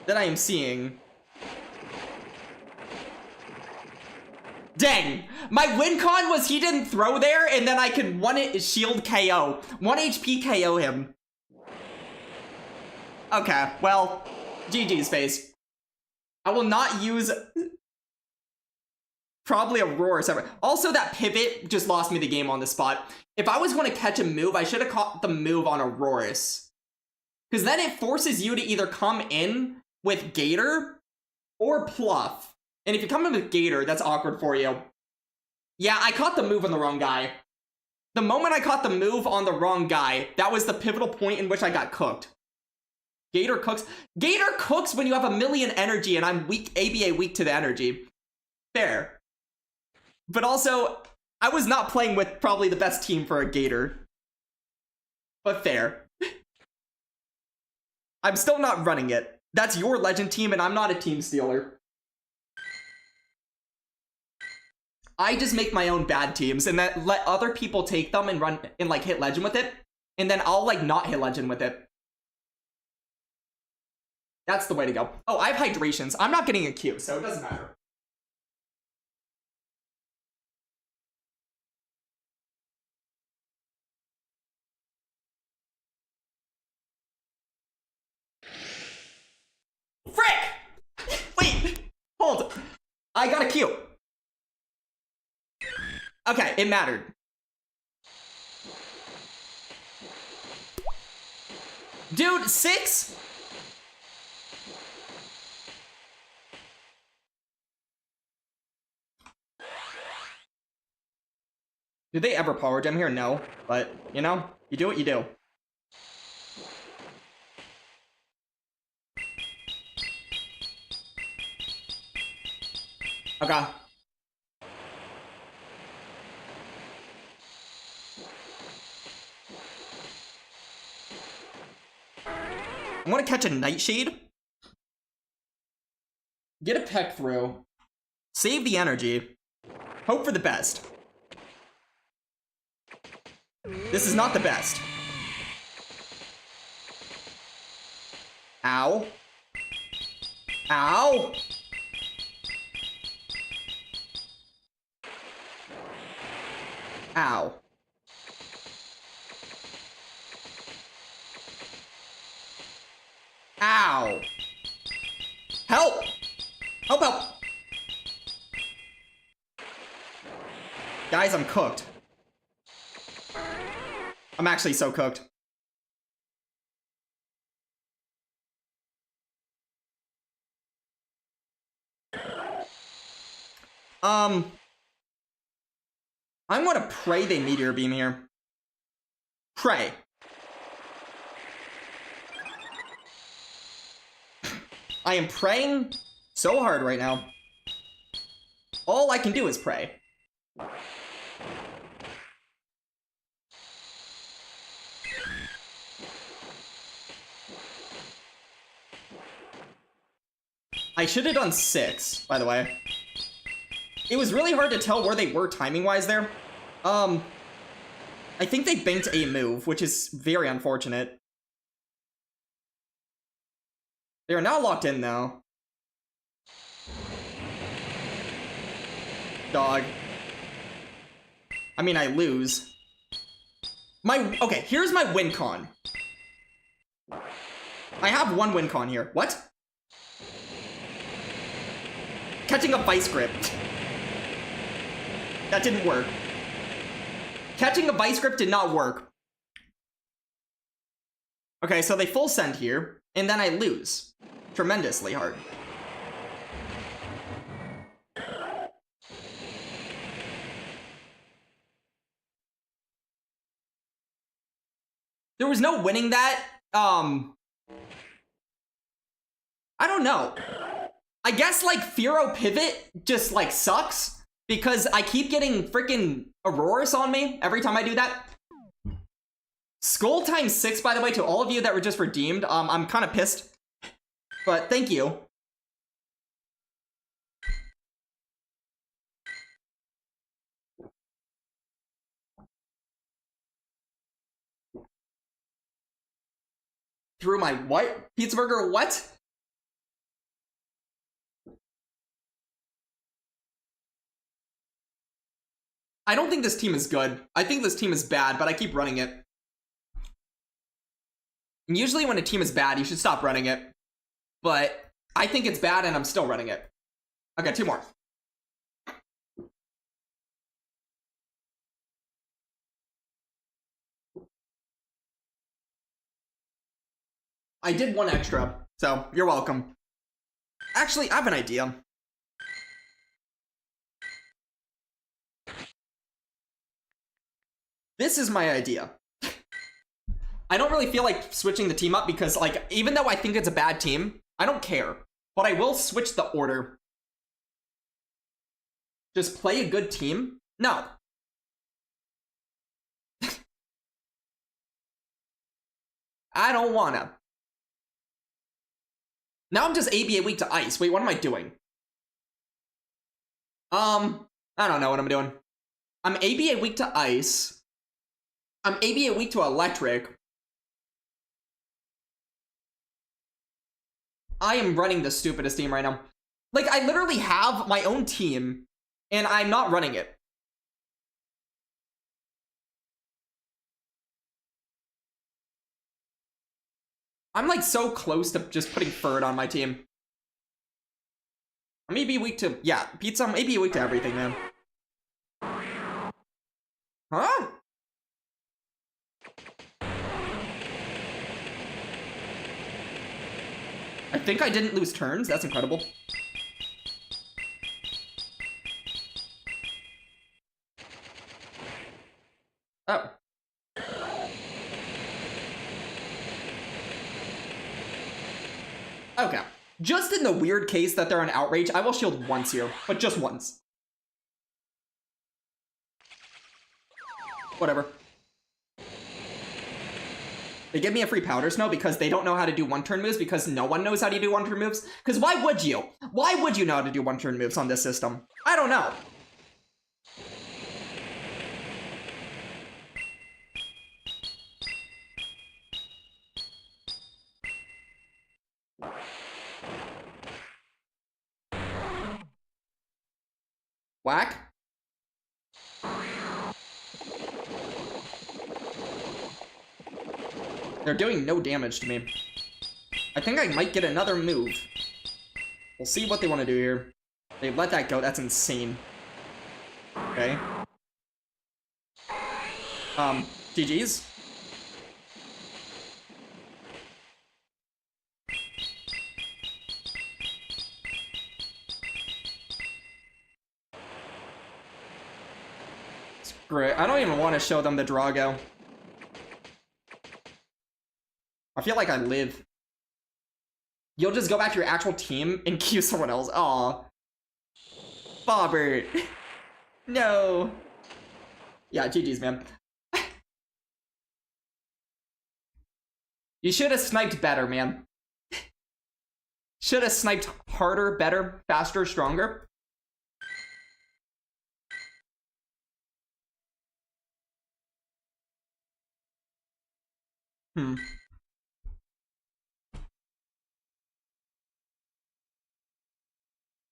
Speaker 1: that I am seeing. Dang! My win con was he didn't throw there, and then I could shield KO. 1 HP KO him. Okay, well, GG's face. I will not use probably Aurora separate. Also, that pivot just lost me the game on the spot. If I was going to catch a move, I should have caught the move on Aurorus. Because then it forces you to either come in with Gator or Pluff. And if you come in with Gator, that's awkward for you. Yeah, I caught the move on the wrong guy. The moment I caught the move on the wrong guy, that was the pivotal point in which I got cooked. Gator cooks. Gator cooks when you have 1,000,000 energy and I'm weak, ABA weak to the energy. Fair. But also, I was not playing with probably the best team for a Gator. But fair. I'm still not running it. That's your legend team and I'm not a team stealer. I just make my own bad teams and then let other people take them and run and like hit legend with it. And then I'll like not hit legend with it. That's the way to go. Oh, I have hydrations. I'm not getting a Q, so it doesn't matter. I got a Q. Okay, it mattered. Dude, 6? Did they ever power gem here? No. But, you know, you do what you do. Okay. I'm gonna catch a Nightshade. Get a peck through. Save the energy. Hope for the best. This is not the best. Ow. Ow. Ow. Ow. Help! Help, help! Guys, I'm cooked. I'm actually so cooked. I'm gonna pray they meteor beam here. Pray. I am praying so hard right now. All I can do is pray. I should have done 6, by the way. It was really hard to tell where they were timing-wise there. I think they banked a move, which is very unfortunate. They are now locked in, though. Dog. I mean, I lose. Okay, here's my win con. I have one win con here. What? Catching a Vice Grip. That didn't work. Catching a Vice Grip did not work. Okay, so they full send here, and then I lose. Tremendously hard. There was no winning that. I don't know. I guess, like, Firo Pivot just, like, sucks. Because I keep getting freaking Auroras on me every time I do that. Skull times 6, by the way, to all of you that were just redeemed. I'm kind of pissed. But thank you. Through my what? Pizza burger, what? I don't think this team is good. I think this team is bad, but I keep running it. And usually when a team is bad, you should stop running it. But I think it's bad and I'm still running it. Okay, 2 more. I did 1 extra, so you're welcome. Actually, I have an idea. This is my idea. I don't really feel like switching the team up because, like, even though I think it's a bad team, I don't care. But I will switch the order. Just play a good team? No. I don't wanna. Now I'm just ABA weak to ice. Wait, what am I doing? I don't know what I'm doing. I'm ABA weak to ice. I'm ABA weak to electric. I am running the stupidest team right now. Like, I literally have my own team, and I'm not running it. I'm, like, so close to just putting Ferd on my team. I may be weak to, yeah, pizza may be weak to everything, man. Huh? I think I didn't lose turns. That's incredible. Oh. Okay. Just in the weird case that they're an outrage, I will shield once here, but just once. Whatever. They give me a free powder snow because they don't know how to do one-turn moves because no one knows how to do one-turn moves. Because why would you? Why would you know how to do one-turn moves on this system? I don't know. Whack. They're doing no damage to me. I think I might get another move. We'll see what they want to do here. They let that go. That's insane. Okay. GG's. Great. I don't even want to show them the Drago. I feel like I live. You'll just go back to your actual team and queue someone else. Aw. Bobbert. No. Yeah, GG's, man. You should have sniped better, man. Should have sniped harder, better, faster, stronger.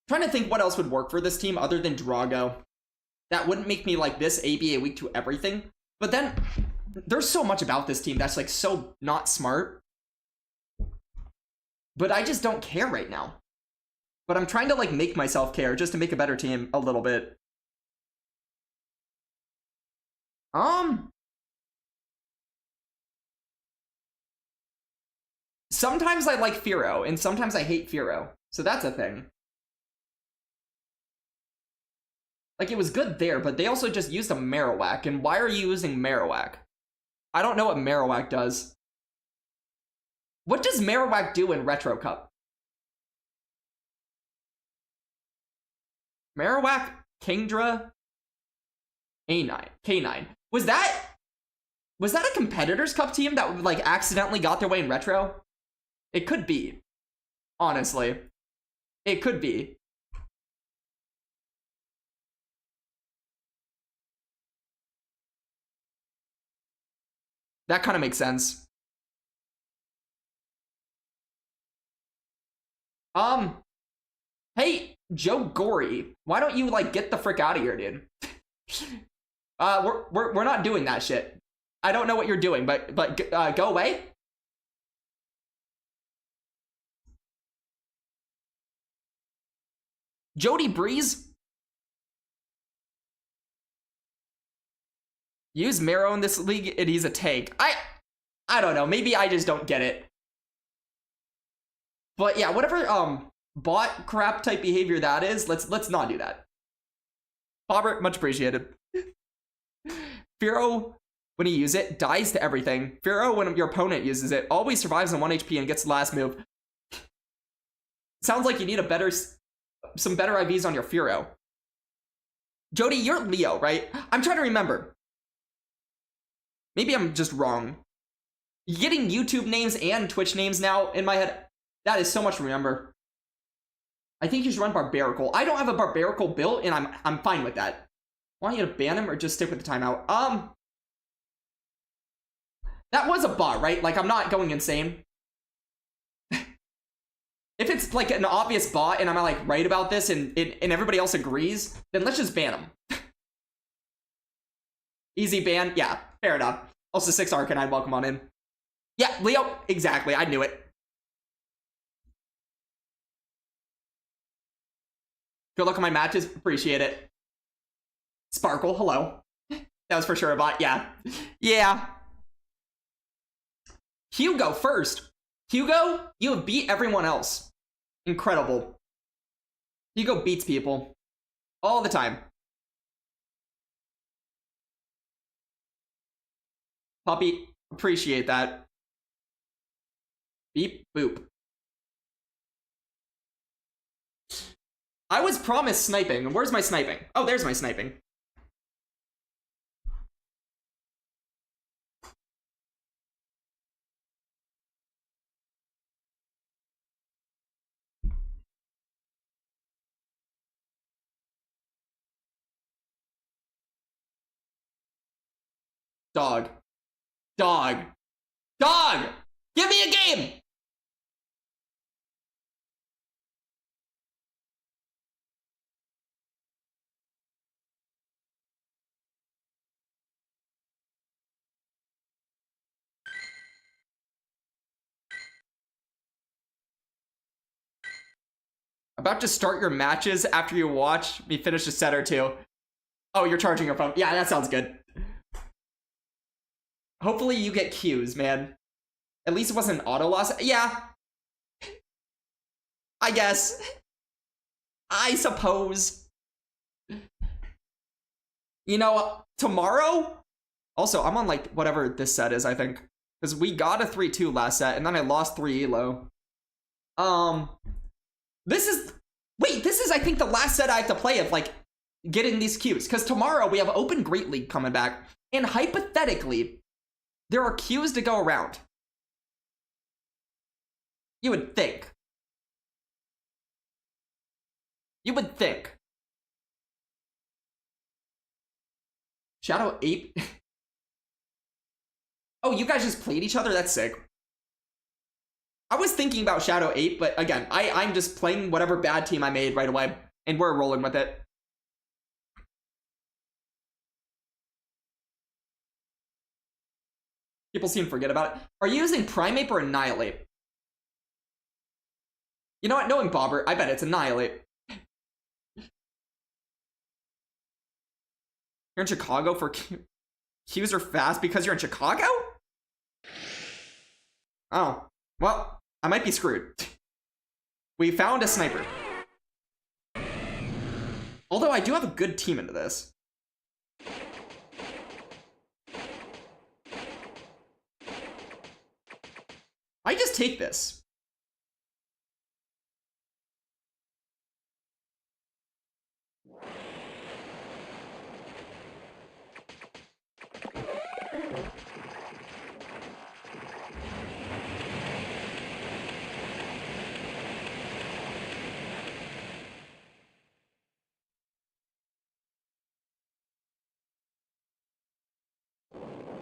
Speaker 1: Trying to think what else would work for this team other than Drago. That wouldn't make me like this ABA weak to everything. But then there's so much about this team that's like so not smart. But I just don't care right now. But I'm trying to like make myself care just to make a better team a little bit. Sometimes I like Firo, and sometimes I hate Firo. So that's a thing. Like, it was good there, but they also just used a Marowak, and why are you using Marowak? I don't know what Marowak does. What does Marowak do in Retro Cup? Marowak, Kingdra, A9, K9. Was that a competitors cup team that like accidentally got their way in Retro? It could be. Honestly. It could be. That kind of makes sense. Hey, Joe Gory, why don't you like get the frick out of here, dude? We're not doing that shit. I don't know what you're doing, but go away. Jody Breeze. Use Marrow in this league and he's a tank. I don't know, maybe I just don't get it. But yeah, whatever bot crap type behavior that is, let's not do that. Bobbert, much appreciated. Firo, when you use it, dies to everything. Firo, when your opponent uses it, always survives on 1 HP and gets the last move. Sounds like you need some better IVs on your Firo. Jody, you're Leo, right? I'm trying to remember. Maybe I'm just wrong. Getting YouTube names and Twitch names now in my head, that is so much to remember. I think you should run Barbarical. I don't have a Barbarical built, and I'm fine with that. Want you to ban him or just stick with the timeout? That was a bot, right? Like, I'm not going insane. If it's like an obvious bot and I'm like right about this and everybody else agrees, then let's just ban him. Easy ban, yeah, fair enough. Also 6 Arcanine, welcome on in. Yeah, Leo, exactly, I knew it. Good luck on my matches. Appreciate it. Sparkle, hello. That was for sure a bot. Yeah. Yeah. Hugo first. Hugo, you have beat everyone else. Incredible. Hugo beats people. All the time. Puppy, appreciate that. Beep, boop. I was promised sniping. Where's my sniping? Oh, there's my sniping. Dog. Dog. Dog! Give me a game! About to start your matches after you watch me finish a set or two. Oh, you're charging your phone. Yeah, that sounds good. Hopefully you get cues, man. At least it wasn't an auto loss. Yeah. I guess. I suppose. You know, tomorrow... Also, I'm on, like, whatever this set is, I think. Because we got a 3-2 last set, and then I lost 3 elo. This is... Wait, this is, I think, the last set I have to play of, like, getting these cues. Because tomorrow we have Open Great League coming back. And hypothetically, there are cues to go around. You would think. You would think. Shadow Ape? Oh, you guys just played each other? That's sick. I was thinking about Shadow 8, but again, I'm just playing whatever bad team I made right away, and we're rolling with it. People seem to forget about it. Are you using Primate or Annihilate? You know what? Knowing Bobber, I bet it's Annihilate. You're in Chicago for Qs are fast because you're in Chicago? Oh. Well, I might be screwed. We found a sniper. Although I do have a good team into this. I just take this.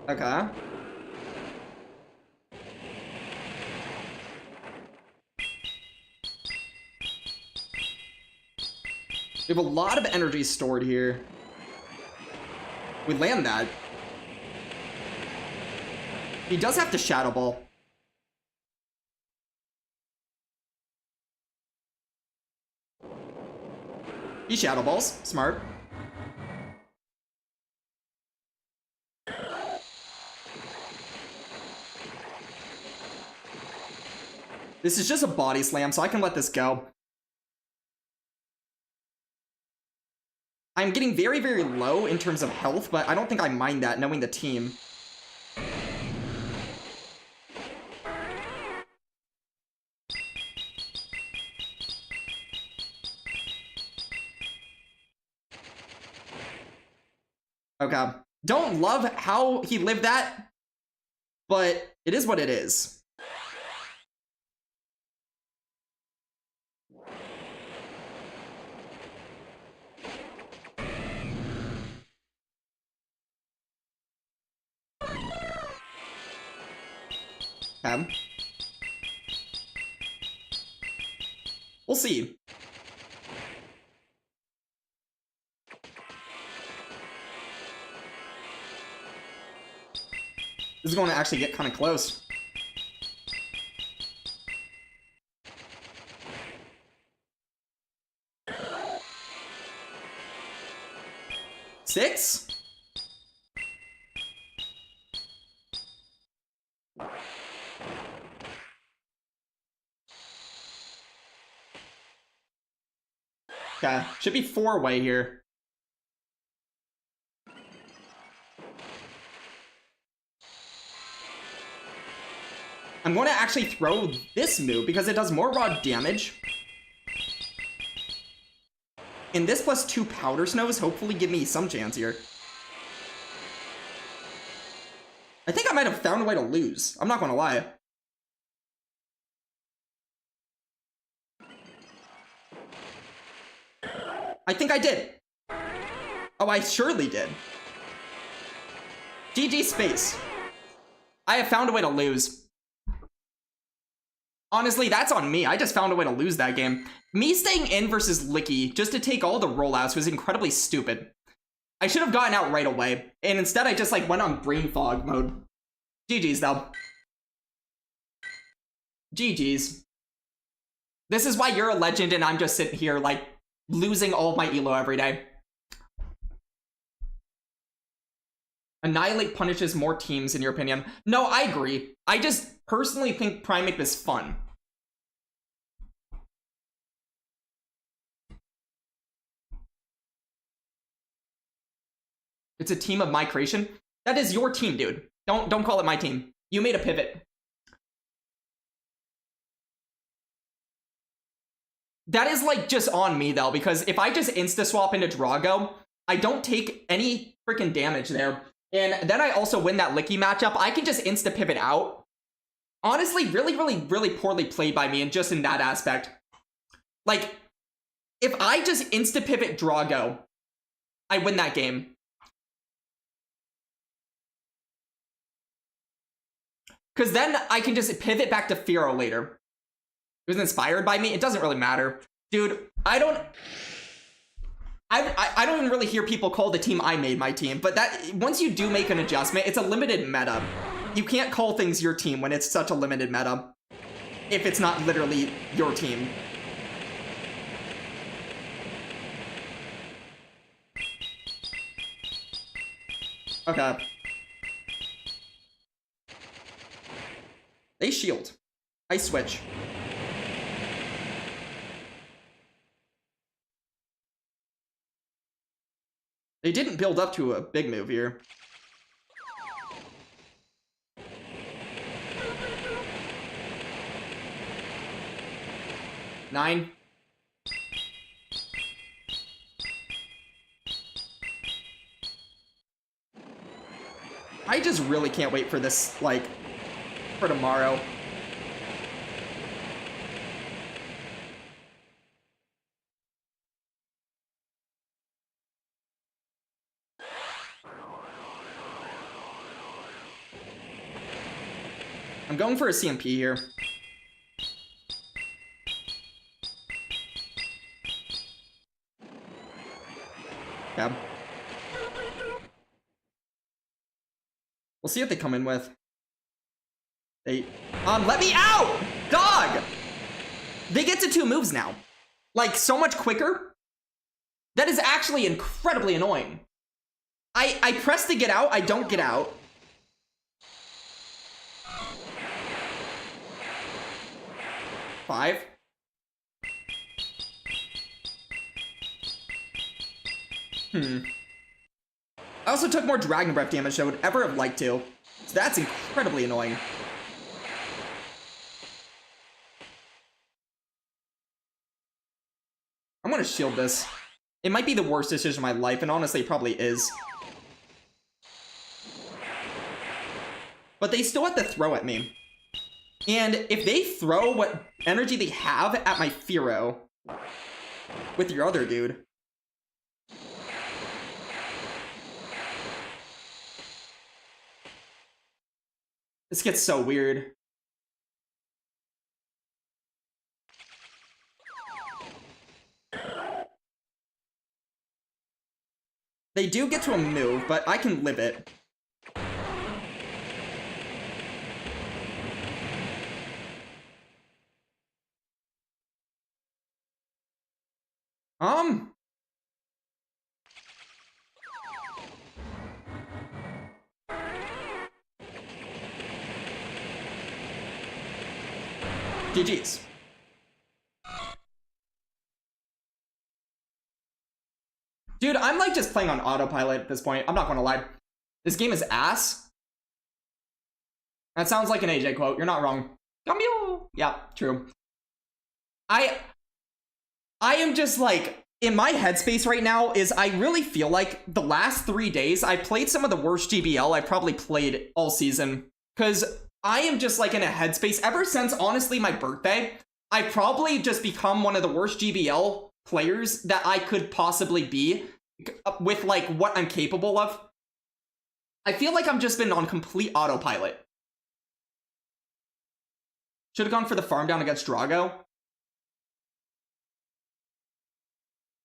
Speaker 1: Okay. We have a lot of energy stored here. We land that. He does have to Shadow Ball. He Shadow Balls. Smart. This is just a body slam, so I can let this go. I'm getting very, very low in terms of health, but I don't think I mind that, knowing the team. Okay. Don't love how he lived that, but it is what it is. Okay. We'll see. This is going to actually get kind of close. 6? Okay, should be 4-way here. I'm going to actually throw this move because it does more raw damage. And this plus 2 powder snows hopefully give me some chance here. I think I might have found a way to lose. I'm not going to lie. I think I did. Oh, I surely did. GG space. I have found a way to lose. Honestly, that's on me. I just found a way to lose that game. Me staying in versus Licky just to take all the rollouts was incredibly stupid. I should have gotten out right away. And instead, I just like went on brain fog mode. GG's though. GG's. This is why you're a legend and I'm just sitting here like losing all of my elo every day. Annihilate punishes more teams, in your opinion. No, I agree. I just personally think Primate is fun. It's a team of my creation. That is your team, dude. Don't call it my team. You made a pivot. That is like just on me though, because if I just insta swap into Drago, I don't take any freaking damage there. And then I also win that Licky matchup. I can just insta pivot out. Honestly, really poorly played by me, and just in that aspect. Like, if I just insta pivot Drago, I win that game. Because then I can just pivot back to Firo later. It was inspired by me. It doesn't really matter. Dude, I don't even really hear people call the team I made my team. But that once you do make an adjustment, it's a limited meta. You can't call things your team when it's such a limited meta. If it's not literally your team. Okay. They shield. I switch. They didn't build up to a big move here. Nine. I just really can't wait for this, like, for tomorrow. I'm going for a CMP here. Yeah. We'll see what they come in with. They let me out! Dog! They get to 2 moves now. Like, so much quicker. That is actually incredibly annoying. I press to get out, I don't get out. Five. I also took more Dragon Breath damage than I would ever have liked to. So that's incredibly annoying. I'm gonna shield this. It might be the worst decision of my life, and honestly, it probably is. But they still have to throw at me. And if they throw what energy they have at my Firo with your other dude, this gets so weird. They do get to a move, but I can live it. GG's. Dude, I'm like just playing on autopilot at this point. I'm not gonna lie. This game is ass. That sounds like an AJ quote. You're not wrong. Cambio. Yeah, true. I am just like, in my headspace right now is I really feel like the last 3 days I played some of the worst GBL I've probably played all season. Because I am just like in a headspace ever since, honestly, my birthday. I've probably just become one of the worst GBL players that I could possibly be with like what I'm capable of. I feel like I've just been on complete autopilot. Should have gone for the farm down against Drago.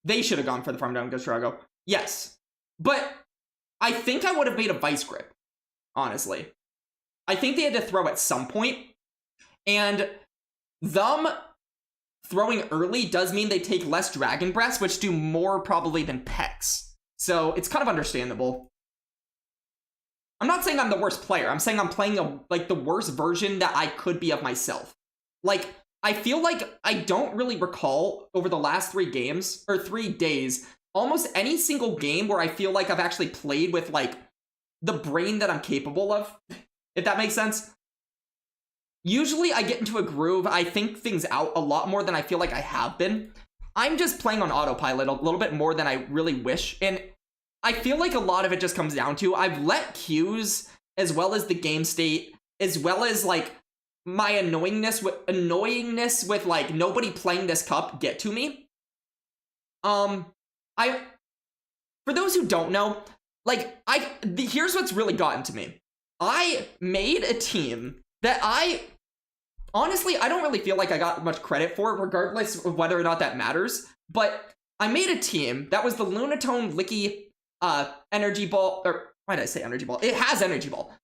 Speaker 1: They should have gone for the farm down against Drago. Yes. But I think I would have made a vice grip, honestly. I think they had to throw at some point, and them throwing early does mean they take less Dragon Breaths, which do more probably than Pecks. So it's kind of understandable. I'm not saying I'm the worst player. I'm saying I'm playing like the worst version that I could be of myself. Like, I feel like I don't really recall over the last 3 games, or 3 days, almost any single game where I feel like I've actually played with, like, the brain that I'm capable of, if that makes sense. Usually I get into a groove, I think things out a lot more than I feel like I have been. I'm just playing on autopilot a little bit more than I really wish, and I feel like a lot of it just comes down to I've let cues, as well as the game state, as well as, like, my annoyingness with like nobody playing this cup get to me. For those who don't know, like here's what's really gotten to me. I made a team that honestly I don't really feel like I got much credit for, regardless of whether or not that matters. But I made a team that was the Lunatone Licky energy ball, or why did I say energy ball? It has energy ball.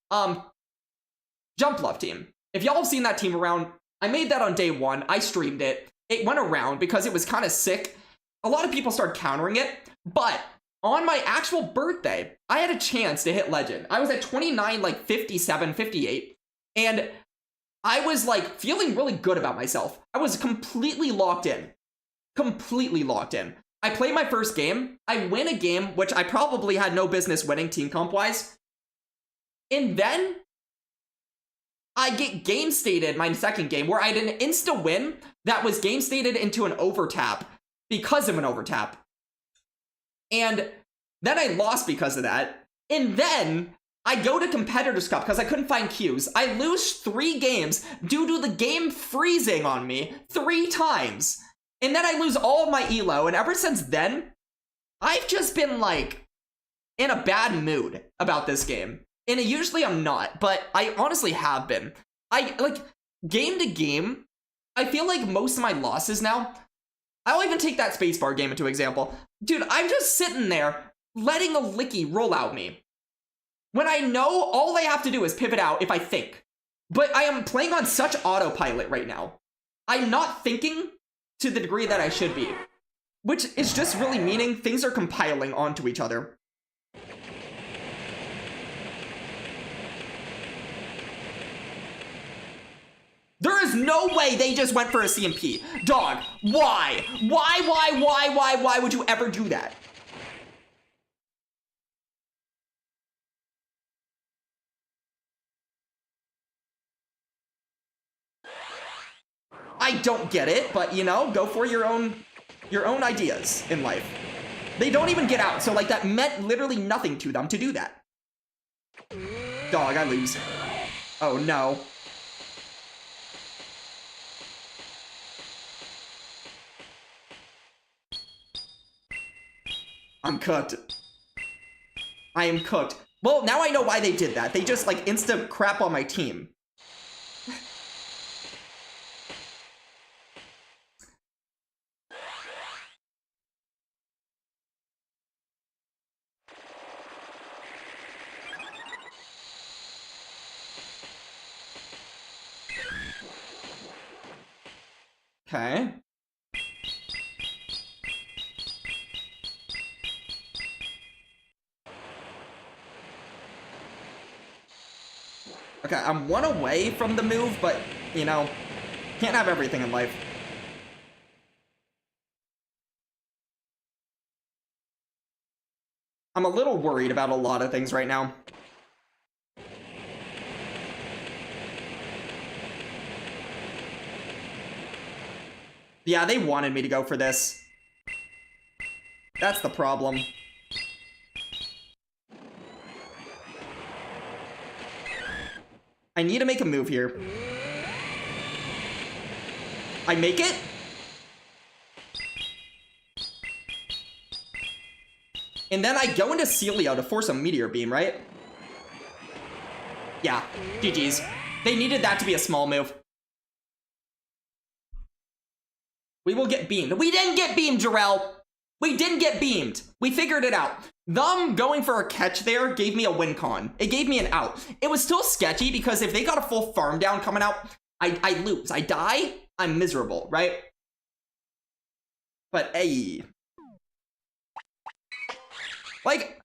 Speaker 1: Jump Love team. If y'all have seen that team around, I made that on day 1. I streamed it. It went around because it was kind of sick. A lot of people started countering it, but on my actual birthday, I had a chance to hit legend. I was at 29, like 57, 58, and I was like feeling really good about myself. I was completely locked in. Completely locked in. I play my first game. I win a game, which I probably had no business winning team comp-wise. And then I get game stated my second game, where I had an insta win that was game stated into an overtap because of an overtap. And then I lost because of that. And then I go to Competitors Cup because I couldn't find queues. I lose 3 games due to the game freezing on me 3 times. And then I lose all of my elo. And ever since then, I've just been like in a bad mood about this game. And usually I'm not, but I honestly have been. I, like, game to game, I feel like most of my losses now, I'll even take that spacebar game into example. Dude, I'm just sitting there letting a Licky roll out me, when I know all I have to do is pivot out if I think. But I am playing on such autopilot right now. I'm not thinking to the degree that I should be, which is just really meaning things are compiling onto each other. There is no way they just went for a CMP. Dog, why? Why would you ever do that? I don't get it, but you know, go for your own ideas in life. They don't even get out, so like that meant literally nothing to them to do that. Dog, I lose. Oh no. I'm cooked. I am cooked. Well, now I know why they did that. They just, like, insta crap on my team. Okay. Okay, I'm 1 away from the move, but, you know, Can't have everything in life. I'm a little worried about a lot of things right now. Yeah, they wanted me to go for this. That's the problem. I need to make a move here. I make it? And then I go into Celio to force a Meteor Beam, right? Yeah, GG's. They needed that to be a small move. We will get beamed. We didn't get beamed, Jarrell! We didn't get beamed. We figured it out. Them going for a catch there gave me a win con. It gave me an out. It was still sketchy because if they got a full farm down coming out, I lose. I die, I'm miserable, right? But hey. Like,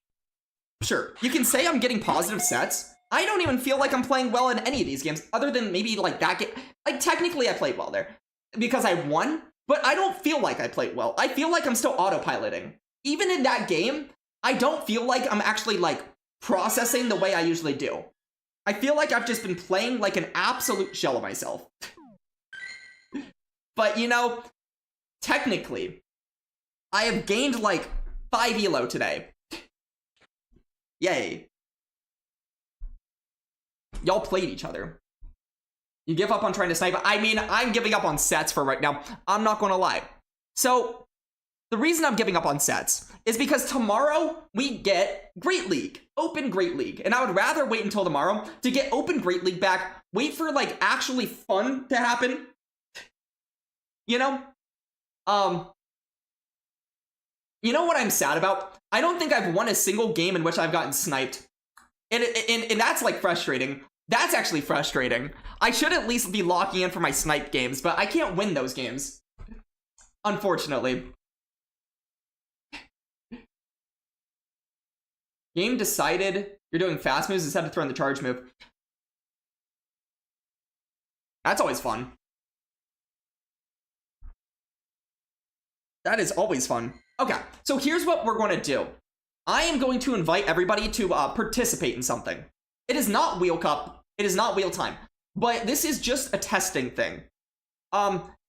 Speaker 1: sure, you can say I'm getting positive sets. I don't even feel like I'm playing well in any of these games, other than maybe like that game. Like, technically I played well there because I won, but I don't feel like I played well. I feel like I'm still autopiloting. Even in that game, I don't feel like I'm actually like processing the way I usually do. I feel like I've just been playing like an absolute shell of myself. But you know, technically, I have gained like 5 elo today. Yay. Y'all played each other. You give up on trying to snipe. I mean, I'm giving up on sets for right now. I'm not gonna lie. So, the reason I'm giving up on sets is because tomorrow we get Great League. Open Great League. And I would rather wait until tomorrow to get Open Great League back. Wait for, like, actually fun to happen. You know? You know what I'm sad about? I don't think I've won a single game in which I've gotten sniped. And that's, like, frustrating. That's actually frustrating. I should at least be locking in for my snipe games, but I can't win those games. Unfortunately. Game decided you're doing fast moves instead of throwing the charge move. That's always fun. That is always fun. Okay, so here's what we're going to do. I am going to invite everybody to participate in something. It is not Wheel Cup. It is not wheel time. But this is just a testing thing.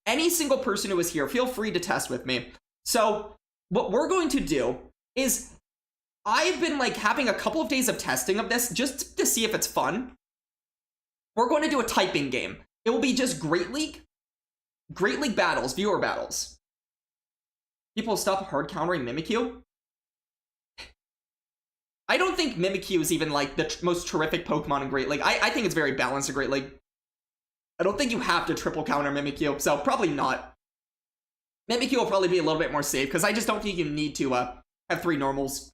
Speaker 1: Any single person who is here, feel free to test with me. So what we're going to do is I've been like having a couple of days of testing of this just to see if it's fun. We're going to do a typing game. It will be just Great League battles, viewer battles. People stop hard countering Mimikyu. I don't think Mimikyu is even like the most terrific Pokemon in Great League. I think it's very balanced in Great League. I don't think you have to triple counter Mimikyu, so probably not. Mimikyu will probably be a little bit more safe because I just don't think you need to have 3 normals.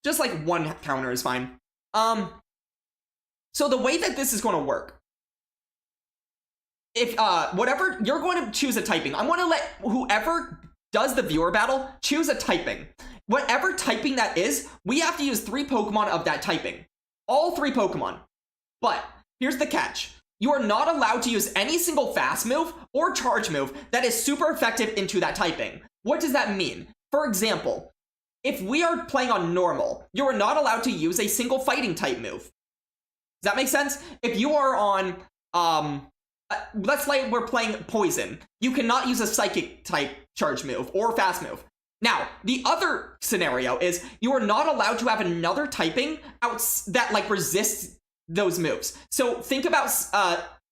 Speaker 1: Just like 1 counter is fine. So the way that this is going to work, if whatever you're going to choose a typing, I'm going to let whoever does the viewer battle choose a typing. Whatever typing that is, we have to use 3 Pokemon of that typing. All 3 Pokemon. But here's the catch. You are not allowed to use any single fast move or charge move that is super effective into that typing. What does that mean? For example, if we are playing on normal, you are not allowed to use a single fighting type move. Does that make sense? If you are on, let's say we're playing poison, you cannot use a psychic type charge move or fast move. Now, the other scenario is you are not allowed to have another typing that like resists those moves. So think about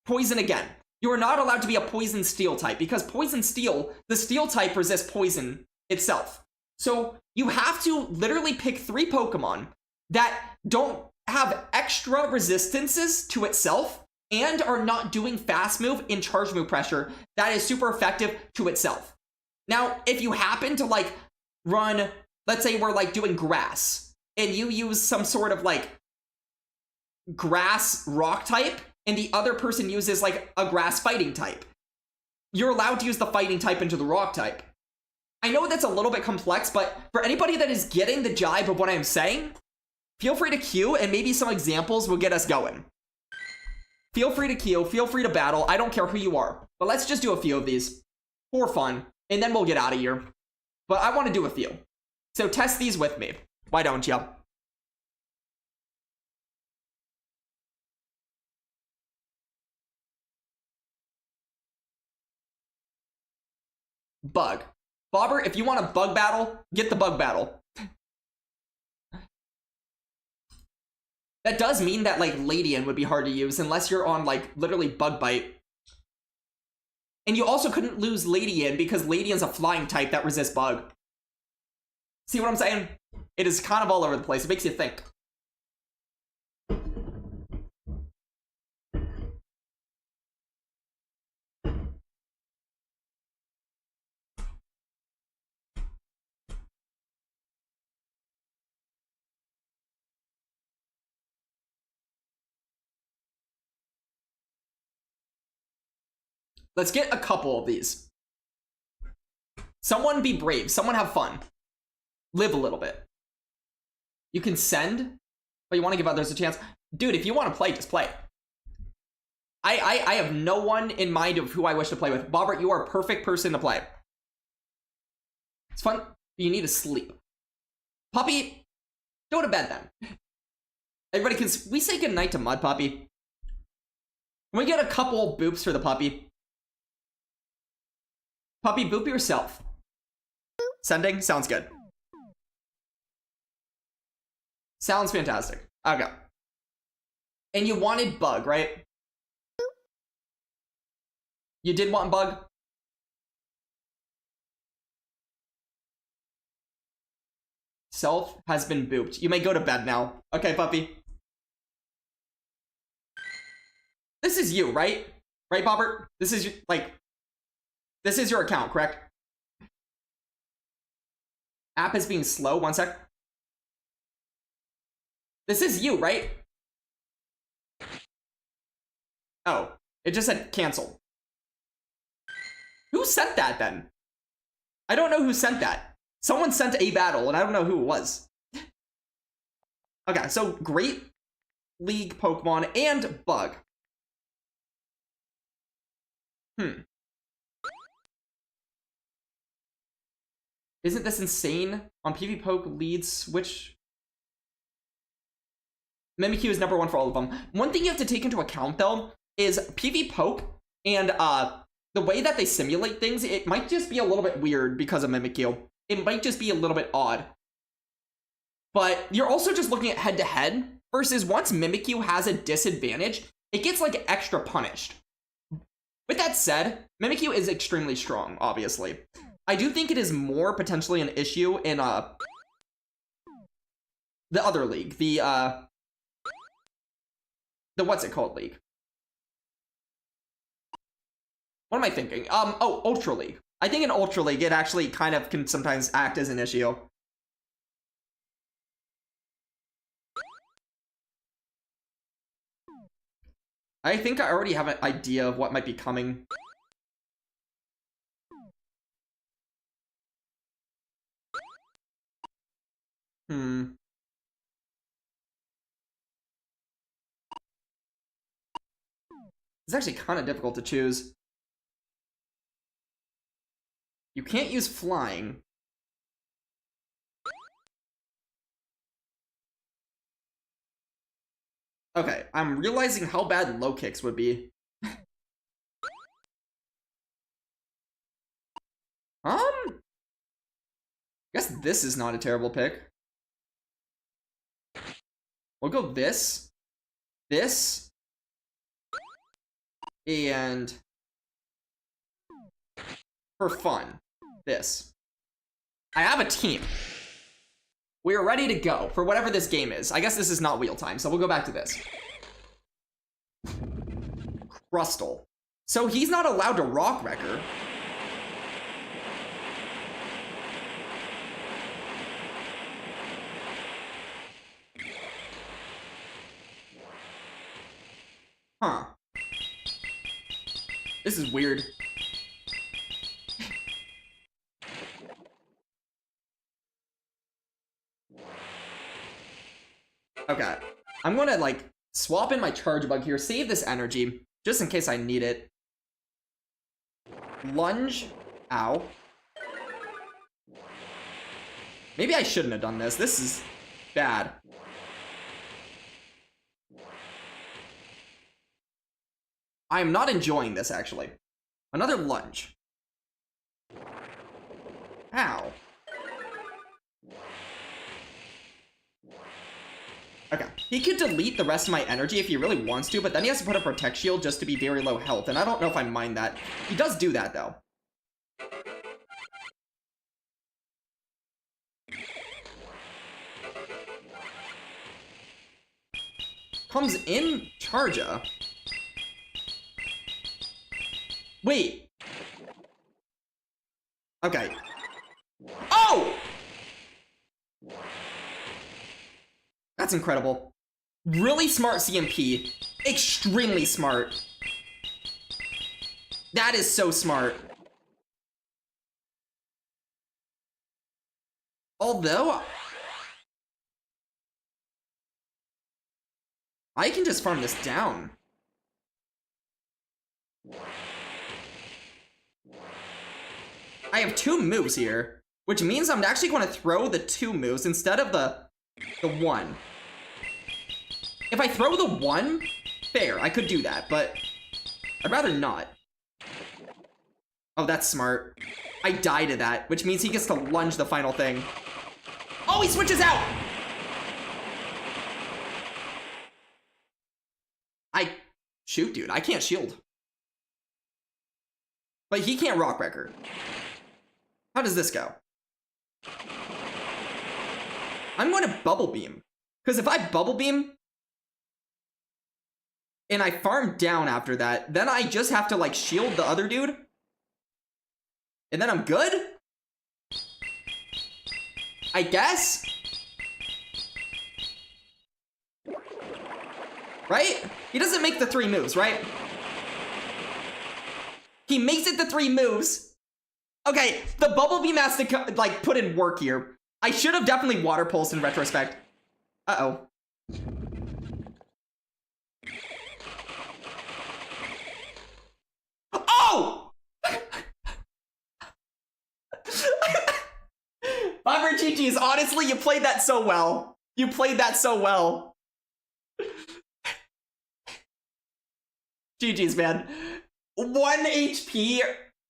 Speaker 1: poison again. You are not allowed to be a poison steel type because poison steel, the steel type resists poison itself. So you have to literally pick 3 Pokemon that don't have extra resistances to itself and are not doing fast move and charge move pressure that is super effective to itself. Now, if you happen to like run, let's say we're like doing grass and you use some sort of like grass rock type and the other person uses like a grass fighting type, you're allowed to use the fighting type into the rock type. I know that's a little bit complex, but for anybody that is getting the jive of what I'm saying, feel free to queue and maybe some examples will get us going. Feel free to queue, feel free to battle. I don't care who you are. But let's just do a few of these for fun, and then we'll get out of here. But I want to do a few. So test these with me. Why don't you? Bug. Bobber, if you want a bug battle, get the bug battle. That does mean that, like, Ladian would be hard to use unless you're on, like, literally Bug Bite. And you also couldn't lose Ladian because Ladian's a flying type that resists Bug. See what I'm saying? It is kind of all over the place. It makes you think. Let's get a couple of these. Someone be brave. Someone have fun. Live a little bit. You can send, but you want to give others a chance. Dude, if you want to play, just play. I have no one in mind of who I wish to play with. Bobbert, you are a perfect person to play. It's fun. You need to sleep. Puppy, go to bed then. Everybody, can we say goodnight to Mud Puppy? Can we get a couple boops for the puppy? Puppy, boop yourself. Sending? Sounds good. Sounds fantastic. Okay. And you wanted Bug, right? You did want Bug? Self has been booped. You may go to bed now. Okay, puppy. This is you, right? Right, Bobbert? This is, like... This is your account, correct? App is being slow. One sec. This is you, right? Oh, it just said cancel. Who sent that then? I don't know who sent that. Someone sent a battle, and I don't know who it was. Okay, so Great League Pokemon and Bug. Isn't this insane? On PvPoke leads switch. Mimikyu is number one for all of them. One thing you have to take into account, though, is PvPoke and the way that they simulate things, it might just be a little bit weird because of Mimikyu. It might just be a little bit odd. But you're also just looking at head-to-head, versus once Mimikyu has a disadvantage, it gets, like, extra punished. With that said, Mimikyu is extremely strong, obviously. I do think it is more potentially an issue in, the other league. The what's it called league? What am I thinking? Oh, Ultra League. I think in Ultra League, it actually kind of can sometimes act as an issue. I think I already have an idea of what might be coming. It's actually kind of difficult to choose. You can't use flying. Okay, I'm realizing how bad low kicks would be. I guess this is not a terrible pick. We'll go this, and for fun, this. I have a team. We are ready to go for whatever this game is. I guess this is not wheel time, so we'll go back to this. Crustle. So he's not allowed to Rock Wrecker. Huh. This is weird. Okay. I'm gonna, like, Swap in my charge bug here. Save this energy, just in case I need it. Lunge. Ow. Maybe I shouldn't have done this. This is bad. I am not enjoying this, actually. Another lunge. Ow. Okay. He could delete the rest of my energy if he really wants to, but then he has to put a Protect Shield just to be very low health, and I don't know if I mind that. He does do that, though. Comes in Charger. Wait. Okay. Oh! That's incredible. Really smart CMP. Extremely smart. That is so smart. Although I can just farm this down. I have 2 moves here, which means I'm actually going to throw the 2 moves instead of the 1. If I throw the 1, fair, I could do that, but I'd rather not. Oh, that's smart. I die to that, which means he gets to lunge the final thing. Oh, he switches out! Shoot, dude, I can't shield. But he can't Rock Breaker. How does this go? I'm going to Bubble Beam. Because if I Bubble Beam, and I farm down after that, then I just have to, like, shield the other dude. And then I'm good? I guess? Right? He doesn't make the 3 moves, right? He makes it the 3 moves. Okay, the Bubble Beam has to, like, put in work here. I should have definitely Water Pulse in retrospect. Uh-oh. Oh! Bobber GG's, honestly, you played that so well. You played that so well. GG's, man. 1 HP.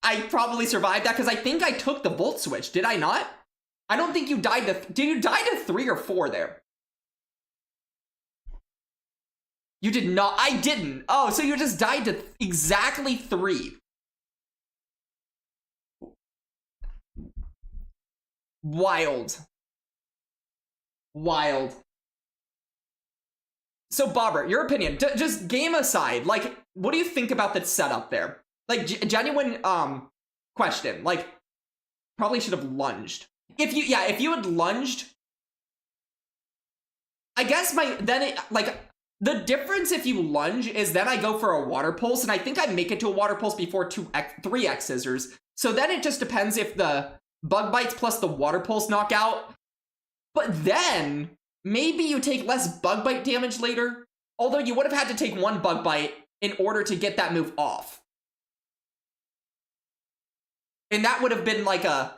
Speaker 1: I probably survived that because I think I took the Volt Switch. Did I not? I don't think you died to... Did you die to 3 or 4 there? You did not. I didn't. Oh, so you just died to exactly 3. Wild. Wild. So, Bobber, your opinion, just game aside, like, what do you think about the setup there? Like, genuine, question. Like, probably should have lunged. If you had lunged, I guess the difference if you lunge is then I go for a Water Pulse, and I think I make it to a Water Pulse before 3x Scissors. So then it just depends if the Bug Bites plus the Water Pulse knock out. But then maybe you take less Bug Bite damage later. Although you would have had to take 1 Bug Bite in order to get that move off. And that would have been like a...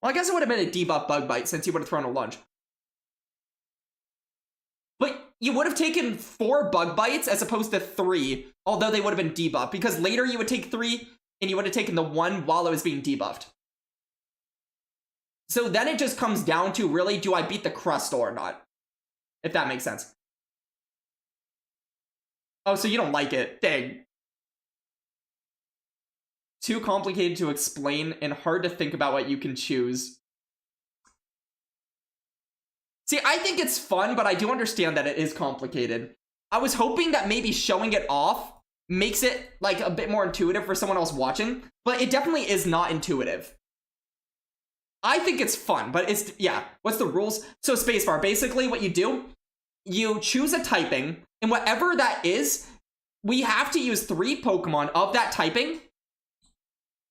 Speaker 1: Well, I guess it would have been a debuff Bug Bite since you would have thrown a lunge. But you would have taken 4 Bug Bites as opposed to 3, although they would have been debuffed. Because later you would take 3, and you would have taken the 1 while it was being debuffed. So then it just comes down to, really, do I beat the Crustle or not? If that makes sense. Oh, so you don't like it. Dang. Too complicated to explain and hard to think about what you can choose. See, I think it's fun, but I do understand that it is complicated. I was hoping that maybe showing it off makes it, like, a bit more intuitive for someone else watching, but it definitely is not intuitive. I think it's fun, but it's, yeah. What's the rules? So spacebar, basically what you do, you choose a typing, and whatever that is, we have to use 3 Pokemon of that typing.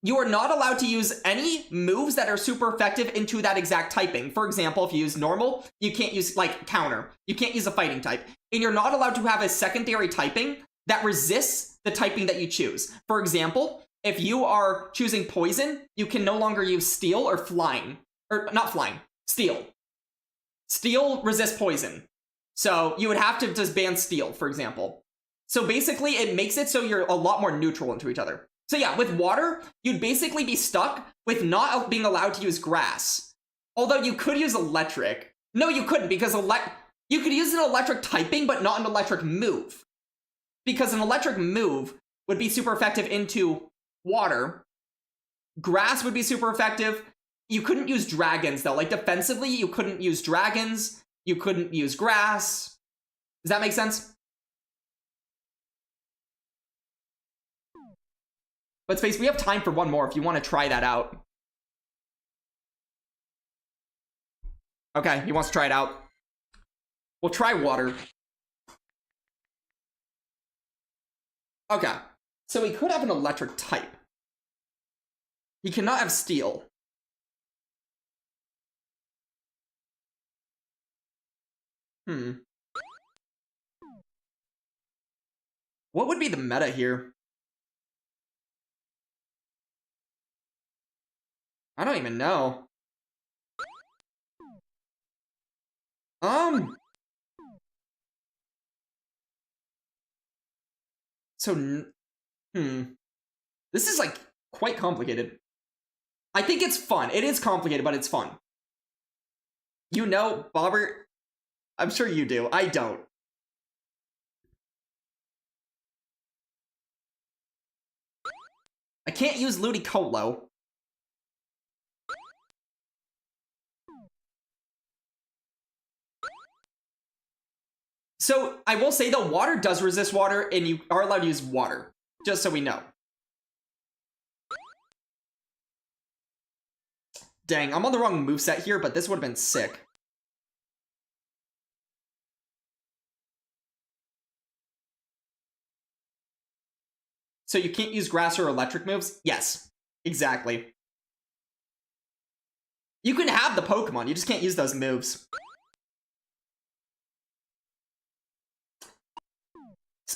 Speaker 1: You are not allowed to use any moves that are super effective into that exact typing. For example, if you use normal, you can't use, like, counter. You can't use a fighting type. and you're not allowed to have a secondary typing that resists the typing that you choose. For example, if you are choosing poison, you can no longer use steel or flying. Or not flying, steel. Steel resists poison. So you would have to just ban steel, for example. So basically, it makes it so you're a lot more neutral into each other. So yeah, with water, you'd basically be stuck with not being allowed to use grass. Although you could use electric. No, you couldn't, because you could use an electric typing, but not an electric move. Because an electric move would be super effective into water. Grass would be super effective. You couldn't use dragons, though. Like, defensively, you couldn't use dragons. You couldn't use grass. Does that make sense? But Space, we have time for one more if you want to try that out. Okay, he wants to try it out. We'll try water. Okay, so he could have an electric type. He cannot have steel. What would be the meta here? I don't even know. So, this is, like, quite complicated. I think it's fun. It is complicated, but it's fun. You know, Bobbert, I'm sure you do. I don't. I can't use Ludicolo. So, I will say, though, water does resist water, and you are allowed to use water. Just so we know. Dang, I'm on the wrong moveset here, but this would have been sick. So you can't use grass or electric moves? Yes, exactly. You can have the Pokemon, you just can't use those moves.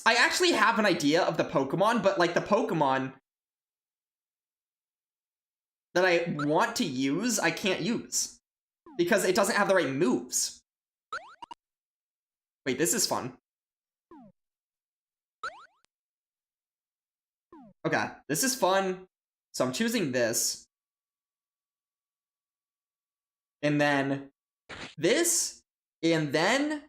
Speaker 1: I actually have an idea of the Pokemon, but, like, the Pokemon that I want to use, I can't use. Because it doesn't have the right moves. Wait, this is fun. Okay, this is fun. So I'm choosing this. And then this. And then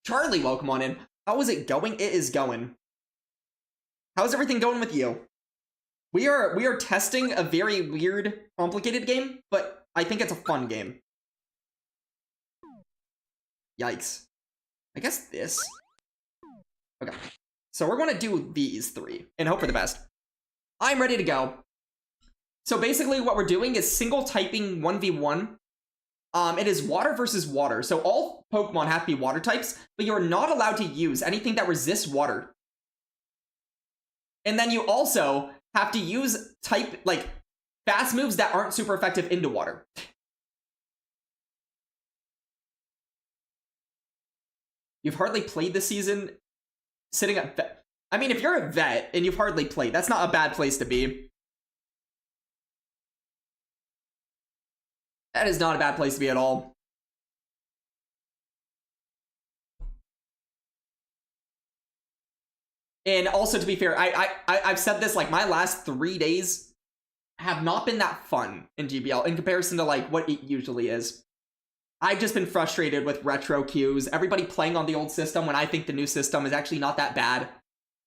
Speaker 1: Charlie, welcome on in. How is it going? It is going. How's everything going with you? We are testing a very weird, complicated game, but I think it's a fun game. Yikes. I guess this. Okay. So we're going to do these three and hope for the best. I'm ready to go. So basically what we're doing is single typing 1v1. It is water versus water. So all Pokemon have to be water types, but you're not allowed to use anything that resists water. And then you also have to use fast moves that aren't super effective into water. You've hardly played this season sitting at vet. I mean, if you're a vet and you've hardly played, that's not a bad place to be. That is not a bad place to be at all. And also, to be fair, I've said this, like, my last 3 days have not been that fun in GBL in comparison to, like, what it usually is. I've just been frustrated with retro queues, everybody playing on the old system when I think the new system is actually not that bad.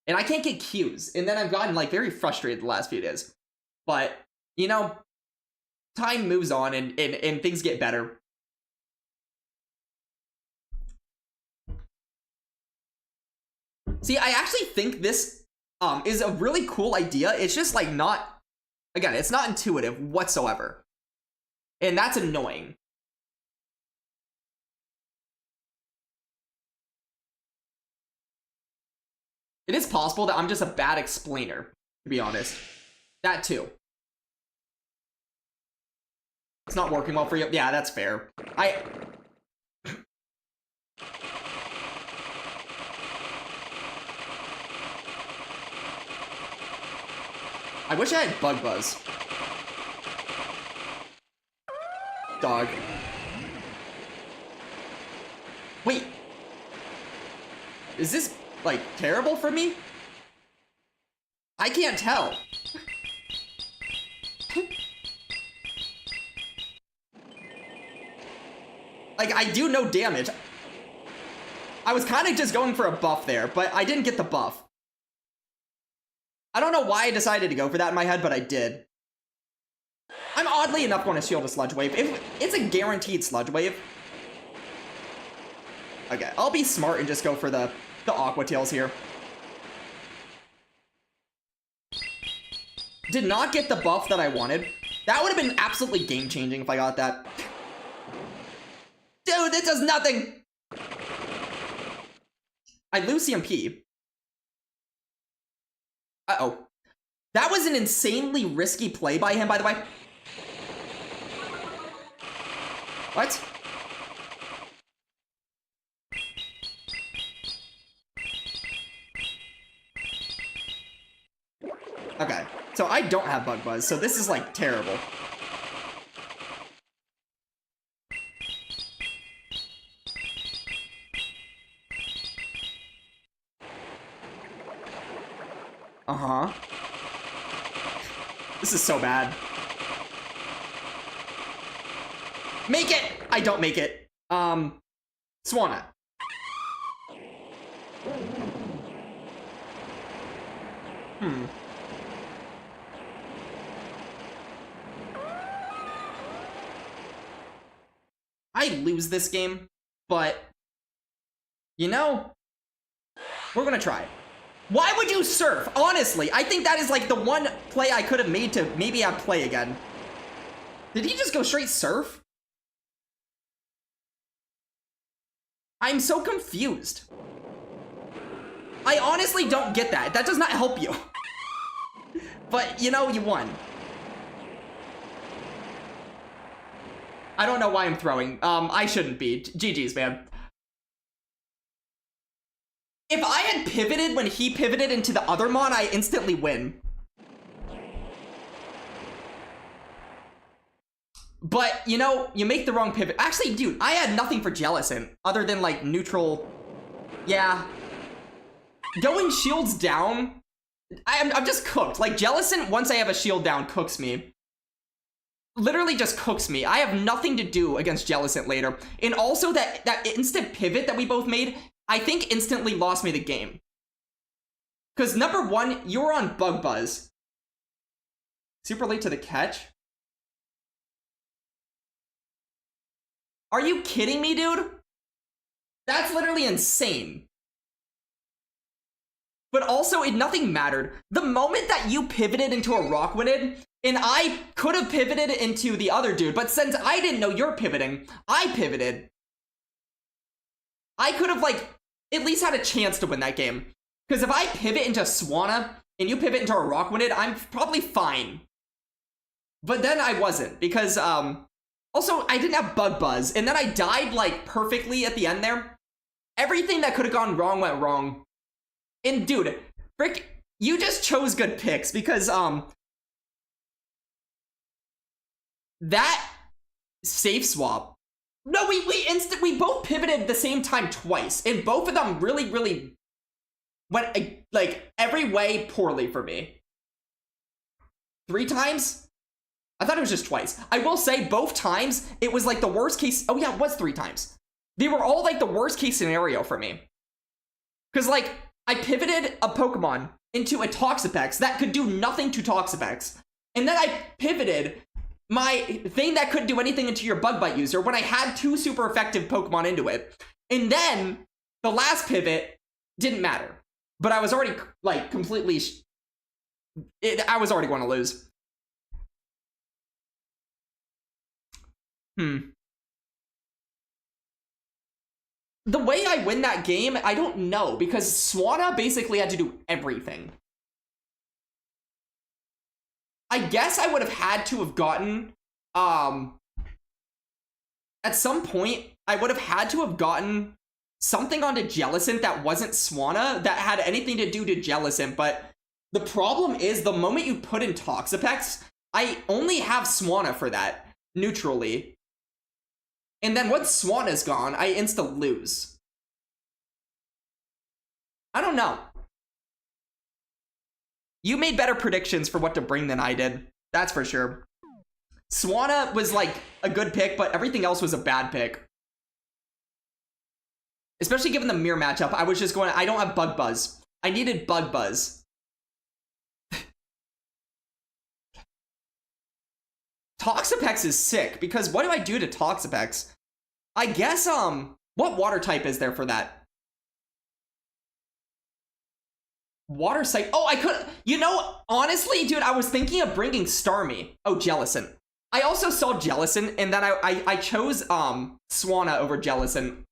Speaker 1: And I can't get queues. And then I've gotten, like, very frustrated the last few days. But, you know, time moves on and things get better. See, I actually think this is a really cool idea. It's just, like, not, again, it's not intuitive whatsoever. And that's annoying. It is possible that I'm just a bad explainer, to be honest. That too. It's not working well for you. Yeah, that's fair. I wish I had Bug Buzz. Dog. Wait. Is this, like, terrible for me? I can't tell. Like, I do no damage. I was kind of just going for a buff there, but I didn't get the buff. I don't know why I decided to go for that in my head, but I did. I'm oddly enough going to shield a Sludge Wave. It's a guaranteed Sludge Wave. Okay, I'll be smart and just go for the Aqua Tails here. Did not get the buff that I wanted. That would have been absolutely game-changing if I got that. Dude, it does nothing! I lose CMP. Uh-oh. That was an insanely risky play by him, by the way. What? Okay, so I don't have Bug Buzz, so this is, like, terrible. Uh-huh. This is so bad. Make it! I don't make it. Swanna. I lose this game, but, you know, we're gonna try. Why would you surf? Honestly, I think that is like the one play I could have made to maybe have play again. Did he just go straight surf? I'm so confused. I honestly don't get that. That does not help you. But, you know, you won. I don't know why I'm throwing. I shouldn't be. GG's, man. If I had pivoted when he pivoted into the other mon, I instantly win. But, you know, you make the wrong pivot. Actually, dude, I had nothing for Jellicent other than, like, neutral. Yeah. Going shields down, I'm just cooked. Like, Jellicent, once I have a shield down, cooks me. Literally just cooks me. I have nothing to do against Jellicent later. And also, that instant pivot that we both made, I think instantly lost me the game. Because number one, you were on Bug Buzz. Super late to the catch. Are you kidding me, dude? That's literally insane. But also, nothing mattered. The moment that you pivoted into a Rockwooded, and I could have pivoted into the other dude, but since I didn't know you're pivoting, I pivoted. I could have, like, at least had a chance to win that game. Because if I pivot into Swanna, and you pivot into a Rockwooded, I'm probably fine. But then I wasn't, because, also, I didn't have Bug Buzz, and then I died, like, perfectly at the end there. Everything that could have gone wrong went wrong. And, dude, frick, you just chose good picks, because, that safe swap. No, we both pivoted at the same time twice, and both of them really went, like, every way poorly for me. 3 times? I thought it was just twice. I will say, both times, it was, like, the worst case. Oh, yeah, it was 3 times. They were all, like, the worst case scenario for me. Because, like, I pivoted a Pokemon into a Toxapex that could do nothing to Toxapex. And then I pivoted my thing that couldn't do anything into your Bug Bite user when I had 2 super effective Pokemon into it. And then the last pivot didn't matter. But I was already, like, completely... I was already going to lose. The way I win that game, I don't know, because Swanna basically had to do everything. I guess I would have had to have gotten, at some point, I would have had to have gotten something onto Jellicent that wasn't Swanna, that had anything to do to Jellicent, but the problem is, the moment you put in Toxapex, I only have Swanna for that, neutrally. And then once Swanna's gone, I insta lose. I don't know. You made better predictions for what to bring than I did. That's for sure. Swanna was like a good pick, but everything else was a bad pick. Especially given the mirror matchup, I was just going, I don't have Bug Buzz. I needed Bug Buzz. Toxapex is sick, because what do I do to Toxapex? I guess, what water type is there for that? Water site. Oh, I could, you know, honestly, dude, I was thinking of bringing Starmie. Oh, Jellicent. I also saw Jellicent, and then I chose, Swanna over Jellicent.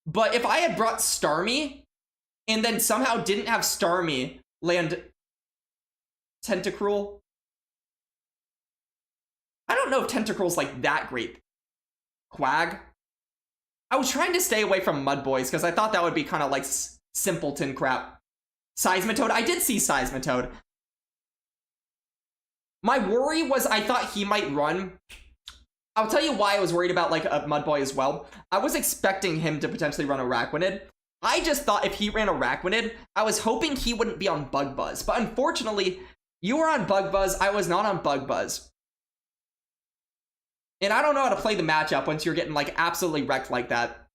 Speaker 1: But if I had brought Starmie, and then somehow didn't have Starmie land Tentacruel, I don't know if Tentacruel's like that great. Quag. I was trying to stay away from Mud Boys because I thought that would be kind of like simpleton crap. Seismitoad. I did see Seismitoad. My worry was I thought he might run. I'll tell you why I was worried about like a Mud Boy as well. I was expecting him to potentially run Araquanid. I just thought if he ran Araquanid, I was hoping he wouldn't be on Bug Buzz. But unfortunately, you were on Bug Buzz. I was not on Bug Buzz. And I don't know how to play the matchup once you're getting, like, absolutely wrecked like that.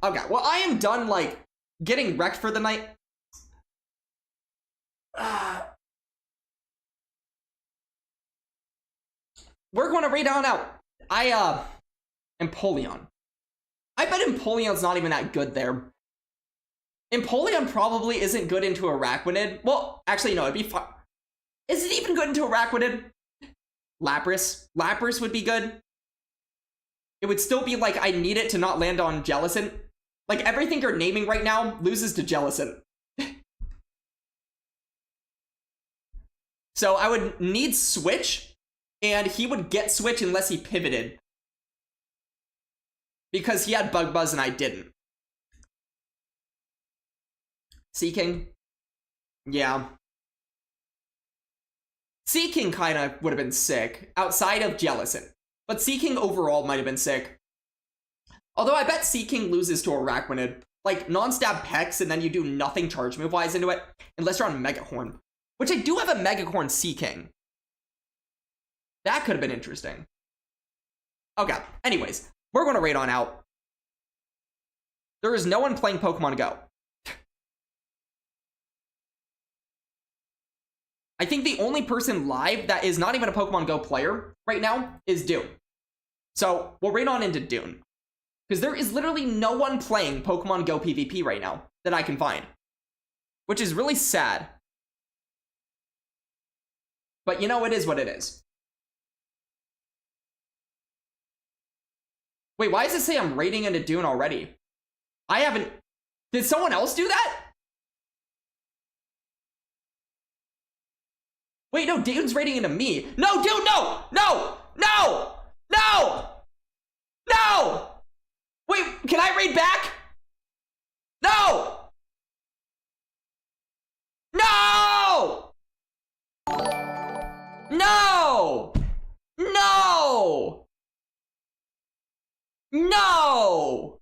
Speaker 1: Okay, well, I am done, like, getting wrecked for the night. We're going to raid on out. Empoleon. I bet Empoleon's not even that good there. Empoleon probably isn't good into Araquanid. Well, actually, no, it'd be fun. Is it even good into Araquanid? Lapras. Lapras would be good. It would still be like I need it to not land on Jellicent. Like everything you're naming right now loses to Jellicent. So I would need Switch, and he would get Switch unless he pivoted. Because he had Bug Buzz and I didn't. Seaking? Yeah. Seaking kind of would have been sick, outside of Jellicent. But Seaking overall might have been sick. Although I bet Seaking loses to Araquanid. Like, non-stab Pex, and then you do nothing charge move-wise into it, unless you're on Megahorn. Which I do have a Megahorn Seaking. That could have been interesting. Okay, anyways, we're going to raid on out. There is no one playing Pokemon Go. I think the only person live that is not even a Pokemon Go player right now is Dune. So we'll raid on into Dune. Because there is literally no one playing Pokemon Go PvP right now that I can find. Which is really sad. But you know, it is what it is. Wait, why does it say I'm raiding into Dune already? I haven't... Did someone else do that? Wait, no, Dune's raiding into me. No, Dune, no! No! No! No! No! Wait, can I raid back? No! No! No! No! No!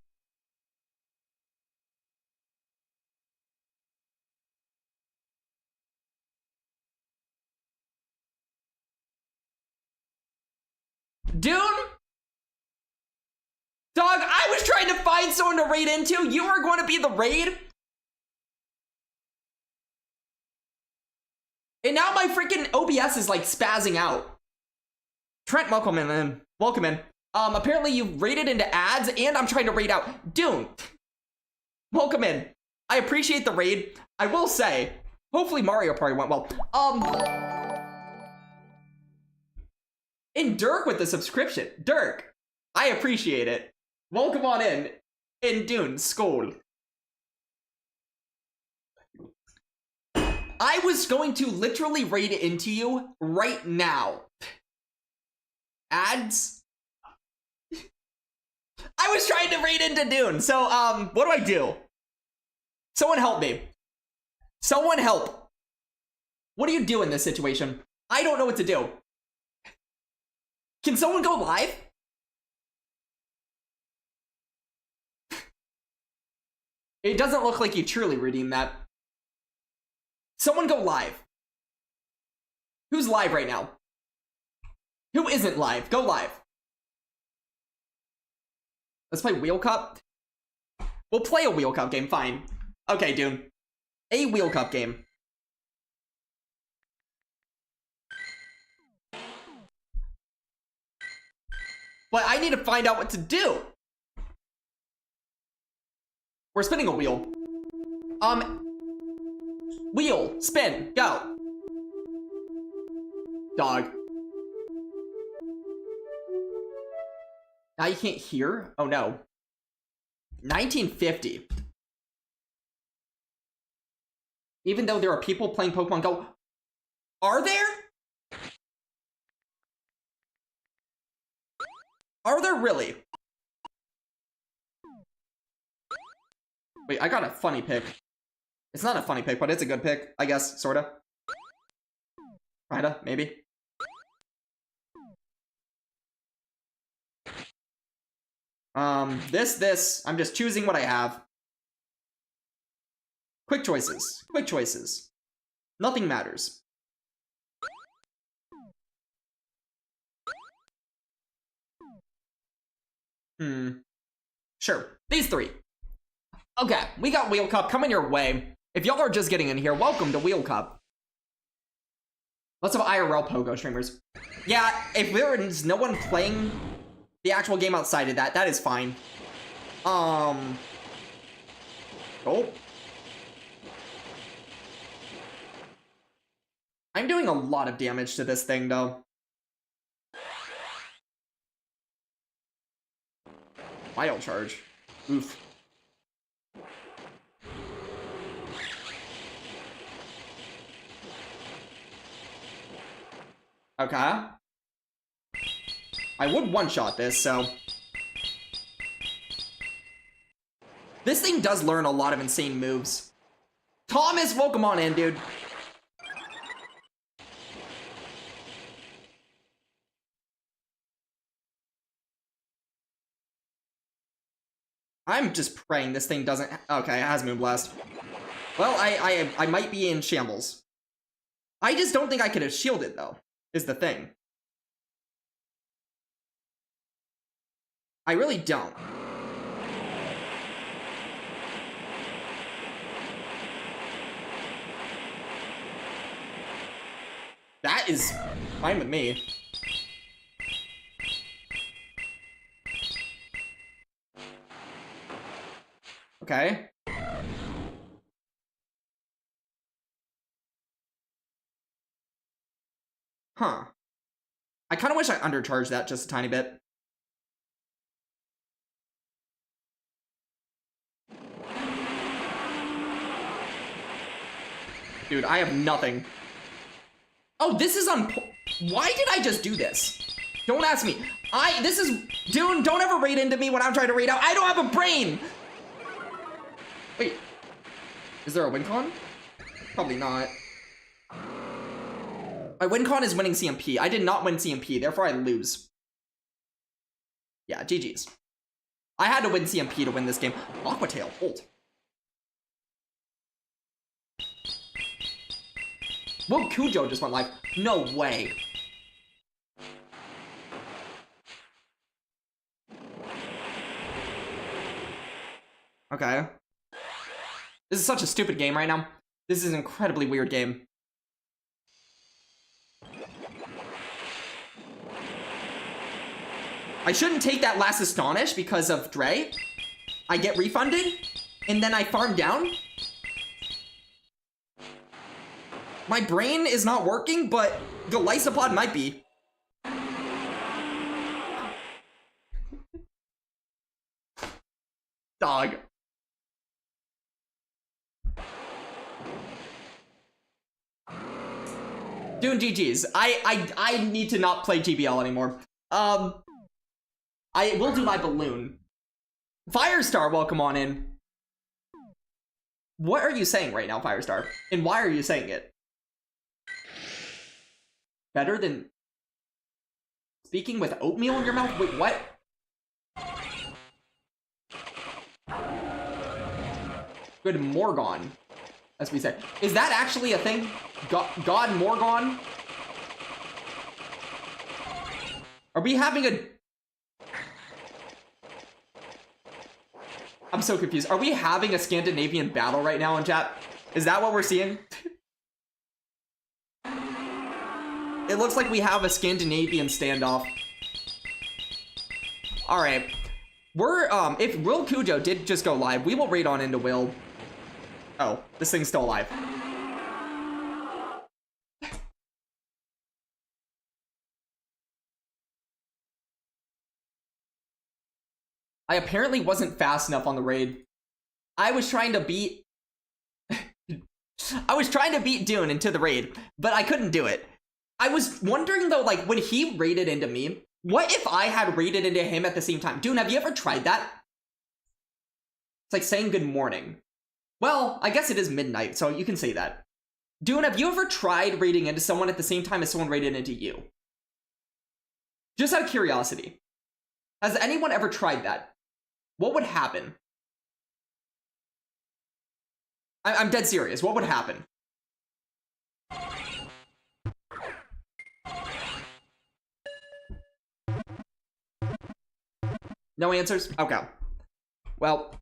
Speaker 1: Dune? Dog, I was trying to find someone to raid into. You are going to be the raid? And now my freaking OBS is like spazzing out. Trent, welcome in. Welcome in. Apparently you raided into ads and I'm trying to raid out. Dune. Welcome in. I appreciate the raid. I will say, hopefully Mario Party went well. And Dirk with the subscription. Dirk, I appreciate it. Welcome on in Dune school. I was going to literally raid it into you right now. Ads? I was trying to raid into Dune. So, what do I do? Someone help me. Someone help. What do you do in this situation? I don't know what to do. Can someone go live? It doesn't look like you truly redeemed that. Someone go live. Who's live right now? Who isn't live? Go live. Let's play Wheel Cup. We'll play a Wheel Cup game, fine. Okay, dude. A Wheel Cup game. But I need to find out what to do. We're spinning a wheel. Wheel, spin, go. Dog. Now you can't hear? Oh no. 1950. Even though there are people playing Pokemon Go. Are there? Are there really? Wait, I got a funny pick. It's not a funny pick, but it's a good pick, I guess, sorta. Kinda, maybe. This, I'm just choosing what I have. Quick choices, quick choices. Nothing matters. Sure, these three. Okay, we got Wheel Cup coming your way. If y'all are just getting in here, welcome to Wheel Cup. Lots of IRL Pogo streamers. Yeah, if there is no one playing the actual game outside of that, that is fine. Oh. I'm doing a lot of damage to this thing, though. Wild Charge. Oof. Okay. I would one-shot this, so... This thing does learn a lot of insane moves. Thomas, welcome on in, dude. I'm just praying this thing doesn't... Okay, it has Moonblast. Well, I might be in shambles. I just don't think I could have shielded, though, is the thing. I really don't. That is fine with me. Okay. Huh. I kind of wish I undercharged that just a tiny bit. Dude, I have nothing. Oh, this is on... Why did I just do this? Don't ask me. This is... Dude, don't ever raid into me when I'm trying to raid out. I don't have a brain! Wait. Is there a win con? Probably not. My win con is winning CMP. I did not win CMP, therefore I lose. Yeah, GG's. I had to win CMP to win this game. Aqua Tail, hold. Whoa, Cujo just went live. No way. Okay. This is such a stupid game right now. This is an incredibly weird game. I shouldn't take that last Astonish because of Dre. I get refunded, and then I farm down. My brain is not working, but the Lysopod might be. Dog. Doing GG's. I need to not play GBL anymore. I will do my balloon. Firestar, welcome on in. What are you saying right now, Firestar? And why are you saying it? Better than speaking with oatmeal in your mouth? Wait, what? Good Morgon, as we say. Is that actually a thing? God Morgon? Are we having a... I'm so confused. Are we having a Scandinavian battle right now in chat? Is that what we're seeing? It looks like we have a Scandinavian standoff. Alright. We're, if Will Cujo did just go live, we will raid on into Will. Oh, this thing's still alive. I apparently wasn't fast enough on the raid. I was trying to beat... I was trying to beat Dune into the raid, but I couldn't do it. I was wondering, though, like, when he raided into me, what if I had raided into him at the same time? Dune, have you ever tried that? It's like saying good morning. Well, I guess it is midnight, so you can say that. Dune, have you ever tried raiding into someone at the same time as someone raided into you? Just out of curiosity. Has anyone ever tried that? What would happen? I'm dead serious. What would happen? No answers? Okay. Well,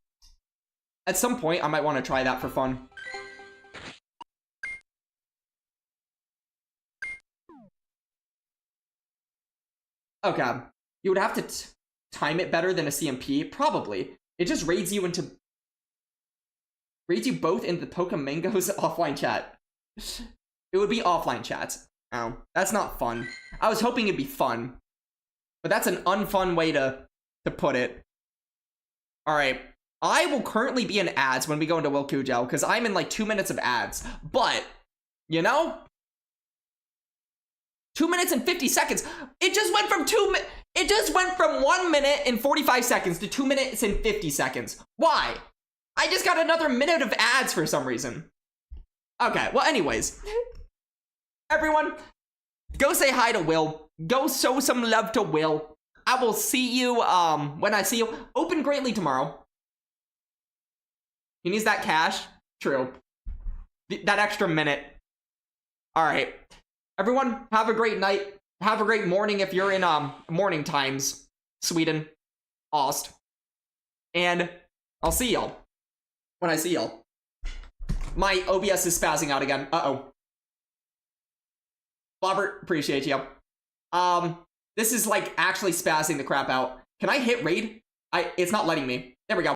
Speaker 1: at some point, I might want to try that for fun. Okay. You would have to time it better than a CMP? Probably. It just raids you into... Raids you both into Pokemango's offline chat. It would be offline chats. Oh, that's not fun. I was hoping it'd be fun. But that's an unfun way to put it. Alright. I will currently be in ads when we go into Will Cujo, because I'm in like 2 minutes of ads. But, you know? 2 minutes and 50 seconds. It just went from 1 minute and 45 seconds to 2 minutes and 50 seconds. Why? I just got another minute of ads for some reason. Okay, well, anyways. Everyone, go say hi to Will. Go show some love to Will. I will see you, when I see you. Open greatly tomorrow. He needs that cash. True. That extra minute. Alright. Everyone, have a great night. Have a great morning if you're in, morning times. Sweden. Ost. And I'll see y'all when I see y'all. My OBS is spazzing out again. Uh-oh. Robert, appreciate you. This is like actually spazzing the crap out. Can I hit raid? It's not letting me. There we go.